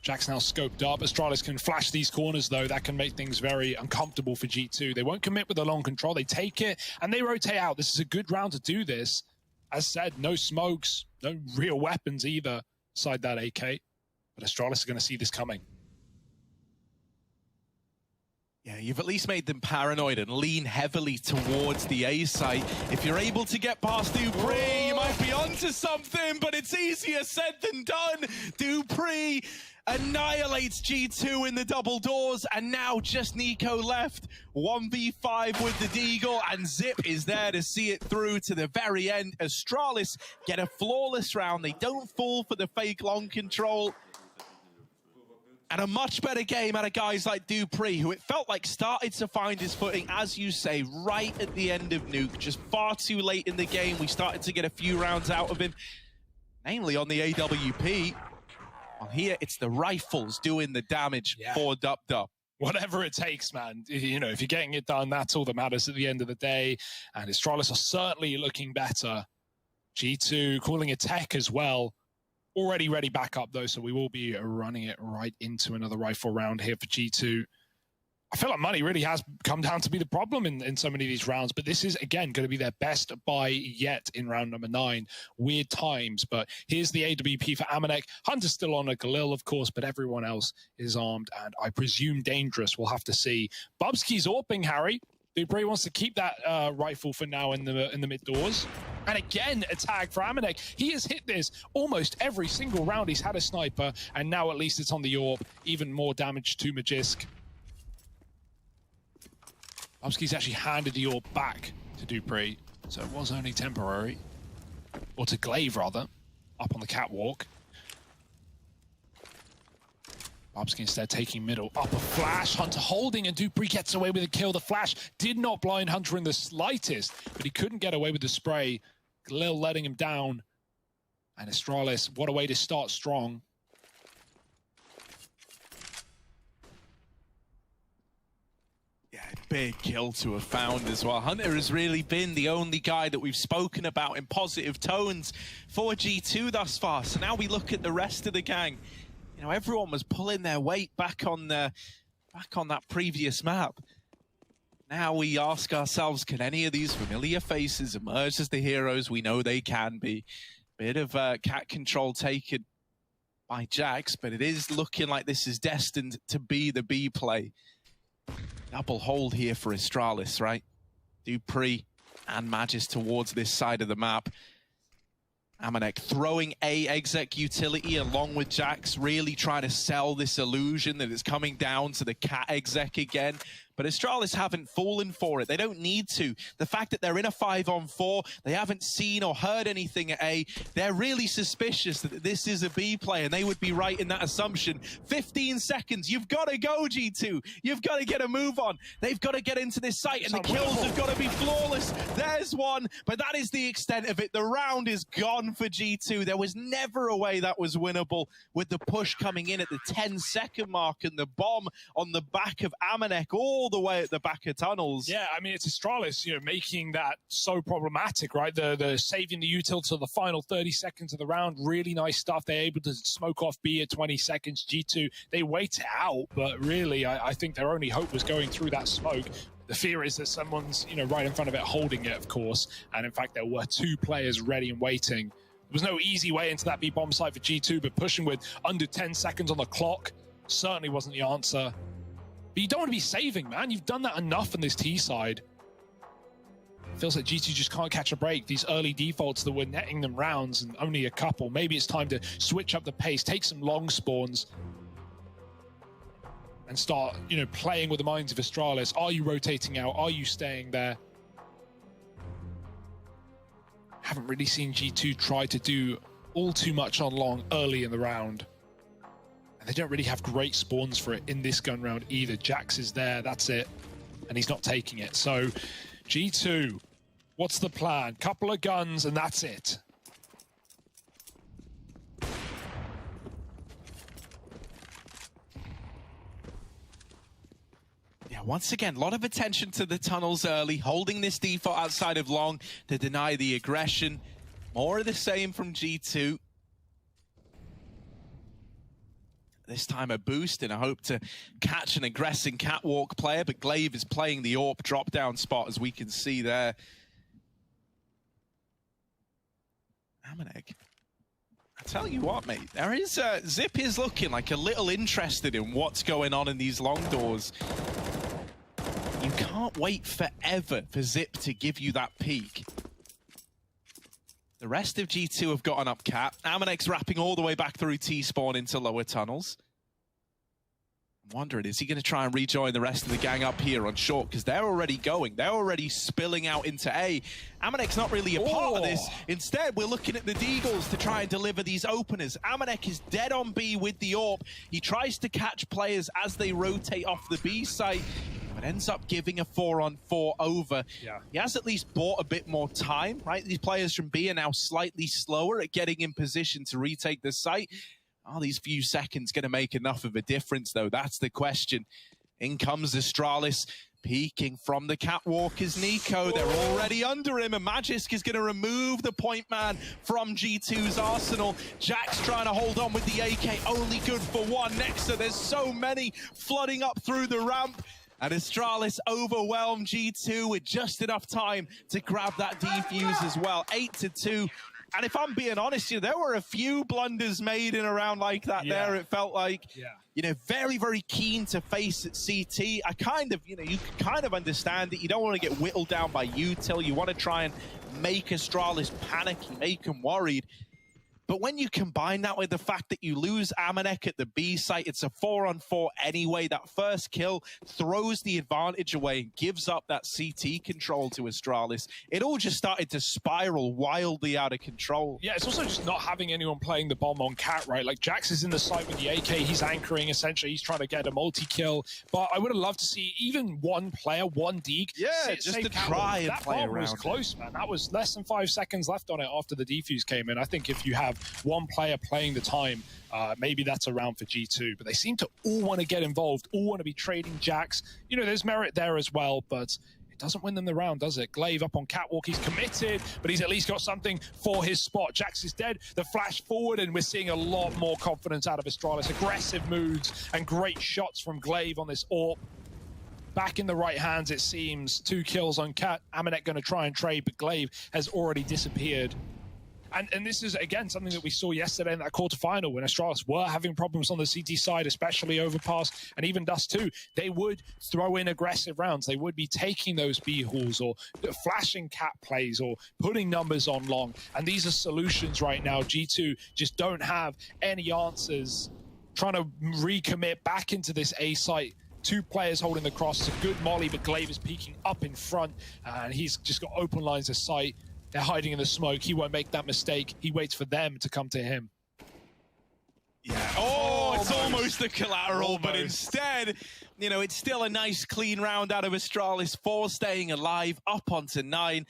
Jack's now scoped up. Astralis can flash these corners, though. That can make things very uncomfortable for G2. They won't commit with the long control. They take it, and they rotate out. This is a good round to do this. As said, no smokes, no real weapons either inside that AK. But Astralis are going to see this coming. Yeah, you've at least made them paranoid and lean heavily towards the A site. If you're able to get past Dupree, you might be onto something, but it's easier said than done. Dupree annihilates G2 in the double doors, and now just Nico left. 1v5 with the Deagle, and Zip is there to see it through to the very end. Astralis get a flawless round. They don't fall for the fake long control. And a much better game out of guys like Dupree, who it felt like started to find his footing, as you say, right at the end of Nuke. Just far too late in the game. We started to get a few rounds out of him, mainly on the AWP. Well, here, it's the rifles doing the damage for Dub. Whatever it takes, man. You know, if you're getting it done, that's all that matters at the end of the day. And Astralis are certainly looking better. G2 calling a tech as well. Already ready back up, though, so we will be running it right into another rifle round here for G2. I feel like money really has come down to be the problem in so many of these rounds, but this is, again, going to be their best buy yet in round number 9. Weird times, but here's the AWP for Amanek. Hunter's still on a Galil, of course, but everyone else is armed, and I presume dangerous. We'll have to see. Bubsky's AWPing, Harry. Dupree wants to keep that rifle for now in the mid doors. And again, a tag for Amanek. He has hit this almost every single round. He's had a sniper, and now at least it's on the AWP. Even more damage to Magisk. Bubsky's actually handed the AWP back to Dupree, so it was only temporary. Or to Glaive, rather, up on the catwalk. Bubsky instead taking middle. Up a flash. Hunter holding, and Dupree gets away with a kill. The flash did not blind Hunter in the slightest, but he couldn't get away with the spray. Galil letting him down. And Astralis, what a way to start strong. Yeah, big kill to have found as well. Hunter has really been the only guy that we've spoken about in positive tones for G2 thus far. So now we look at the rest of the gang. You know, everyone was pulling their weight back on that previous map. Now we ask ourselves, can any of these familiar faces emerge as the heroes we know they can be? Bit of cat control taken by Jax, but it is looking like this is destined to be the B play. Double hold here for Astralis, right? Dupree and Magis towards this side of the map. Amanek throwing a exec utility along with Jax, really trying to sell this illusion that it's coming down to the cat exec again. but Astralis haven't fallen for it. They don't need to. The fact that they're in a 5-on-4, they haven't seen or heard anything at A, they're really suspicious that this is a B play, and they would be right in that assumption. 15 seconds, you've got to go, G2. You've got to get a move on. They've got to get into this site, and the kills have got to be flawless. There's one, but that is the extent of it. The round is gone for G2. There was never a way that was winnable, with the push coming in at the 10-second mark and the bomb on the back of Amanek all the way at the back of tunnels. Yeah, I mean, it's Astralis, you know, making that so problematic, right? The saving the util to the final 30 seconds of the round. Really nice stuff. They're able to smoke off B at 20 seconds. G2, they wait it out, but really, I think their only hope was going through that smoke. The fear is that someone's, you know, right in front of it holding it, of course. And in fact, there were 2 players ready and waiting. There was no easy way into that B bomb site for G2, but pushing with under 10 seconds on the clock certainly wasn't the answer. But you don't want to be saving, man. You've done that enough on this T side. Feels like G2 just can't catch a break. These early defaults that were netting them rounds, and only a couple. Maybe it's time to switch up the pace, take some long spawns, and start, you know, playing with the minds of Astralis. Are you rotating out? Are you staying there? Haven't really seen G2 try to do all too much on long early in the round. And they don't really have great spawns for it in this gun round either. Jax is there, that's it. And he's not taking it. So G2, what's the plan? Couple of guns and that's it. Once again, a lot of attention to the tunnels early, holding this default outside of long to deny the aggression. More of the same from G2. This time a boost in a hope to catch an aggressing catwalk player, but Glaive is playing the AWP drop-down spot, as we can see there. Amanek. I tell you what, mate, there is Zip is looking like a little interested in what's going on in these long doors. You can't wait forever for Zip to give you that peek. The rest of G2 have gotten up cap. Amanek's wrapping all the way back through T-spawn into lower tunnels. I'm wondering, is he going to try and rejoin the rest of the gang up here on short? Because they're already going. They're already spilling out into A. Amanek's not really a part of this. Instead, we're looking at the Deagles to try and deliver these openers. Amanek is dead on B with the AWP. He tries to catch players as they rotate off the B site, but ends up giving a 4-on-4 over. Yeah. He has at least bought a bit more time, right? These players from B are now slightly slower at getting in position to retake the site. Are these few seconds going to make enough of a difference, though? That's the question. In comes Astralis. Peeking from the catwalk is Nico. They're already under him, and Magisk is going to remove the point man from G2's arsenal. Jax trying to hold on with the AK, only good for one. Nexa, there's so many flooding up through the ramp. And Astralis overwhelmed G2 with just enough time to grab that defuse as well. 8-2. And if I'm being honest, you know, there were a few blunders made in a round like that there. It felt like, you know, very, very keen to face at CT. I kind of, you know, you can kind of understand it. You don't want to get whittled down by util. You want to try and make Astralis panicky, make them worried. But when you combine that with the fact that you lose Amanek at the B site, it's a 4-on-4 anyway. That first kill throws the advantage away and gives up that CT control to Astralis. It all just started to spiral wildly out of control. Yeah, it's also just not having anyone playing the bomb on Cat, right? Like, Jax is in the site with the AK. He's anchoring, essentially. He's trying to get a multi-kill. But I would have loved to see even one player, one Deeg. Yeah, just to try and play around. That bomb was close, man. That was less than 5 seconds left on it after the defuse came in. I think if you have one player playing the time, maybe that's a round for G2, but they seem to all want to get involved, all want to be trading Jax. You know, there's merit there as well, but it doesn't win them the round, does it? Glaive up on catwalk, he's committed, but he's at least got something for his spot. Jax is dead, the flash forward, and we're seeing a lot more confidence out of Astralis. Aggressive moves and great shots from Glaive on this AWP. Back in the right hands, it seems. 2 kills on Cat. Amanek going to try and trade, but Glaive has already disappeared. And this is, again, something that we saw yesterday in that quarterfinal when Astralis were having problems on the CT side, especially Overpass and even Dust 2. They would throw in aggressive rounds. They would be taking those B hauls or flashing Cat plays or putting numbers on long. And these are solutions right now. G2 just don't have any answers. Trying to recommit back into this A site 2 players holding the cross. It's a good molly, but Glaive is peeking up in front, and he's just got open lines of sight. They're hiding in the smoke. He won't make that mistake. He waits for them to come to him. Yeah. Oh, it's almost the collateral, but instead, you know, it's still a nice clean round out of Astralis, 4 staying alive, up onto 9.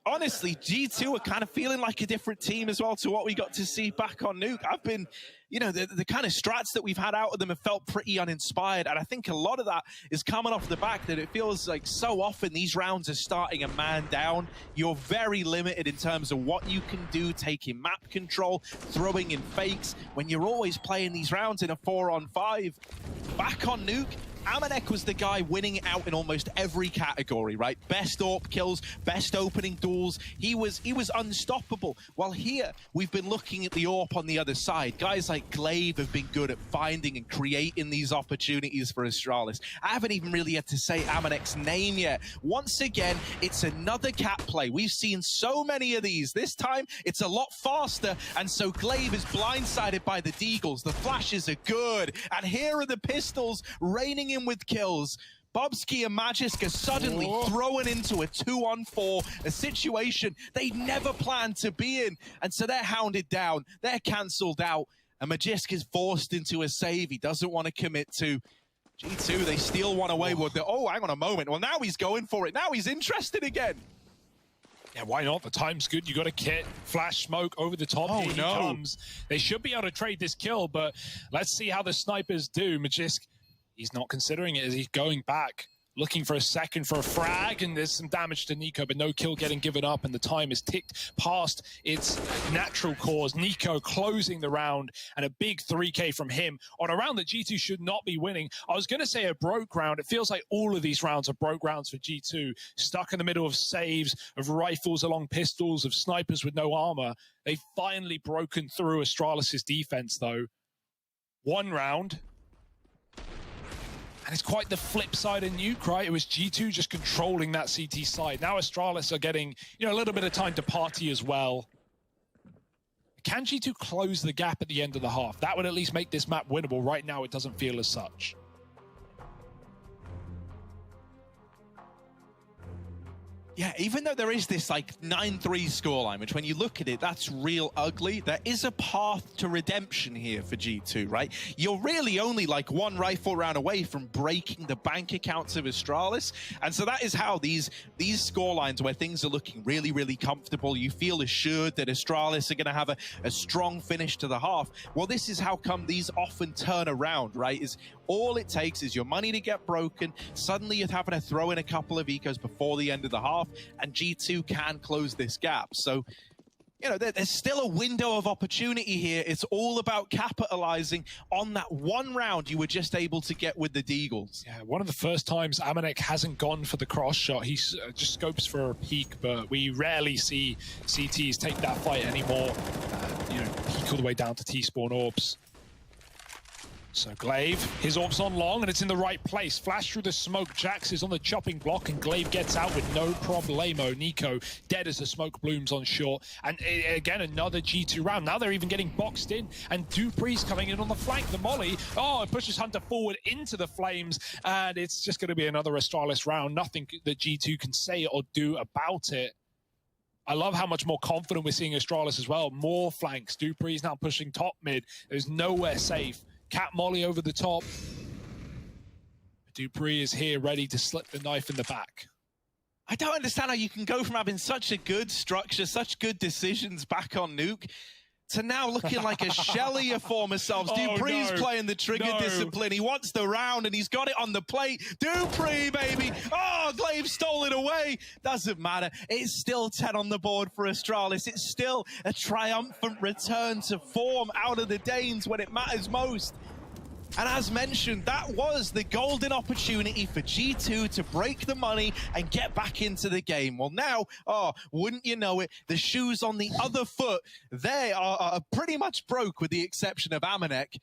Honestly, G2 are kind of feeling like a different team as well to what we got to see back on Nuke. I've been, you know, the kind of strats that we've had out of them have felt pretty uninspired. And I think a lot of that is coming off the back that it feels like so often these rounds are starting a man down. You're very limited in terms of what you can do, taking map control, throwing in fakes, when you're always playing these rounds in a 4-on-5. Back on Nuke, Amanek was the guy winning out in almost every category, right? Best AWP kills, best opening duels. He was unstoppable. While here, we've been looking at the AWP on the other side. Guys like Glaive have been good at finding and creating these opportunities for Astralis. I haven't even really had to say Amanek's name yet. Once again, it's another cat play. We've seen so many of these. This time, it's a lot faster, and so Glaive is blindsided by the deagles. The flashes are good, and here are the pistols raining in with kills. Bobski and Magisk are suddenly thrown into a 2-on-4, a situation they never planned to be in. And so they're hounded down, they're cancelled out, and Magisk is forced into a save he doesn't want to commit to. G2, they steal one away with the, oh, hang on a moment. Well, now he's going for it. Now he's interested again. Yeah, why not? The time's good. You got a kit, flash smoke over the top. Here he comes. They should be able to trade this kill, but let's see how the snipers do. Magisk, he's not considering it as he's going back, looking for a second for a frag, and there's some damage to Nico, but no kill getting given up, and the time is ticked past its natural course. Nico closing the round, and a big 3K from him on a round that G2 should not be winning. I was going to say a broke round. It feels like all of these rounds are broke rounds for G2, stuck in the middle of saves, of rifles along pistols, of snipers with no armor. They've finally broken through Astralis' defense, though. 1 round. And it's quite the flip side of Nuke, right? It was G2 just controlling that CT side. Now Astralis are getting, you know, a little bit of time to party as well. Can G2 close the gap at the end of the half? That would at least make this map winnable. Right now, it doesn't feel as such. Yeah, even though there is this like 9-3 scoreline, which when you look at it, that's real ugly, there is a path to redemption here for G2, right? You're really only like 1 rifle round away from breaking the bank accounts of Astralis. And so that is how these scorelines where things are looking really, really comfortable, you feel assured that Astralis are going to have a strong finish to the half. Well, this is how come these often turn around, right? Is all it takes is your money to get broken. Suddenly you're having to throw in a couple of ecos before the end of the half, and G2 can close this gap. So, you know, there's still a window of opportunity here. It's all about capitalizing on that 1 round you were just able to get with the deagles. Yeah, one of the first times Amanek hasn't gone for the cross shot. He just scopes for a peek, but we rarely see CTs take that fight anymore. You know, peek all the way down to T-spawn orbs. So Glaive, his orb's on long, and it's in the right place. Flash through the smoke. Jax is on the chopping block, and Glaive gets out with no problemo. Nico dead as the smoke blooms on short. And again, another G2 round. Now they're even getting boxed in, and Dupree's coming in on the flank. The molly, it pushes Hunter forward into the flames, and it's just going to be another Astralis round. Nothing that G2 can say or do about it. I love how much more confident we're seeing Astralis as well. More flanks. Dupree's now pushing top mid. There's nowhere safe. Cat molly over the top. Dupree is here ready to slip the knife in the back. I don't understand how you can go from having such a good structure, such good decisions back on Nuke, to now looking like a shellier former selves. Dupree's playing the trigger discipline. He wants the round, and he's got it on the plate. Dupree, baby! Oh, Glaive stole it away. Doesn't matter. It's still 10 on the board for Astralis. It's still a triumphant return to form out of the Danes when it matters most. And as mentioned, that was the golden opportunity for G2 to break the money and get back into the game. Well, now, wouldn't you know it, the shoes on the other foot, they are pretty much broke with the exception of Amanek.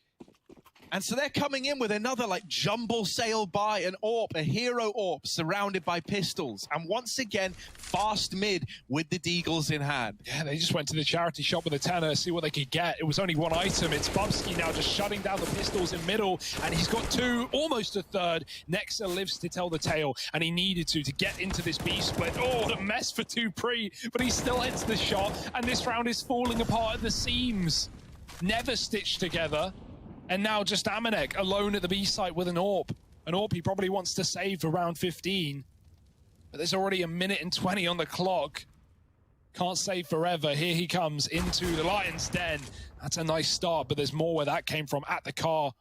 And so they're coming in with another like jumble sail by an AWP, a hero AWP surrounded by pistols. And once again, fast mid with the Deagles in hand. Yeah, they just went to the charity shop with a tenner, see what they could get. It was only one item. It's Bubsky now just shutting down the pistols in middle, and he's got two, almost a third. Nexa lives to tell the tale, and he needed to get into this B split. Oh, what a mess for Dupree, but he still hits the shot, and this round is falling apart at the seams. Never stitched together. And now just Amanek alone at the B site with an AWP. An AWP he probably wants to save for round 15. But there's already 1 minute and 20 on the clock. Can't save forever. Here he comes into the Lion's Den. That's a nice start, but there's more where that came from at the car.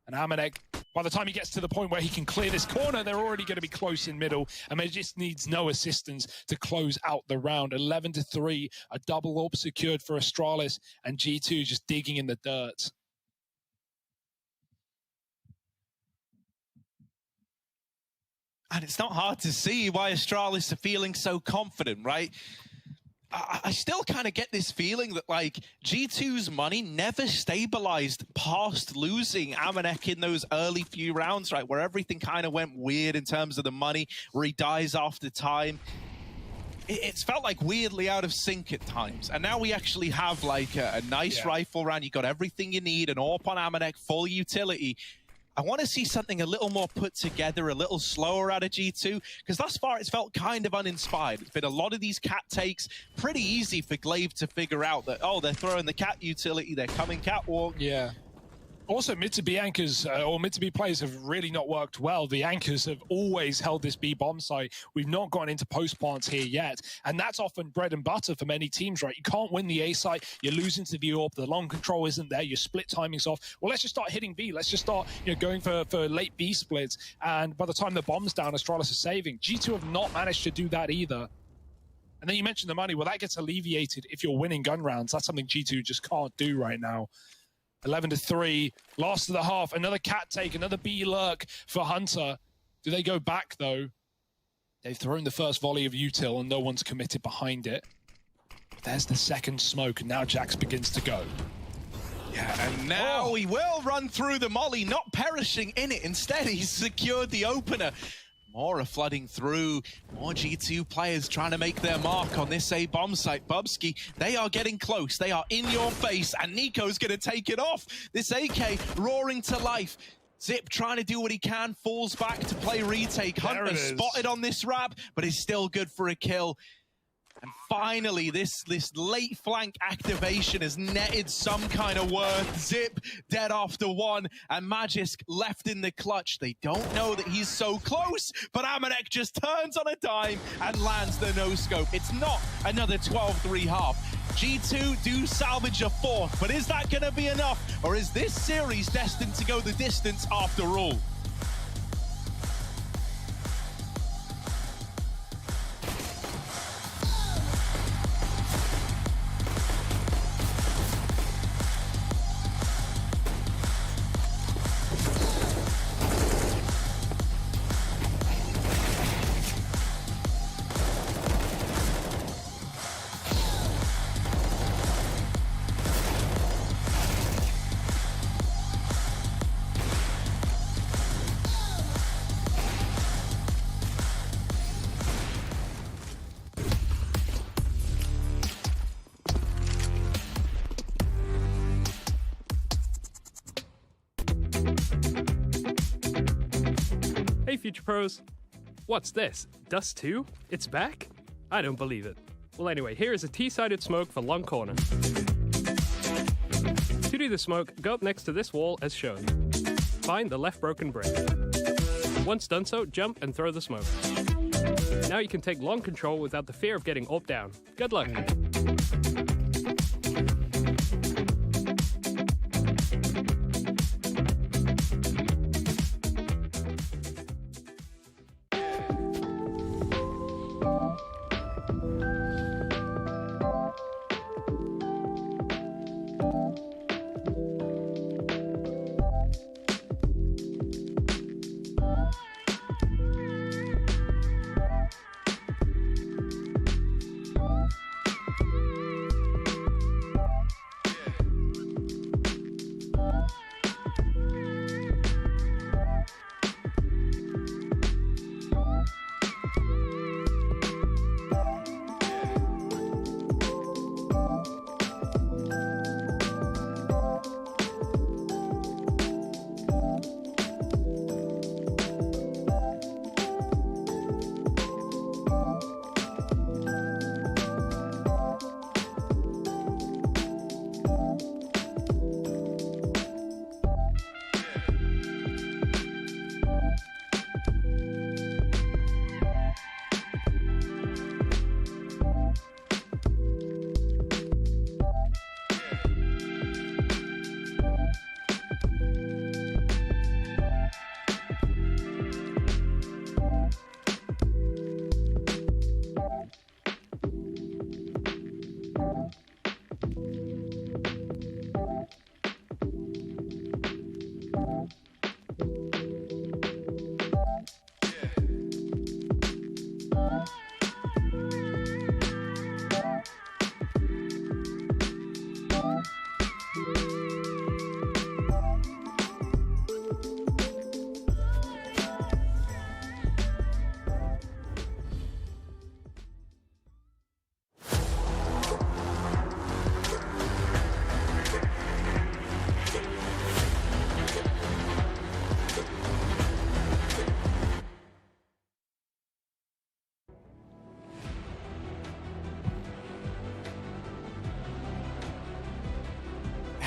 And Amanek, by the time he gets to the point where he can clear this corner, they're already going to be close in middle. And he just needs no assistance to close out the round. 11-3, a double AWP secured for Astralis, and G2 just digging in the dirt. And it's not hard to see why Astralis are feeling so confident, right? I still kind of get this feeling that, like, G2's money never stabilized past losing Amanek in those early few rounds, right, where everything kind of went weird in terms of the money, where he dies after time. It's felt like weirdly out of sync at times. And now we actually have, like, a nice rifle round. You got everything you need, an AWP on Amanek, full utility. I want to see something a little more put together, a little slower out of G2, because thus far it's felt kind of uninspired. It's been a lot of these cat takes, pretty easy for Glaive to figure out that, oh, they're throwing the cat utility, they're coming catwalk. Yeah. Also, mid to B anchors, or mid to B players have really not worked well. The anchors have always held this B bomb site. We've not gone into post plants here yet. And that's often bread and butter for many teams, right? You can't win the A site. You're losing to the AWP. The long control isn't there. Your split timing's off. Well, let's just start hitting B. Let's just start, going for late B splits. And by the time the bomb's down, Astralis is saving. G2 have not managed to do that either. And then you mentioned the money. Well, that gets alleviated if you're winning gun rounds. That's something G2 just can't do right now. 11-3, last of the half, another cat take, another B lurk for Hunter. Do they go back, though? They've thrown the first volley of util, and no one's committed behind it. But there's the second smoke, and now Jax begins to go. Yeah, and now he will run through the molly, not perishing in it. Instead, he's secured the opener. More are flooding through. More G2 players trying to make their mark on this A bomb site. Bubsky, they are getting close. They are in your face, and Nico's going to take it off. This AK roaring to life. Zip trying to do what he can, falls back to play retake. Hunter spotted on this wrap, but is still good for a kill. And finally, this late flank activation has netted some kind of worth. Zip dead after one, and Magisk left in the clutch. They don't know that he's so close, but Amanek just turns on a dime and lands the no-scope. It's not another 12-3 half. G2 do salvage a fourth, but is that going to be enough? Or is this series destined to go the distance after all? Hey Future Pros! What's this? Dust 2? It's back? I don't believe it. Well anyway, here is a T-sided smoke for long corner. To do the smoke, go up next to this wall as shown. Find the left broken brick. Once done so, jump and throw the smoke. Now you can take long control without the fear of getting AWP down. Good luck!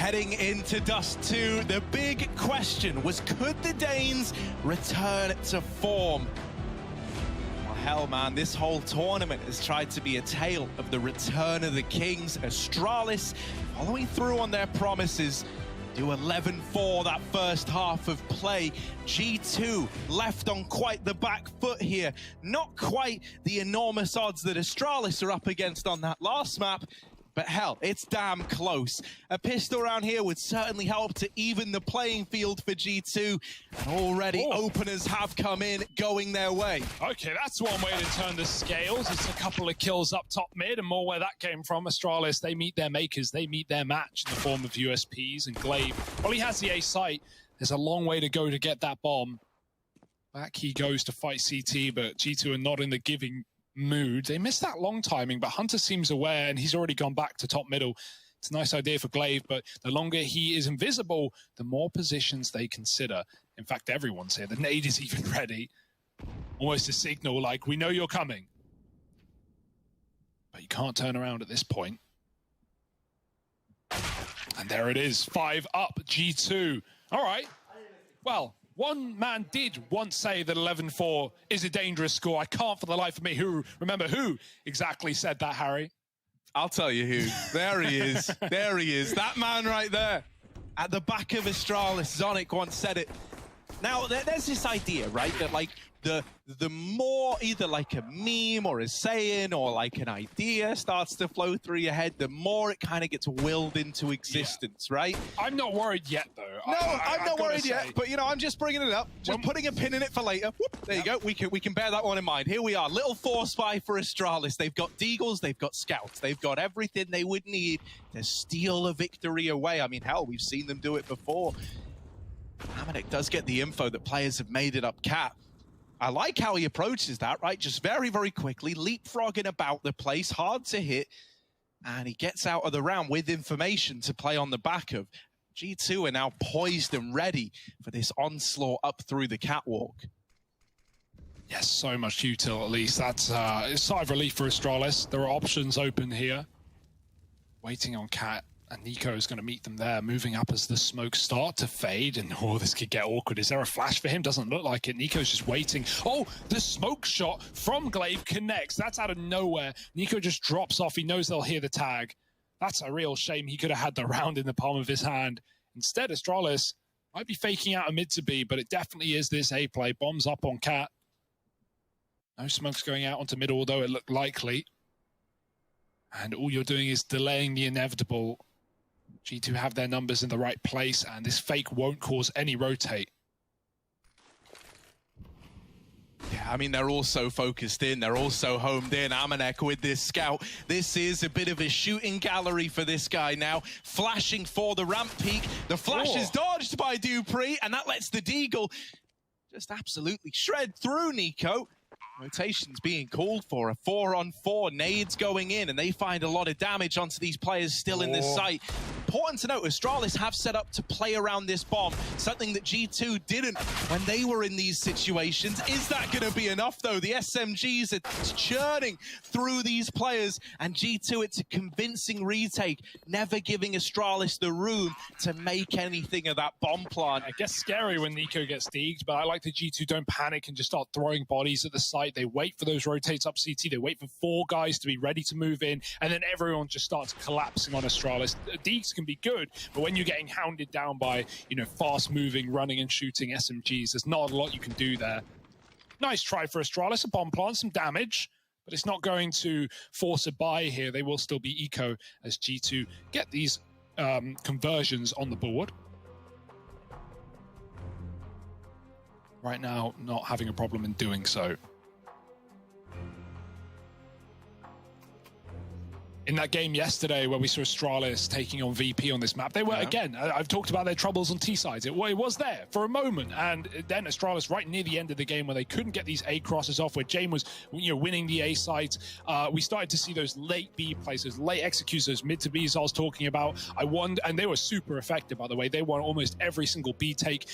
Heading into Dust 2, the big question was, could the Danes return to form? Well, hell, man, this whole tournament has tried to be a tale of the return of the Kings. Astralis, following through on their promises, do 11-4 that first half of play. G2 left on quite the back foot here. Not quite the enormous odds that Astralis are up against on that last map, but hell, it's damn close. A pistol round here would certainly help to even the playing field for G2, and already openers have come in, going their way. Okay, that's one way to turn the scales. It's a couple of kills up top mid, and more where that came from. Astralis, they meet their makers, they meet their match in the form of USPs, and Glaive, well, he has the A site. There's a long way to go to get that bomb. Back he goes to fight CT, but G2 are not in the giving mood. They missed that long timing, but Hunter seems aware, and he's already gone back to top middle. It's a nice idea for Glaive, but the longer he is invisible, the more positions they consider. In fact, everyone's here. The nade is even ready. Almost a signal like, we know you're coming. But you can't turn around at this point. And there it is, 5 up, G2. All right, well, one man did once say that 11-4 is a dangerous score. I can't for the life of me remember who exactly said that, Harry. I'll tell you who. There he is. There he is. That man right there. At the back of Astralis, Zonic once said it. Now, there's this idea, right, that like the more either like a meme or a saying or like an idea starts to flow through your head, the more it kind of gets willed into existence, right? I'm not worried yet, though. No, I'm not worried yet, but, you know, I'm just bringing it up, just putting a pin in it for later. Whoop, there you go. We can bear that one in mind. Here we are, little force spy for Astralis. They've got Deagles, they've got Scouts, they've got everything they would need to steal a victory away. I mean, hell, we've seen them do it before. Amanek does get the info that players have made it up Cat. I like how he approaches that, right? Just very, very quickly, leapfrogging about the place, hard to hit, and he gets out of the round with information to play on the back of. G2 are now poised and ready for this onslaught up through the catwalk. Yes, so much util at least. That's a sigh of relief for Astralis. There are options open here. Waiting on Cat. And Nico is going to meet them there, moving up as the smoke start to fade. And, oh, this could get awkward. Is there a flash for him? Doesn't look like it. Nico's just waiting. Oh, the smoke shot from Glaive connects. That's out of nowhere. Nico just drops off. He knows they'll hear the tag. That's a real shame. He could have had the round in the palm of his hand. Instead, Astralis might be faking out a mid to B, but it definitely is this A play. Bombs up on Cat. No smokes going out onto mid, although it looked likely. And all you're doing is delaying the inevitable. G2 have their numbers in the right place, and this fake won't cause any rotate. Yeah, I mean, they're all so focused in. They're all so homed in. Amanek with this scout. This is a bit of a shooting gallery for this guy now. Flashing for the ramp peak. The flash is dodged by Dupree, and that lets the Deagle just absolutely shred through Nico. Rotations being called for, a 4-on-4, nades going in, and they find a lot of damage onto these players still in this site. Important to note, Astralis have set up to play around this bomb, something that G2 didn't when they were in these situations. Is that going to be enough, though? The SMGs are churning through these players, and G2, it's a convincing retake, never giving Astralis the room to make anything of that bomb plant. I guess scary when Nico gets deagged, but I like the G2 don't panic and just start throwing bodies at the site. They wait for those rotates up CT. They wait for 4 guys to be ready to move in, and then everyone just starts collapsing on Astralis. Deags can be good, but when you're getting hounded down by, you know, fast-moving, running and shooting SMGs, there's not a lot you can do there. Nice try for Astralis, a bomb plant, some damage, but it's not going to force a buy here. They will still be eco as G2 get these conversions on the board. Right now, not having a problem in doing so. In that game yesterday where we saw Astralis taking on VP on this map, they were, again, I've talked about their troubles on T-sides. It was there for a moment, and then Astralis right near the end of the game where they couldn't get these A crosses off, where Jane was, you know, winning the A sides. We started to see those late B plays, those late executes, those mid to Bs I was talking about. I won, and they were super effective, by the way. They won almost every single B take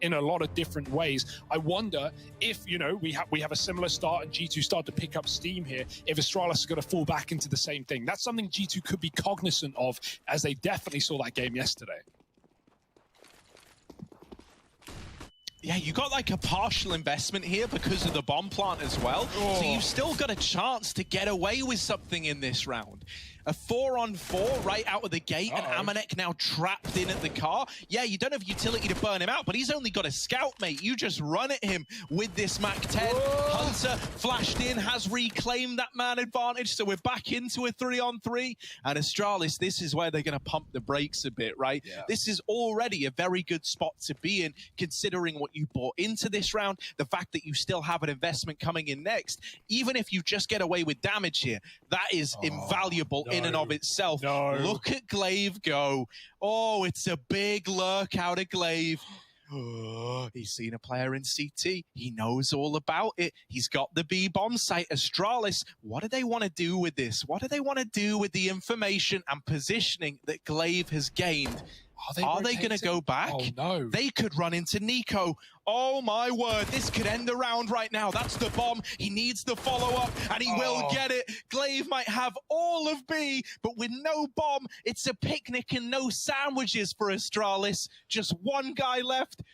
in a lot of different ways. I wonder if, you know, we have a similar start and G2 start to pick up steam here, if Astralis is going to fall back into the same thing. that's something G2 could be cognizant of, as they definitely saw that game yesterday. Yeah, you got like a partial investment here because of the bomb plant as well. Oh. So you've still got a chance to get away with something in this round. A 4-on-4 right out of the gate, and Amanek now trapped in at the car. Yeah, you don't have utility to burn him out, but he's only got a scout, mate. You just run at him with this MAC-10. Hunter flashed in, has reclaimed that man advantage, so we're back into a 3-on-3. And Astralis, this is where they're going to pump the brakes a bit, right? Yeah. This is already a very good spot to be in, considering what you bought into this round, the fact that you still have an investment coming in next. Even if you just get away with damage here, that is invaluable in and of itself. Look at Glaive go. Oh, it's a big lurk out of Glaive. Oh, he's seen a player in CT. He knows all about it. He's got the B bomb site. Astralis, what do they want to do with this? What do they want to do with the information and positioning that Glaive has gained? Are they going to go back? Oh, no. They could run into Nico. Oh, my word. This could end the round right now. That's the bomb. He needs the follow-up, and he will get it. Glaive might have all of B, but with no bomb, it's a picnic and no sandwiches for Astralis. Just one guy left.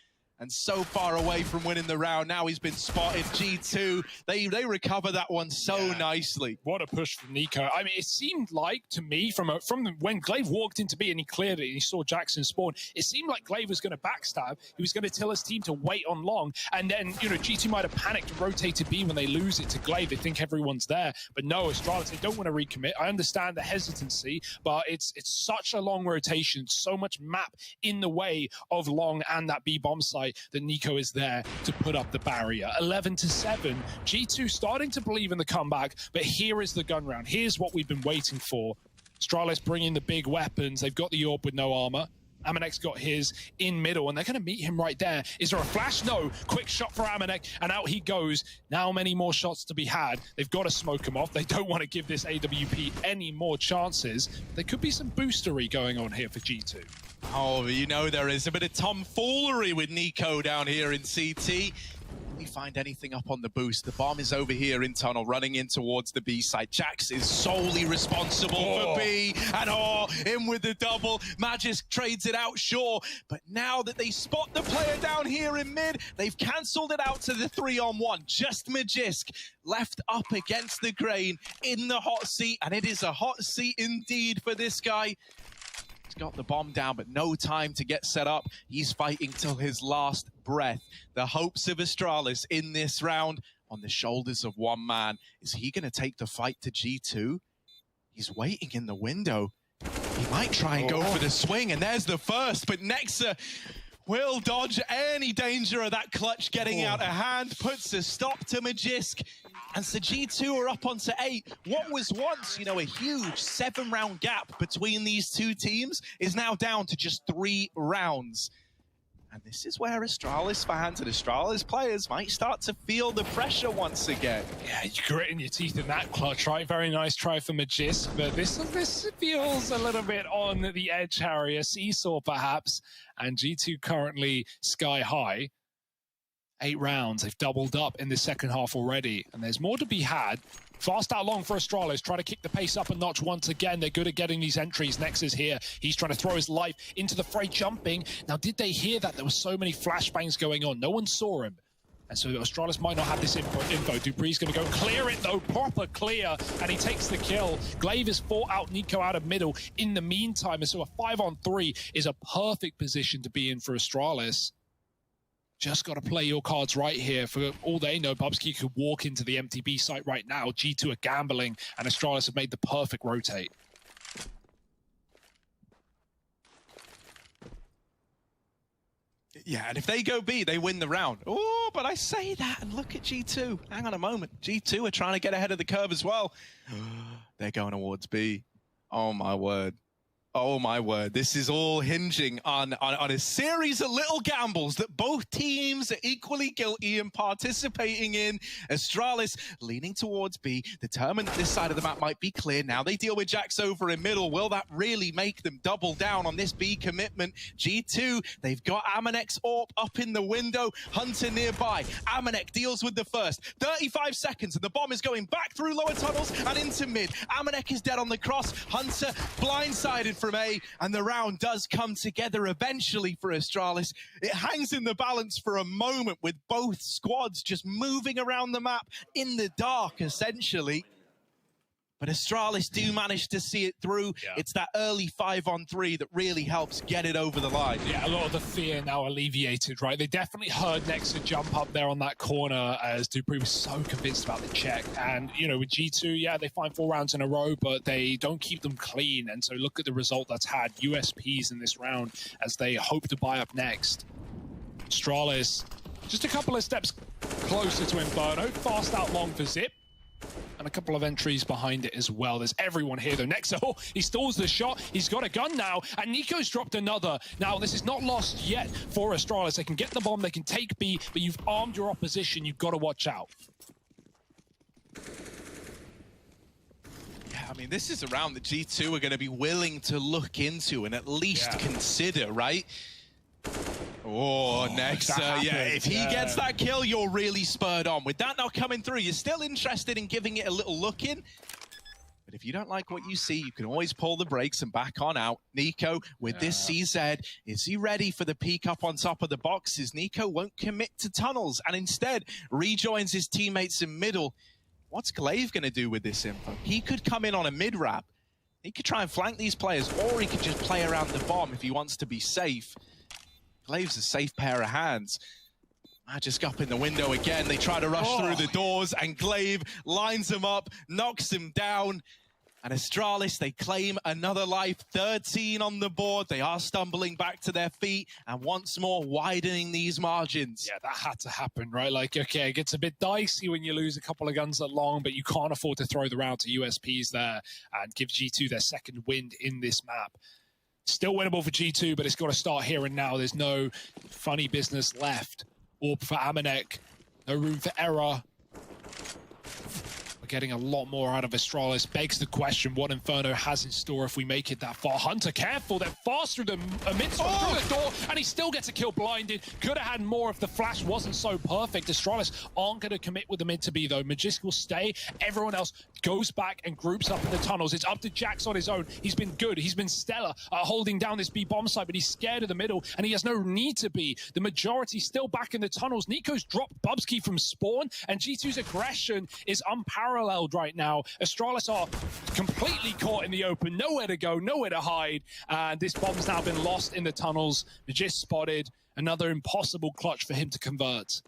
And so far away from winning the round. Now he's been spotted. G2, they recover that one so nicely. What a push from Nico. I mean, it seemed like, to me, from when Glaive walked into B and he cleared it and he saw Jackson spawn, it seemed like Glaive was going to backstab. He was going to tell his team to wait on long. And then, you know, G2 might have panicked and rotated B when they lose it to Glaive. They think everyone's there. But no, Astralis, they don't want to recommit. I understand the hesitancy, but it's such a long rotation, so much map in the way of long and that B bomb site, that Nico is there to put up the barrier. 11-7. G2 starting to believe in the comeback, but here is the gun round. Here's what we've been waiting for. Astralis bringing the big weapons. They've got the orb with no armor. Amanek got his in middle, and they're going to meet him right there. Is there a flash? No. Quick shot for Amanek, and out he goes. Now many more shots to be had. They've got to smoke him off. They don't want to give this AWP any more chances. There could be some boostery going on here for G2. Oh, you know there is a bit of tomfoolery with Nico down here in CT. Can we find anything up on the boost? The bomb is over here in tunnel, running in towards the B side. Jax is solely responsible for B, and in with the double. Magisk trades it out, sure, but now that they spot the player down here in mid, they've cancelled it out to the 3-on-1. Just Magisk left up against the grain in the hot seat, and it is a hot seat indeed for this guy. He's got the bomb down, but no time to get set up. He's fighting till his last breath. The hopes of Astralis in this round on the shoulders of one man. Is he going to take the fight to G2? He's waiting in the window. He might try and go for the swing, and there's the first, but Nexa will dodge any danger of that clutch getting out of hand, puts a stop to Magisk. And so G2 are up onto 8. What was once, you know, a huge 7-round gap between these two teams is now down to just 3 rounds. And this is where Astralis fans and Astralis players might start to feel the pressure once again. Yeah, you're gritting your teeth in that clutch, right? Very nice try for Magisk, but this feels a little bit on the edge, Harry. A seesaw, perhaps. And G2 currently sky high. 8 rounds, they've doubled up in the second half already, and there's more to be had. Fast out long for Astralis, try to kick the pace up a notch once again. They're good at getting these entries. Nex is here. He's trying to throw his life into the fray, jumping. Now, did they hear that? There were so many flashbangs going on. No one saw him. And so Astralis might not have this info. Dupree's going to go clear it, though. Proper clear. And he takes the kill. Glaive has fought out Nico out of middle in the meantime. And so a 5-on-3 is a perfect position to be in for Astralis. Just got to play your cards right here. For all they know, Bubsky could walk into the MTB site right now. G2 are gambling, and Astralis have made the perfect rotate. Yeah, and if they go B, they win the round. Oh, but I say that, and look at G2. Hang on a moment. G2 are trying to get ahead of the curve as well. They're going towards B. Oh, my word. Oh my word, this is all hinging on a series of little gambles that both teams are equally guilty in participating in. Astralis leaning towards B, determined that this side of the map might be clear. Now they deal with Jax over in middle. Will that really make them double down on this B commitment? G2, they've got Amanek's AWP up in the window. Hunter nearby. Amanek deals with the first. 35 seconds and the bomb is going back through lower tunnels and into mid. Amanek is dead on the cross. Hunter blindsided from A, and the round does come together eventually for Astralis. It hangs in the balance for a moment with both squads just moving around the map in the dark, essentially. But Astralis do manage to see it through. Yeah. It's that early 5-on-3 that really helps get it over the line. Yeah, a lot of the fear now alleviated, right? They definitely heard Nexa jump up there on that corner as Dupree was so convinced about the check. And, you know, with G2, yeah, they find 4 rounds in a row, but they don't keep them clean. And so look at the result that's had. USPs in this round as they hope to buy up next. Astralis, just a couple of steps closer to Inferno. Fast out long for Zip. And a couple of entries behind it as well. There's everyone here, though. Nexa, oh, he stalls the shot. He's got a gun now, and Nico's dropped another. Now, this is not lost yet for Astralis. They can get the bomb, they can take B, but you've armed your opposition. You've got to watch out. Yeah, I mean, this is a round that G2 are going to be willing to look into and at least consider, right? Oh, Nexa, yeah, if he gets that kill, you're really spurred on. With that not coming through, you're still interested in giving it a little look in. But if you don't like what you see, you can always pull the brakes and back on out. Nico, with this CZ, is he ready for the peek up on top of the boxes? Nico won't commit to tunnels and instead rejoins his teammates in middle. What's Glaive going to do with this info? He could come in on a mid-wrap. He could try and flank these players, or he could just play around the bomb if he wants to be safe. Glaive's a safe pair of hands. Magisk up in the window again. They try to rush through the doors, and Glaive lines him up, knocks him down. And Astralis, they claim another life. 13 on the board. They are stumbling back to their feet and once more widening these margins. Yeah, that had to happen, right? Like, okay, it gets a bit dicey when you lose a couple of guns that long, but you can't afford to throw the round to USPs there and give G2 their second wind in this map. Still winnable for G2, but it's got to start here and now. There's no funny business left. Orb for Amanek. No room for error. We're getting a lot more out of Astralis. Begs the question what Inferno has in store if we make it that far. Hunter, careful. They're fast through the midst through the door, and he still gets a kill blinded. Could have had more if the flash wasn't so perfect. Astralis aren't going to commit with the mid to B, though. Magisk will stay. Everyone else goes back and groups up in the tunnels. It's up to Jax on his own. He's been good. He's been stellar holding down this B bomb site, but he's scared of the middle, and he has no need to be. The majority still back in the tunnels. Nico's dropped Bubsky from spawn, and G2's aggression is unparalleled right now. Astralis are completely caught in the open. Nowhere to go, nowhere to hide. And this bomb's now been lost in the tunnels. Magisk spotted. Another impossible clutch for him to convert.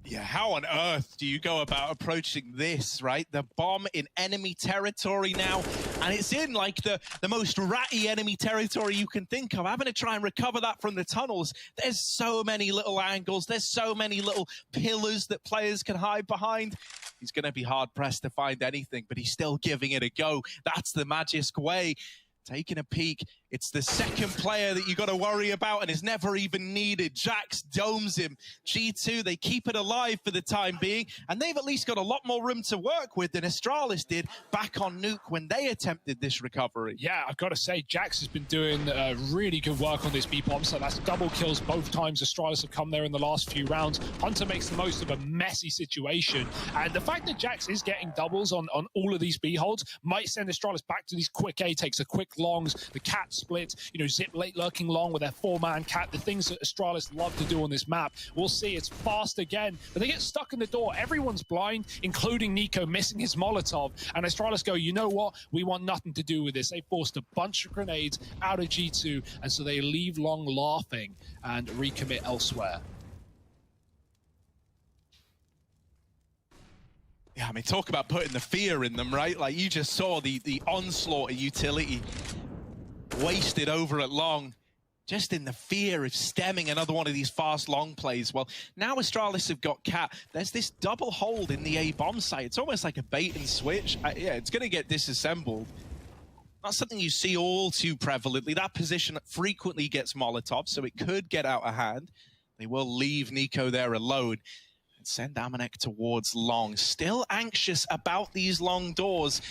Yeah, how on earth do you go about approaching this, right? The bomb in enemy territory now, and it's in like the most ratty enemy territory you can think of. Having to try and recover that from the tunnels. There's so many little angles. There's so many little pillars that players can hide behind. He's going to be hard-pressed to find anything, but he's still giving it a go. That's the Magisk way. Taking a peek. It's the second player that you got to worry about and is never even needed. Jax domes him. G2, they keep it alive for the time being, and they've at least got a lot more room to work with than Astralis did back on Nuke when they attempted this recovery. Yeah, I've got to say, Jax has been doing really good work on this B-bomb, so that's double kills both times Astralis have come there in the last few rounds. Hunter makes the most of a messy situation, and the fact that Jax is getting doubles on all of these B holds might send Astralis back to these quick A takes, the quick longs, the cat split, you know, Zip late lurking long with their 4-man cat, the things that Astralis love to do on this map. We'll see, it's fast again, but they get stuck in the door. Everyone's blind, including Nico missing his Molotov, and Astralis go, you know what, we want nothing to do with this. They forced a bunch of grenades out of G2, and so they leave long laughing and recommit elsewhere. Yeah, I mean, talk about putting the fear in them, right? Like, you just saw the onslaught of utility wasted over at long, just in the fear of stemming another one of these fast long plays. Well, now Astralis have got Cat. There's this double hold in the A bomb site. It's almost like a bait and switch. Yeah, it's going to get disassembled. not something you see all too prevalently. That position frequently gets Molotov, so it could get out of hand. They will leave Nico there alone and send Amanek towards long. Still anxious about these long doors.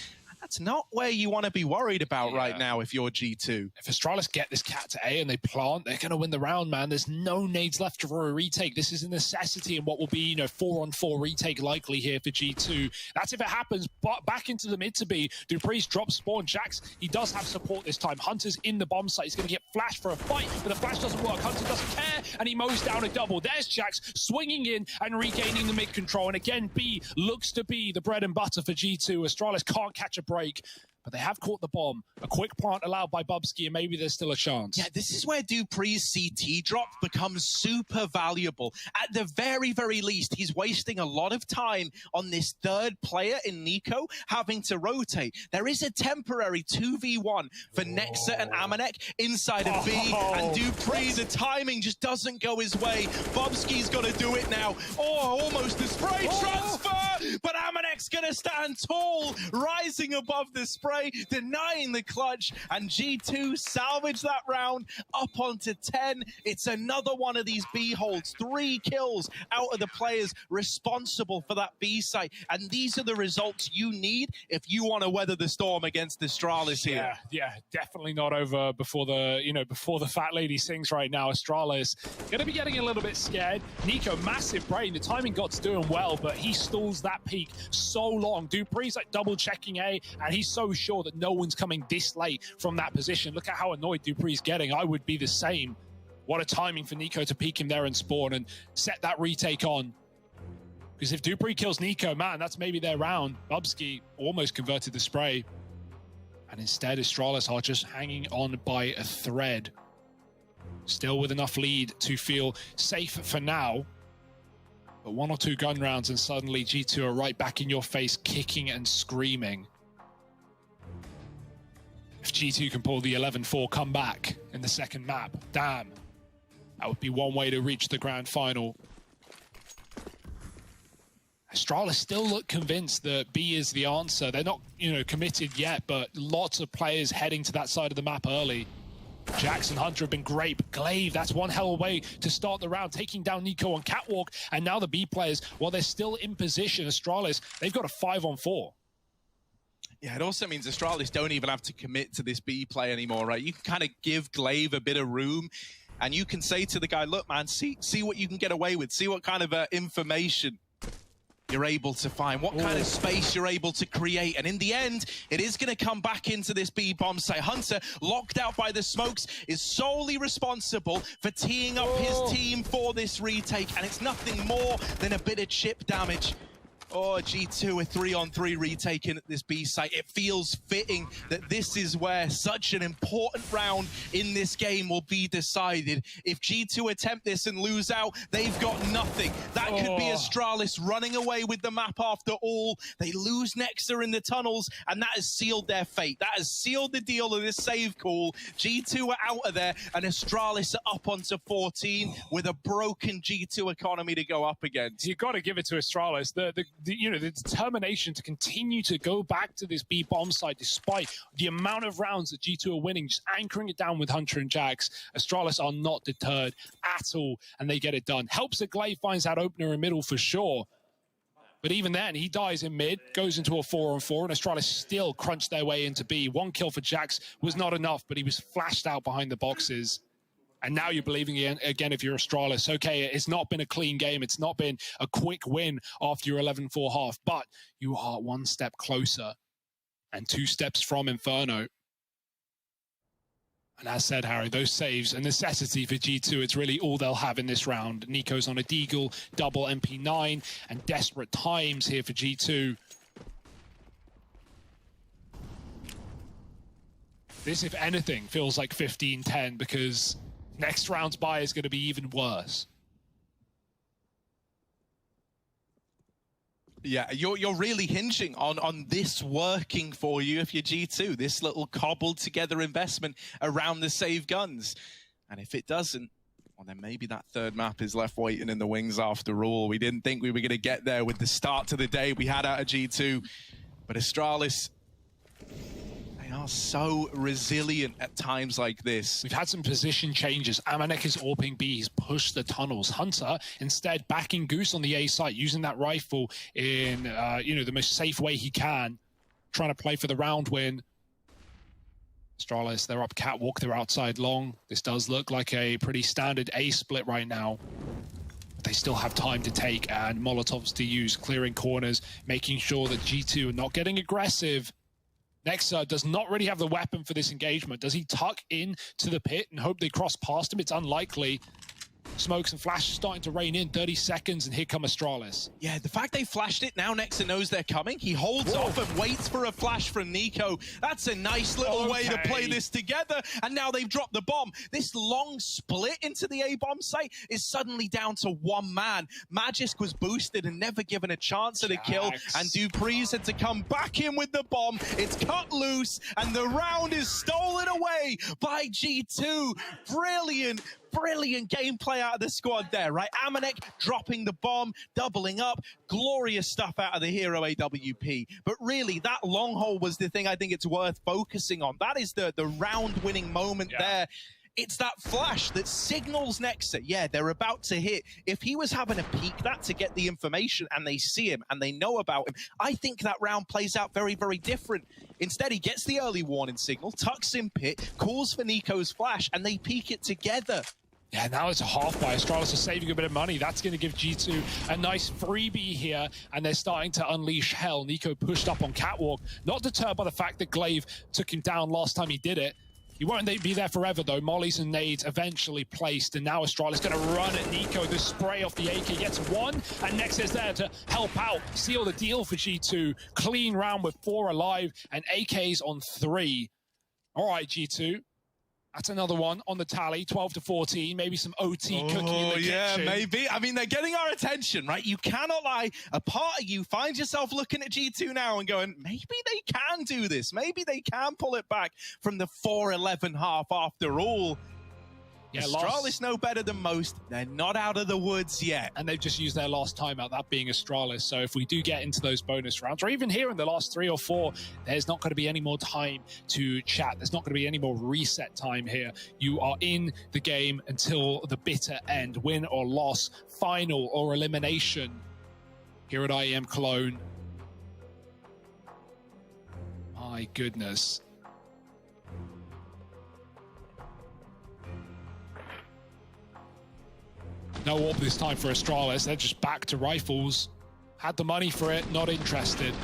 That's not where you want to be worried about right now if you're G2. If Astralis get this cat to A and they plant, they're going to win the round, man. There's no nades left for a retake. This is a necessity in what will be, you know, 4-on-4 retake likely here for G2. That's if it happens, but back into the mid to B. Dupree's drop spawn. Jax, he does have support this time. Hunter's in the bomb site. He's going to get flashed for a fight, but the flash doesn't work. Hunter doesn't care, and he mows down a double. There's Jax swinging in and regaining the mid control. And again, B looks to be the bread and butter for G2. Astralis can't catch a break, but they have caught the bomb. A quick plant allowed by Bubsky, and maybe there's still a chance. Yeah, this is where Dupree's CT drop becomes super valuable. At the very, very least, he's wasting a lot of time on this third player in Nico, having to rotate. There is a temporary 2v1 for Nexa and Amanek inside of B, and Dupree, the timing just doesn't go his way. Bubsky's got to do it now. Oh, almost a spray transfer, but Amanek's going to stand tall, rising above the spray, denying the clutch, and G2 salvage that round up onto 10. It's another one of these B holds. 3 kills out of the players responsible for that B site, and these are the results you need if you want to weather the storm against Astralis here. Yeah, definitely not over before the fat lady sings right now. Astralis gonna be getting a little bit scared. Nico, massive brain. The timing god's doing well, but he stalls that peak so long. Dupree's like double checking A, and he's so sure that no one's coming this late from that position. Look at how annoyed Dupree's getting. I would be the same. What a timing for Nico to peek him there and spawn and set that retake on. Because if Dupree kills Nico, man, that's maybe their round. Bubsky almost converted the spray. And instead, Astralis are just hanging on by a thread. Still with enough lead to feel safe for now. But 1 or 2 gun rounds and suddenly G2 are right back in your face, kicking and screaming. If G2 can pull the 11-4 comeback in the second map, damn. That would be one way to reach the grand final. Astralis still look convinced that B is the answer. They're not, committed yet, but lots of players heading to that side of the map early. Jax and Hunter have been great, but Glaive, that's one hell of a way to start the round, taking down Nico on Catwalk, and now the B players, while they're still in position, Astralis, they've got a 5-on-4. Yeah, it also means Astralis don't even have to commit to this B play anymore, right? You can kind of give Glaive a bit of room, and you can say to the guy, look, man, see what you can get away with. See what kind of information you're able to find, what kind of space you're able to create. And in the end, it is going to come back into this B bomb site. Hunter, locked out by the smokes, is solely responsible for teeing up his team for this retake, and it's nothing more than a bit of chip damage. Oh, G2 a 3-on-3 retaking at this B site. It feels fitting that this is where such an important round in this game will be decided. If G2 attempt this and lose out, they've got nothing. That could be Astralis running away with the map after all. They lose Nexa in the tunnels, and that has sealed their fate. That has sealed the deal of this save call. G2 are out of there, and Astralis are up onto 14 with a broken G2 economy to go up against. You've got to give it to Astralis. The determination to continue to go back to this B bomb site despite the amount of rounds that G2 are winning, just anchoring it down with Hunter and Jax. Astralis are not deterred at all, and they get it done. Helps that Glaive finds that opener in middle for sure. But even then, he dies in mid, goes into a 4-on-4, and Astralis still crunched their way into B. 1 kill for Jax was not enough, but he was flashed out behind the boxes. And now you're believing again if you're Astralis. Okay, it's not been a clean game. It's not been a quick win after your 11-4 half, but you are 1 step closer and 2 steps from Inferno. And as said, Harry, those saves, a necessity for G2. It's really all they'll have in this round. Nico's on a Deagle, double MP9, and desperate times here for G2. This, if anything, feels like 15-10 because next round's buy is going to be even worse. Yeah, you're really hinging on this working for you if you're G2, this little cobbled together investment around the save guns. And if it doesn't, well, then maybe that third map is left waiting in the wings after all. We didn't think we were going to get there with the start to the day we had out of G2. But Astralis, they are so resilient at times like this. We've had some position changes. Amanek is AWPing B. He's pushed the tunnels. Hunter, instead, backing Goose on the A site, using that rifle in, the most safe way he can, trying to play for the round win. Astralis, they're up catwalk, they're outside long. This does look like a pretty standard A split right now. But they still have time to take and Molotovs to use, clearing corners, making sure that G2 are not getting aggressive. Nexa does not really have the weapon for this engagement. Does he tuck in to the pit and hope they cross past him? It's unlikely. Smokes and flashes starting to rain in. 30 seconds, and here come Astralis. Yeah, the fact they flashed it, now Nexa knows they're coming. He holds off and waits for a flash from Nico. That's a nice little way to play this together. And now they've dropped the bomb. This long split into the A-bomb site is suddenly down to one man. Magisk was boosted and never given a chance at a kill. And Dupree's had to come back in with the bomb. It's cut loose, and the round is stolen away by G2. Brilliant gameplay out of the squad there, right? Amanek dropping the bomb, doubling up. Glorious stuff out of the hero AWP. But really, that long hole was the thing I think it's worth focusing on. That is the round-winning moment there. It's that flash that signals Nexa. Yeah, they're about to hit. If he was having a peek that to get the information and they see him and they know about him, I think that round plays out very, very different. Instead, he gets the early warning signal, tucks in pit, calls for Nico's flash, and they peek it together. Yeah, now it's a half by Astralis are saving a bit of money. That's going to give G2 a nice freebie here, and they're starting to unleash hell. Nico pushed up on catwalk, not deterred by the fact that Glaive took him down last time he did it. He won't be there forever, though. Mollies and nades eventually placed, and now Astralis going to run at Nico. The spray off the AK gets one, and Nexa's there to help out, seal the deal for G2. Clean round with 4 alive, and AK's on 3. All right, G2. That's another one on the tally, 12-14, maybe some OT cooking in the kitchen. Yeah, maybe. I mean, they're getting our attention, right? You cannot lie. A part of you finds yourself looking at G2 now and going, maybe they can do this. Maybe they can pull it back from the 4-11 half after all. Yeah, Astralis know better than most. They're not out of the woods yet. And they've just used their last timeout, that being Astralis. So if we do get into those bonus rounds, or even here in the last 3 or 4, there's not going to be any more time to chat. There's not going to be any more reset time here. You are in the game until the bitter end, win or loss, final or elimination here at IEM Cologne. My goodness. No AWP this time for Astralis. They're just back to rifles. Had the money for it, not interested.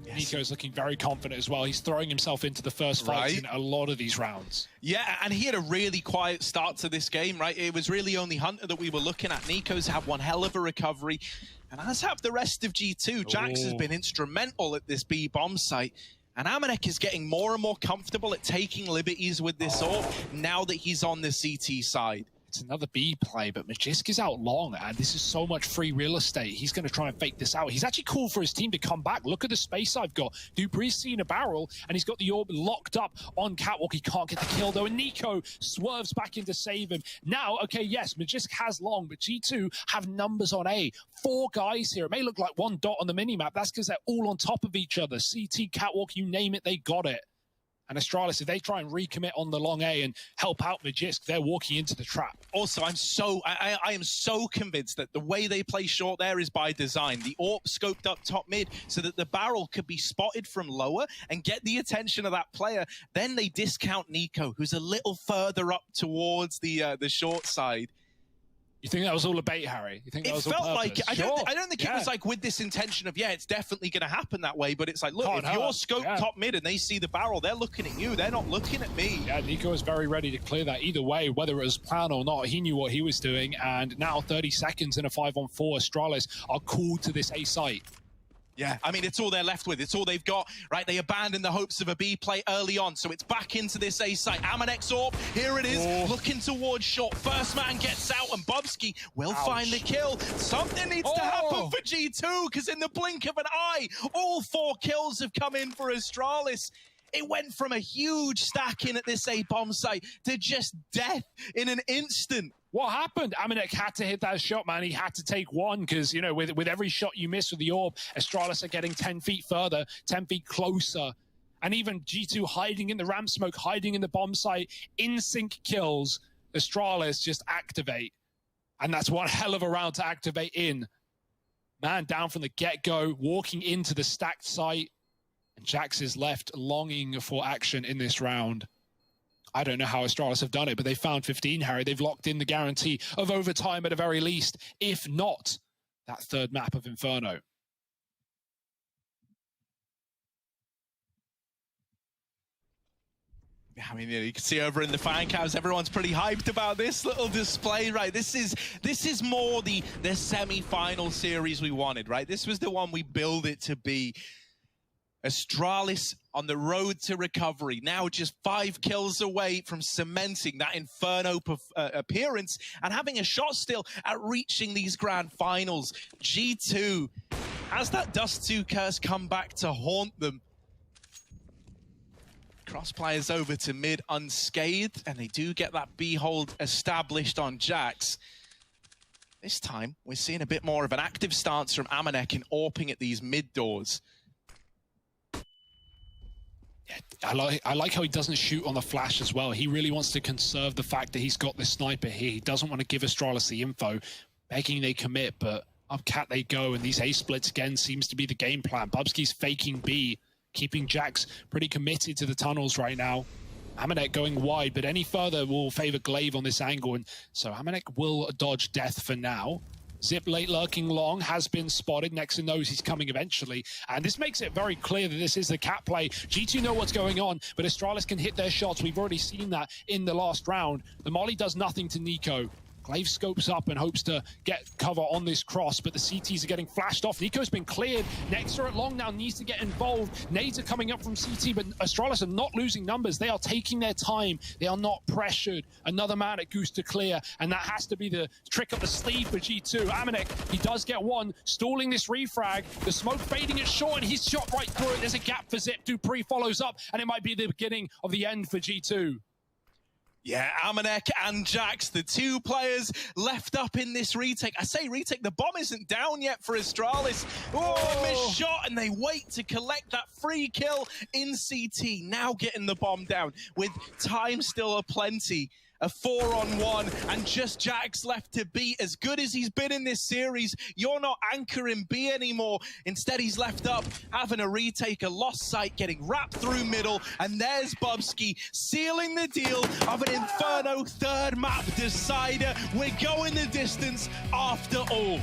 Yes. Nico's looking very confident as well. He's throwing himself into the first fight in a lot of these rounds. Yeah, and he had a really quiet start to this game, right? It was really only Hunter that we were looking at. Nico's had one hell of a recovery, and as have the rest of G2. Jax has been instrumental at this B bomb site. And Amanek is getting more and more comfortable at taking liberties with this AWP now that he's on the CT side. It's another B play, but Magisk is out long, and this is so much free real estate. He's going to try and fake this out. He's actually called for his team to come back. Look at the space I've got. Dupree's seen a barrel, and he's got the AWP locked up on catwalk. He can't get the kill, though, and Nico swerves back in to save him. Now, okay, yes, Magisk has long, but G2 have numbers on A. 4 guys here. It may look like 1 dot on the minimap. That's because they're all on top of each other. CT, catwalk, you name it, they got it. And Astralis, if they try and recommit on the long A and help out Magisk, they're walking into the trap. Also, I am so convinced that the way they play short there is by design. The AWP scoped up top mid so that the barrel could be spotted from lower and get the attention of that player. Then they discount Nico, who's a little further up towards the short side. You think that was all a bait, Harry? You think that was all felt purpose? like I don't think it was like with this intention of it's definitely going to happen that way. But it's like, look, if you're scoped top mid and they see the barrel, they're looking at you. They're not looking at me. Yeah, Nico was very ready to clear that either way, whether it was planned or not. He knew what he was doing, and now 30 seconds in a 5-on-4, Astralis are called to this A site. Yeah, I mean, it's all they're left with. It's all they've got, right? They abandoned the hopes of a B play early on, so it's back into this A site. Amanek's AWP, here it is, looking towards short. First man gets out, and Bubsky will find the kill. Something needs to happen for G2, because in the blink of an eye, all 4 kills have come in for Astralis. It went from a huge stack in at this A bomb site to just death in an instant. What happened? Aminek had to hit that shot, man. He had to take one because, you know, with every shot you miss with the orb, Astralis are getting 10 feet further, 10 feet closer. And even G2 hiding in the ramp smoke, hiding in the bomb site, in sync kills. Astralis just activate. And that's one hell of a round to activate in. Man down from the get-go, walking into the stacked site. And Jax is left longing for action in this round. I don't know how Astralis have done it, but they found 15, Harry. They've locked in the guarantee of overtime at the very least, if not that third map of Inferno. I mean, you can see over in the fan cams, everyone's pretty hyped about this little display, right? This is more the semi-final series we wanted, right? This was the one we built it to be. Astralis on the road to recovery, now just 5 kills away from cementing that Inferno appearance and having a shot still at reaching these grand finals. G2, has that Dust 2 curse come back to haunt them? Cross players over to mid unscathed, and they do get that B-hold established on Jax. This time, we're seeing a bit more of an active stance from Aminek in AWPing at these mid doors. I like how he doesn't shoot on the flash as well. He really wants to conserve the fact that he's got this sniper here. He doesn't want to give Astralis the info, begging they commit, but up cat they go, and these A splits again seems to be the game plan. Bubsky's faking B, keeping Jax pretty committed to the tunnels right now. Aminek going wide, but any further will favor Glaive on this angle, and so Aminek will dodge death for now. Zip late lurking long has been spotted. Nexa knows he's coming eventually. And this makes it very clear that this is the cat play. G2 know what's going on, but Astralis can hit their shots. We've already seen that in the last round. The molly does nothing to Nico. Glaive scopes up and hopes to get cover on this cross, but the CTs are getting flashed off. Nico's been cleared. Nexa at long now needs to get involved. Nades are coming up from CT, but Astralis are not losing numbers. They are taking their time. They are not pressured. Another man at Goose to clear, and that has to be the trick up the sleeve for G2. Aminek, he does get one, stalling this refrag. The smoke fading it short, and he's shot right through it. There's a gap for Zip. Dupree follows up, and it might be the beginning of the end for G2. Yeah, Aminek and Jax, the 2 players left up in this retake. I say retake, the bomb isn't down yet for Astralis. Oh, missed shot, and they wait to collect that free kill in CT. Now getting the bomb down with time still aplenty. A 4-on-1, and just Jax left to beat. As good as he's been in this series, you're not anchoring B anymore. Instead, he's left up, having a retake, a lost sight, getting wrapped through middle, and there's Bubsky sealing the deal of an Inferno third map decider. We're going the distance after all.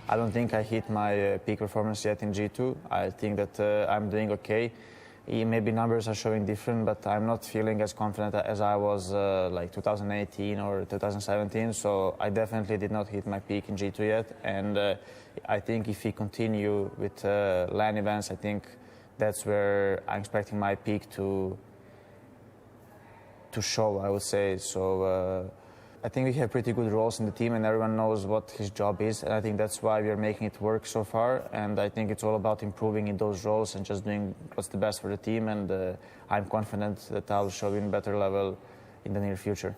I don't think I hit my peak performance yet in G2. I think that I'm doing okay. Maybe numbers are showing different, but I'm not feeling as confident as I was like 2018 or 2017. So I definitely did not hit my peak in G2 yet. And I think if we continue with LAN events, I think that's where I'm expecting my peak to show, I would say. So I think we have pretty good roles in the team, and everyone knows what his job is, and I think that's why we are making it work so far. And I think it's all about improving in those roles and just doing what's the best for the team, and I'm confident that I'll show in better level in the near future.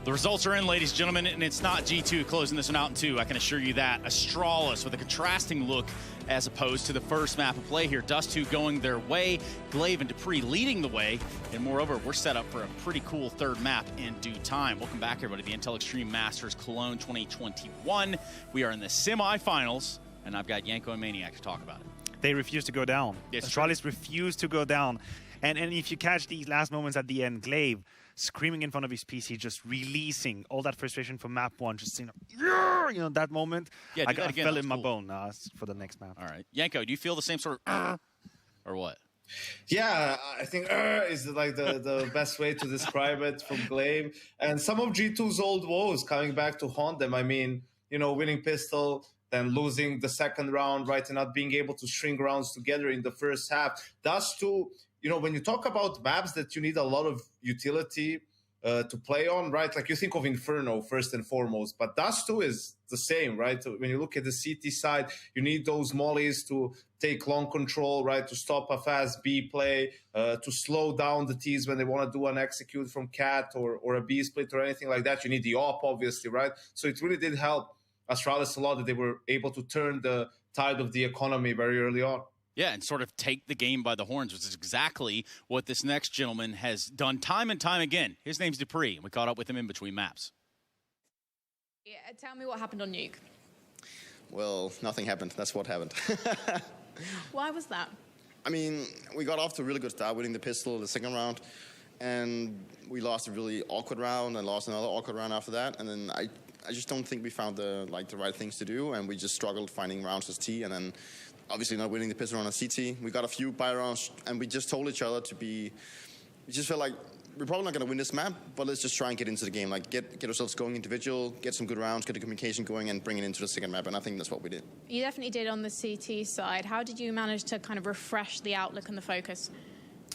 The results are in, ladies and gentlemen, and it's not G2 closing this one out in 2. I can assure you that. Astralis with a contrasting look as opposed to the first map of play here. Dust2 going their way, Glaive and Dupree leading the way, and moreover, we're set up for a pretty cool third map in due time. Welcome back, everybody, to the Intel Extreme Masters Cologne 2021. We are in the semifinals, and I've got Yanko and Maniac to talk about it. They refuse to go down. Yes, Astralis refused to go down. And if you catch these last moments at the end, Glaive screaming in front of his PC, just releasing all that frustration from map 1, just saying, that moment. Yeah, I again. felt it in my bone for the next map. All right. Yanko, do you feel the same sort of or what? Yeah, I think is like the best way to describe it from Glaive. And some of G2's old woes coming back to haunt them. I mean, winning pistol, then losing the second round, right, and not being able to string rounds together in the first half. Dust2, when you talk about maps that you need a lot of utility to play on, right? Like you think of Inferno first and foremost, but Dust2 is the same, right? When you look at the CT side, you need those mollies to take long control, right? To stop a fast B play, to slow down the Ts when they want to do an execute from Cat or a B split or anything like that. You need the op, obviously, right? So it really did help Astralis a lot that they were able to turn the tide of the economy very early on. Yeah, and sort of take the game by the horns, which is exactly what this next gentleman has done time and time again. His name's Dupree, and we caught up with him in between maps. Yeah, tell me what happened on Nuke. Well, nothing happened. That's what happened. Why was that? I mean, we got off to a really good start, winning the pistol the second round, and we lost a really awkward round and lost another awkward round after that. And then I just don't think we found the right things to do, and we just struggled finding rounds as T, and then obviously not winning the pistol round on CT. We got a few buy rounds, and we just told each other we just felt like we're probably not going to win this map, but let's just try and get into the game. Like, get ourselves going individual, get some good rounds, get the communication going, and bring it into the second map, and I think that's what we did. You definitely did on the CT side. How did you manage to kind of refresh the outlook and the focus?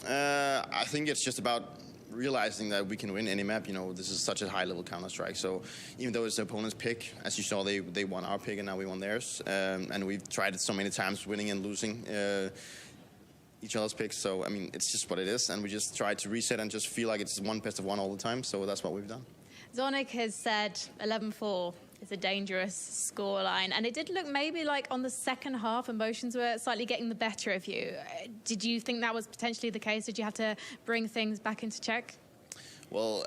I think it's just about realizing that we can win any map. This is such a high-level Counter-Strike. So even though it's the opponent's pick, as you saw, they won our pick and now we won theirs. And we've tried it so many times, winning and losing each other's picks. So, I mean, it's just what it is. And we just try to reset and just feel like it's one best of one all the time. So that's what we've done. Zonic has said 11-4 is a dangerous scoreline. And it did look maybe like on the second half, emotions were slightly getting the better of you. Did you think that was potentially the case? Did you have to bring things back into check? Well,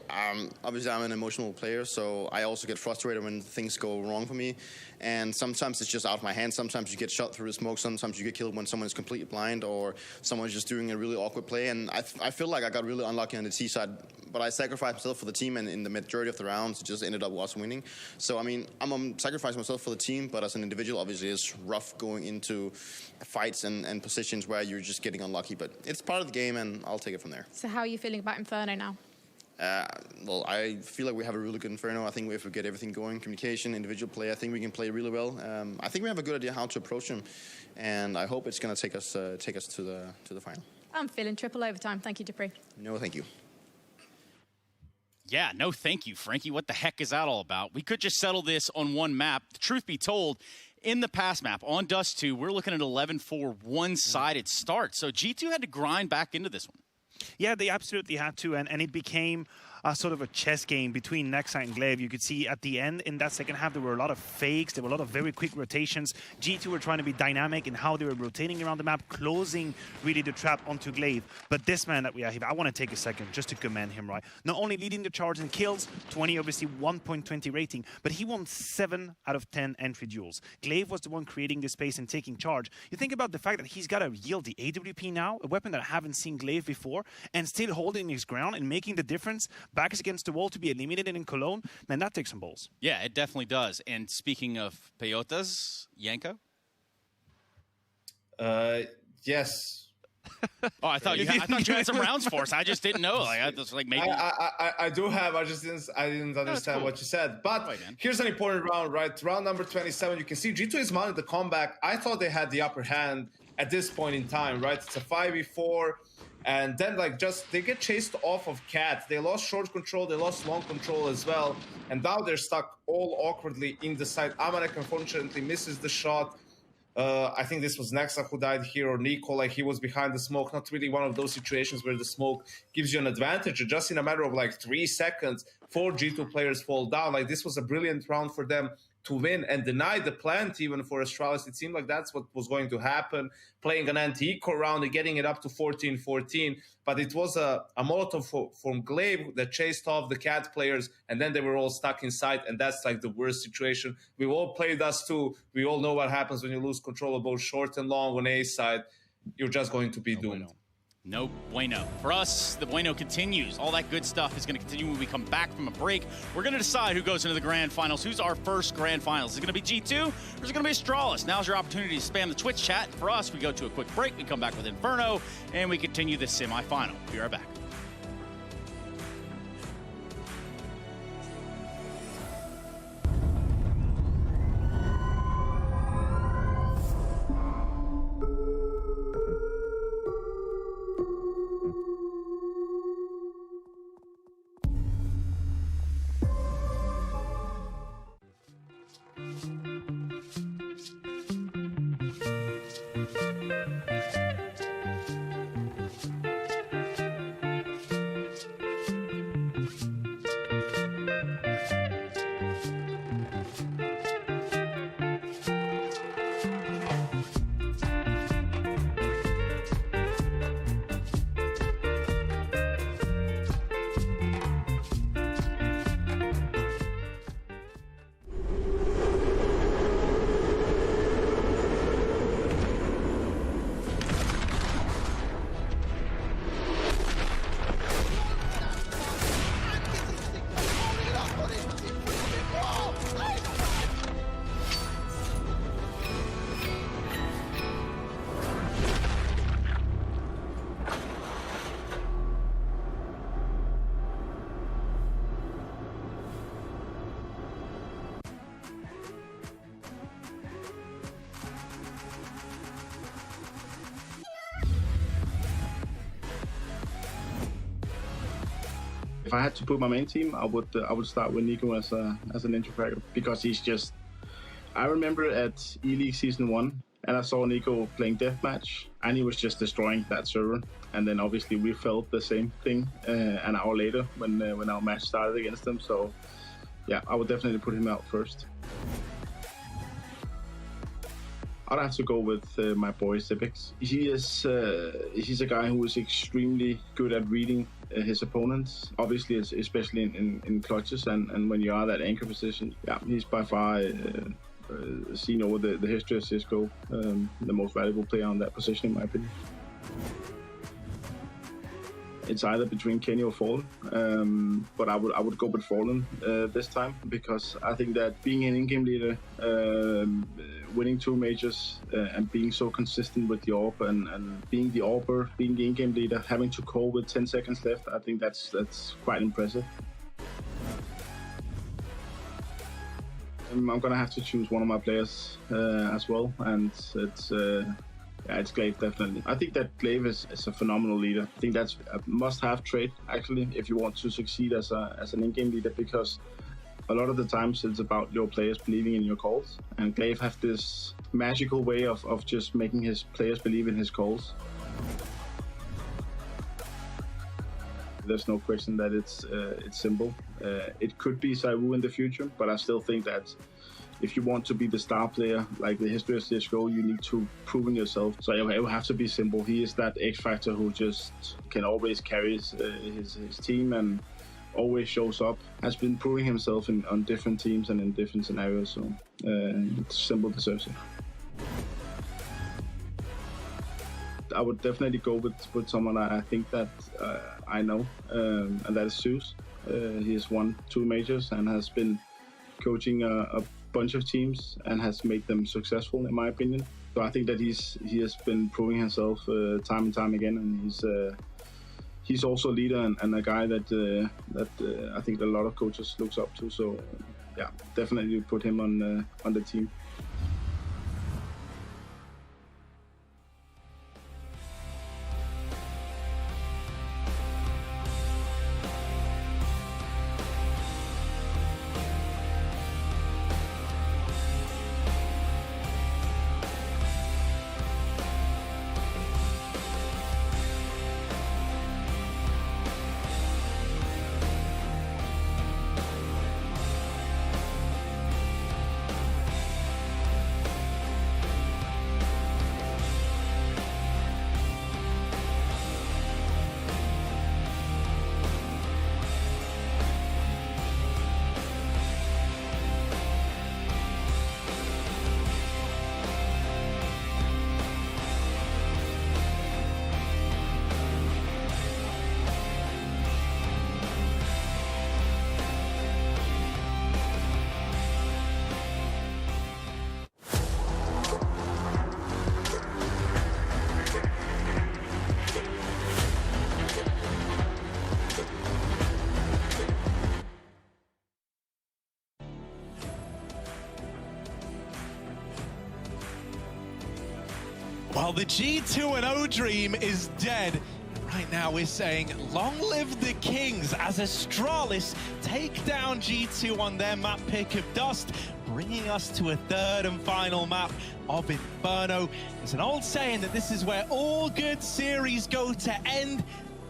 obviously I'm an emotional player, so I also get frustrated when things go wrong for me. And sometimes it's just out of my hands. Sometimes you get shot through the smoke. Sometimes you get killed when someone is completely blind or someone's just doing a really awkward play. And I feel like I got really unlucky on the T side, but I sacrificed myself for the team, and in the majority of the rounds, it just ended up us winning. So, I mean, I'm sacrificing myself for the team, but as an individual, obviously, it's rough going into fights and positions where you're just getting unlucky. But it's part of the game, and I'll take it from there. So how are you feeling about Inferno now? Well, I feel like we have a really good Inferno. I think if we get everything going, communication, individual play, I think we can play really well. I think we have a good idea how to approach them, and I hope it's going to take us to the final. I'm feeling triple overtime. Thank you, Dupree. No, thank you. Yeah, no thank you, Frankie. What the heck is that all about? We could just settle this on one map. The truth be told, in the past map, on Dust2, we're looking at 11-4 one-sided start. So G2 had to grind back into this one. Yeah, they absolutely had to, and it became a sort of a chess game between Nexa and Glaive. You could see at the end, in that second half, there were a lot of fakes. There were a lot of very quick rotations. G2 were trying to be dynamic in how they were rotating around the map, closing really the trap onto Glaive. But this man that we are here, I want to take a second just to commend him, right? Not only leading the charge in kills, 20, obviously 1.20 rating, but he won 7 out of 10 entry duels. Glaive was the one creating the space and taking charge. You think about the fact that he's got to yield the AWP now, a weapon that I haven't seen Glaive before, and still holding his ground and making the difference, backs against the wall to be eliminated in Cologne, man, that takes some balls. Yeah, it definitely does. And speaking of peyotas, Yanko? Yes. Oh, I thought you had some rounds for us. I just didn't know. I just maybe. I do have. I didn't understand what you said. But here's an important round, right? Round number 27. You can see G2 is mounting the comeback. I thought they had the upper hand at this point in time, right? It's a 5v4. And then, they get chased off of Cat. They lost short control. They lost long control as well. And now they're stuck all awkwardly in the site. Amanek, unfortunately, misses the shot. I think this was Nexa who died here, or Nico, like he was behind the smoke. Not really one of those situations where the smoke gives you an advantage. Just in a matter of like 3 seconds, 4 G2 players fall down. Like this was a brilliant round for them to win and deny the plant even for Astralis. It seemed like that's what was going to happen, playing an anti-eco round and getting it up to 14-14. But it was a Molotov from Glaive that chased off the Cat players, and then they were all stuck inside, and that's like the worst situation. We've all played us too. We all know what happens when you lose control of both short and long on A side. You're just going to be doomed. No bueno. For us, the bueno continues. All that good stuff is going to continue when we come back from a break. We're going to decide who goes into the grand finals. Who's our first grand finals? Is it going to be G2 or is it going to be Astralis? Now's your opportunity to spam the Twitch chat. For us, we go to a quick break. We come back with Inferno, and we continue the semifinal. Be right back. If I had to put my main team, I would start with Nico as an intro cracker, because he's just. I remember at E-League Season 1, and I saw Nico playing Deathmatch, and he was just destroying that server. And then obviously we felt the same thing an hour later when our match started against them. So yeah, I would definitely put him out first. I'd have to go with my boy Sipix. He's a guy who is extremely good at reading his opponents, obviously, especially in clutches and when you are that anchor position. Yeah, he's by far seen over the history of CSGO, the most valuable player on that position, in my opinion. It's either between Kenny or Fallen, but I would go with Fallen this time, because I think that being an in-game leader, winning 2 majors, and being so consistent with the AWP and being the AWPer, being the in-game leader, having to call with 10 seconds left, I think that's quite impressive. I'm gonna have to choose one of my players as well, and it's Glaive, definitely. I think that Glaive is a phenomenal leader. I think that's a must-have trait, actually, if you want to succeed as an in-game leader, because a lot of the times it's about your players believing in your calls. And Glaive has this magical way of just making his players believe in his calls. There's no question that it's simple. It could be Saiwu in the future, but I still think that if you want to be the star player, like the history of CSGO, you need to prove yourself. So it will have to be simple. He is that X factor who just can always carry his team and always shows up. Has been proving himself on different teams and in different scenarios. So it's simple, deserves it. I would definitely go with someone I think that I know, and that is Zeus. He has won 2 majors and has been coaching a bunch of teams and has made them successful, in my opinion. So I think that he has been proving himself time and time again, and he's also a leader and a guy that I think a lot of coaches looks up to. So yeah, definitely put him on the team. Well, the G2-0 dream is dead. Right now we're saying, long live the Kings, as Astralis take down G2 on their map pick of Dust, bringing us to a third and final map of Inferno. It's an old saying that this is where all good series go to end.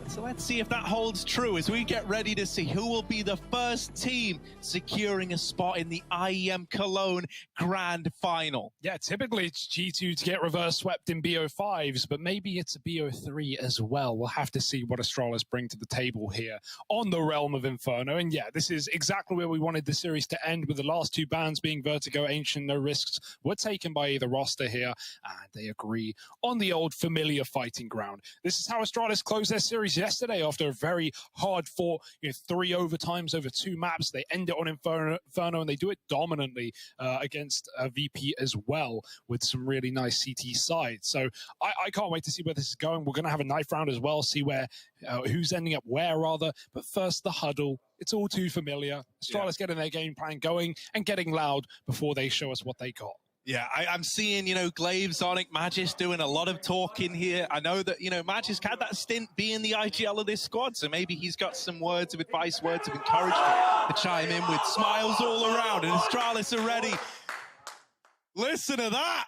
So let's see if that holds true as we get ready to see who will be the first team securing a spot in the IEM Cologne Grand Final. Yeah, typically it's G2 to get reverse swept in BO5s, but maybe it's a BO3 as well. We'll have to see what Astralis bring to the table here on the realm of Inferno. And yeah, this is exactly where we wanted the series to end, with the last two bans being Vertigo, Ancient, No Risks were taken by either roster here, and they agree on the old familiar fighting ground. This is how Astralis closed their series yesterday after a very hard-fought 3 overtimes over 2 maps. They end it on Inferno, and they do it dominantly against VP as well, with some really nice CT sides. So I can't wait to see where this is going. We're going to have a knife round as well, see where who's ending up where, rather. But first, the huddle. It's all too familiar. Astralis getting their game plan going and getting loud before they show us what they got. Yeah, I'm seeing, Glaive, Zonic, Magis doing a lot of talking here. I know that, Magis had that stint being the IGL of this squad, so maybe he's got some words of advice, words of encouragement to chime in with, smiles all around, and Astralis are ready. Listen to that.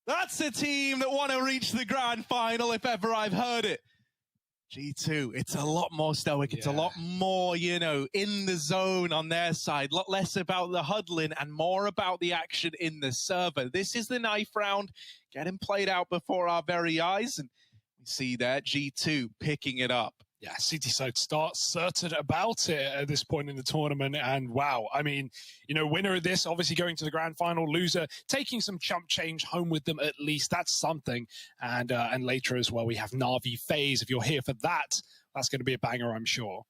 That's a team that want to reach the grand final, if ever I've heard it. G2, it's a lot more stoic. It's a lot more, in the zone on their side. A lot less about the huddling and more about the action in the server. This is the knife round getting played out before our very eyes. And we see there G2 picking it up. Yeah, CT side starts certain about it at this point in the tournament. And wow, I mean, winner of this, obviously going to the grand final, loser taking some chump change home with them at least. That's something. And later as well, we have Navi, Faze. If you're here for that, that's going to be a banger, I'm sure.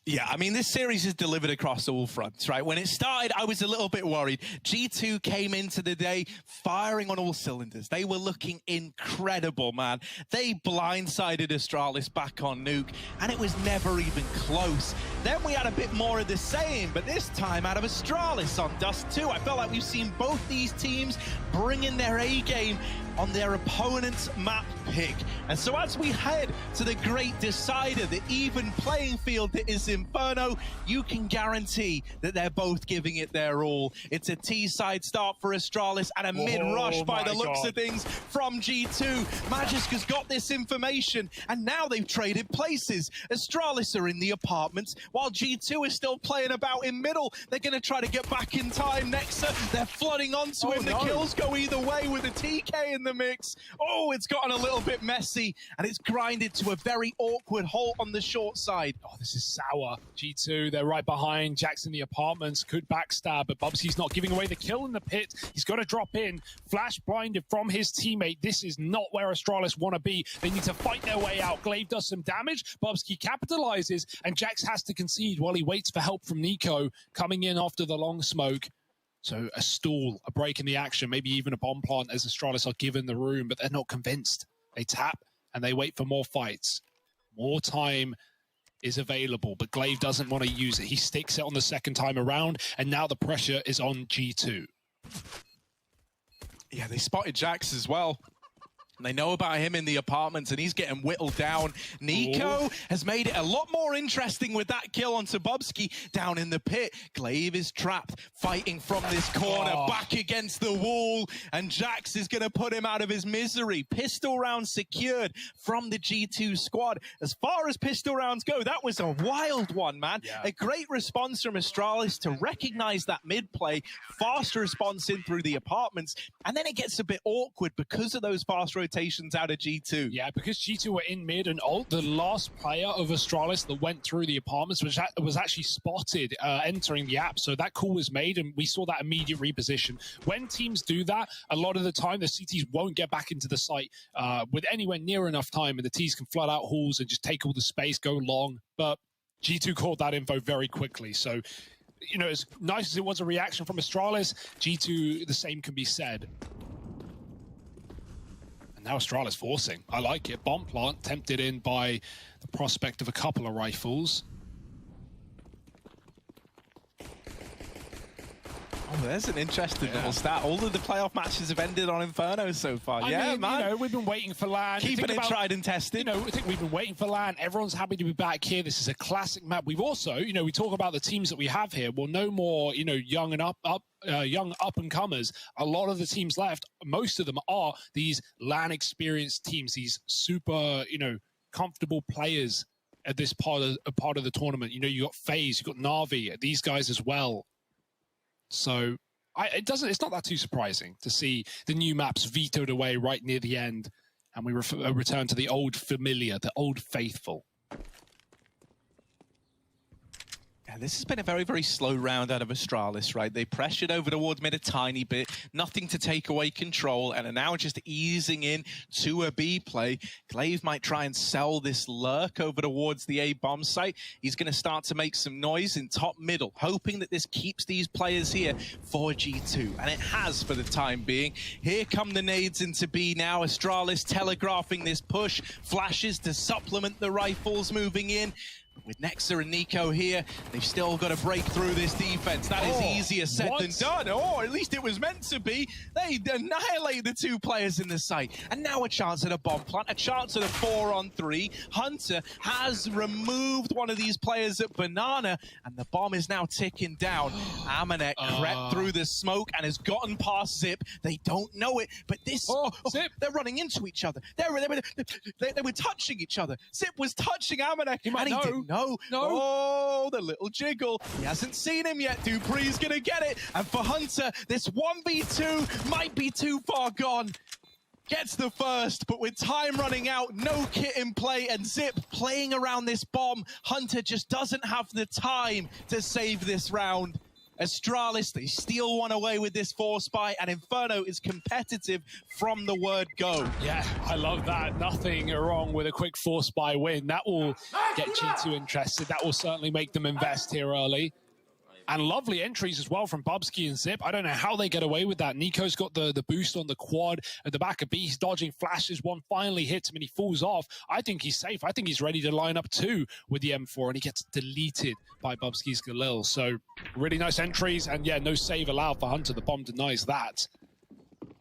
Yeah, I mean, this series is delivered across all fronts, right? When it started, I was a little bit worried. G2 came into the day firing on all cylinders. They were looking incredible, man. They blindsided Astralis back on Nuke, and it was never even close. Then we had a bit more of the same, but this time out of Astralis on Dust 2. I felt like we've seen both these teams bring in their A-game on their opponent's map pick. And so as we head to the great decider, the even playing field that is Inferno, you can guarantee that they're both giving it their all. It's a T-side start for Astralis and a mid-rush by the looks of things from G2. Magiska's got this information, and now they've traded places. Astralis are in the apartments, while G2 is still playing about in middle. They're going to try to get back in time. Nexa, they're flooding onto him. The kills go either way with a TK in the mix. Oh, it's gotten a little bit messy, and it's grinded to a very awkward halt on the short side. Oh, this is sour. G2, they're right behind. Jack's in the apartments, could backstab, but Bubsky's not giving away the kill in the pit. He's got to drop in. Flash blinded from his teammate. This is not where Astralis want to be. They need to fight their way out. Glaive does some damage. Bubsky capitalizes, and Jax has to concede while he waits for help from Nico coming in after the long smoke. So a stall, a break in the action, maybe even a bomb plant as Astralis are given the room, but they're not convinced. They tap and they wait for more fights. More time is available, but Glaive doesn't want to use it. He sticks it on the second time around, and now the pressure is on G2. Yeah, they spotted Jax as well. They know about him in the apartments, and he's getting whittled down. Nico has made it a lot more interesting with that kill onto Bubsky down in the pit. Glaive is trapped, fighting from this corner, back against the wall, and Jax is going to put him out of his misery. Pistol round secured from the G2 squad. As far as pistol rounds go, that was a wild one, man. Yeah. A great response from Astralis to recognize that mid-play, fast response in through the apartments, and then it gets a bit awkward because of those fast rotations out of G2. Yeah, because G2 were in mid and ult, the last player of Astralis that went through the apartments was actually spotted entering the app, so that call was made, and we saw that immediate reposition. When teams do that, a lot of the time, the CTs won't get back into the site with anywhere near enough time, and the Ts can flood out halls and just take all the space, go long, but G2 caught that info very quickly, so as nice as it was a reaction from Astralis, G2, the same can be said. And now Astralis forcing. I like it. Bomb plant tempted in by the prospect of a couple of rifles. Oh there's an interesting little stat. All of the playoff matches have ended on Inferno so far. I mean, man. You know, we've been waiting for LAN. Keeping it tried and tested. You know, I think we've been waiting for LAN. Everyone's happy to be back here. This is a classic map. We've also, you know, we talk about the teams that we have here. Well, no more, you know, young and comers. A lot of the teams left, most of them are these LAN experienced teams, these super, you know, comfortable players at this part of the tournament. You know, you got Faze, you got Navi, these guys as well. So it's not that too surprising to see the new maps vetoed away right near the end, and we return to the old familiar, the old faithful. Yeah, this has been a very, very slow round out of Astralis, right? They pressured over towards mid a tiny bit, nothing to take away control, and are now just easing in to a B play. Glaive might try and sell this lurk over towards the A bomb site. He's going to start to make some noise in top middle, hoping that this keeps these players here for G2, and it has for the time being. Here come the nades into B now. Astralis telegraphing this push, flashes to supplement the rifles moving in. With Nexa and Nico here, they've still got to break through this defense. That is easier said than done. Or at least it was meant to be. They annihilate the two players in the site. And now a chance at a bomb plant, a chance at a 4-on-3. Hunter has removed one of these players at Banana, and the bomb is now ticking down. Amanek crept through the smoke and has gotten past Zip. They don't know it, but this... Zip. They're running into each other. They were touching each other. Zip was touching Amanek, and he didn't know. Oh, the little jiggle. He hasn't seen him yet. Dupree's going to get it. And for Hunter, this 1v2 might be too far gone. Gets the first, but with time running out, no kit in play, and Zip playing around this bomb. Hunter just doesn't have the time to save this round. Astralis, they steal one away with this force buy, and Inferno is competitive from the word go. Yeah, I love that. Nothing wrong with a quick force buy win. That will get G2 interested. That will certainly make them invest here early. And lovely entries as well from Bubsky and Zip. I don't know how they get away with that. Nico's got the boost on the quad at the back of B. He's dodging flashes. One finally hits him and he falls off. I think he's safe. I think he's ready to line up two with the M4, and he gets deleted by Bubsky's Galil. So really nice entries, and yeah, no save allowed for Hunter. The bomb denies that.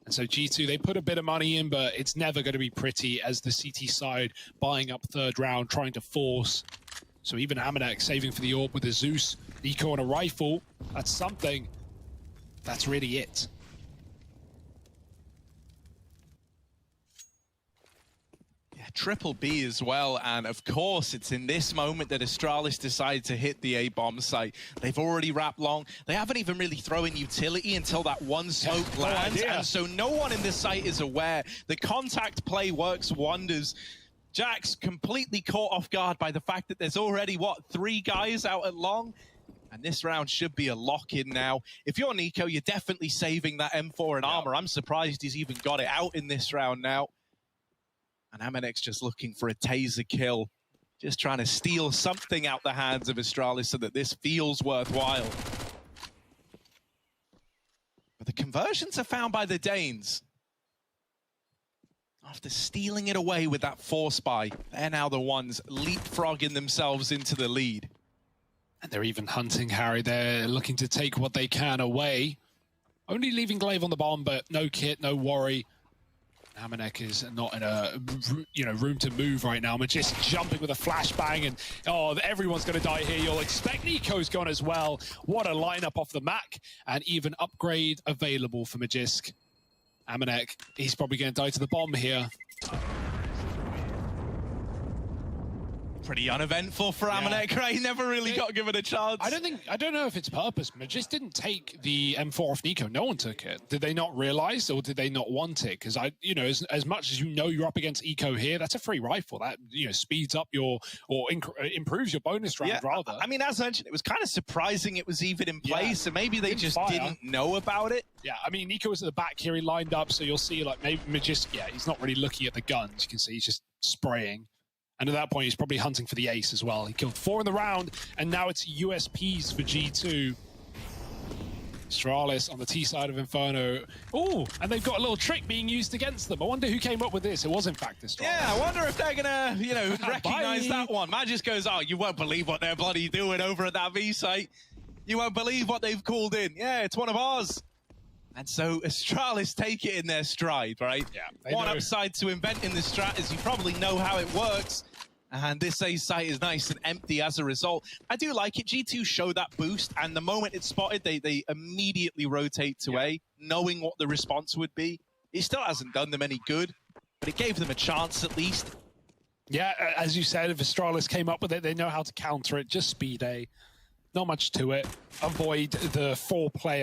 And so G2, they put a bit of money in, but it's never going to be pretty as the CT side buying up third round, trying to force. So even Amanek saving for the AWP with a Zeus, Nico and a rifle, that's something. That's really it. Yeah, triple B as well, and of course it's in this moment that Astralis decide to hit the A-bomb site. They've already wrapped long. They haven't even really thrown utility until that one smoke lands, and so no one in this site is aware. The contact play works wonders. Jack's completely caught off guard by the fact that there's already, what, 3 guys out at long? And this round should be a lock-in now. If you're Nico, you're definitely saving that M4 and armor. I'm surprised he's even got it out in this round now. And Amanek's just looking for a taser kill. Just trying to steal something out the hands of Astralis so that this feels worthwhile. But the conversions are found by the Danes. After stealing it away with that force buy, they're now the ones leapfrogging themselves into the lead. And they're even hunting Harry. They're looking to take what they can away. Only leaving Glaive on the bomb, but no kit, no worry. Amanek is not in a room to move right now. Magist jumping with a flashbang, and everyone's going to die here. You'll expect Nico's gone as well. What a lineup off the Mac, and even upgrade available for Magist. Amanek, he's probably going to die to the bomb here. Pretty uneventful for Amanek, right? He never really got given a chance. I don't know if it's purpose. Magist didn't take the M4 off Nico. No one took it. Did they not realize, or did they not want it? Because as much as you're up against Eco here, that's a free rifle. That speeds up improves your bonus round rather. I mean, as mentioned, it was kind of surprising it was even in place, so maybe they just didn't know about it. Yeah, I mean, Nico was at the back here. He lined up, so you'll see like maybe Magist. Yeah, he's not really looking at the guns. You can see he's just spraying. And at that point, he's probably hunting for the ace as well. He killed 4 in the round, and now it's USPs for G2. Astralis on the T side of Inferno. Oh, and they've got a little trick being used against them. I wonder who came up with this. It was, in fact, Astralis. Yeah, I wonder if they're going to, recognize that one. Man just goes, oh, you won't believe what they're bloody doing over at that V site. You won't believe what they've called in. Yeah, it's one of ours. And so Astralis take it in their stride, right? Yeah. One upside to inventing the strat is you probably know how it works. And this A site is nice and empty as a result. I do like it. G2 show that boost, and the moment it's spotted, they immediately rotate to A, knowing what the response would be. It still hasn't done them any good, but it gave them a chance at least. Yeah, as you said, if Astralis came up with it, they know how to counter it. Just speed A. Not much to it. Avoid the 4 players.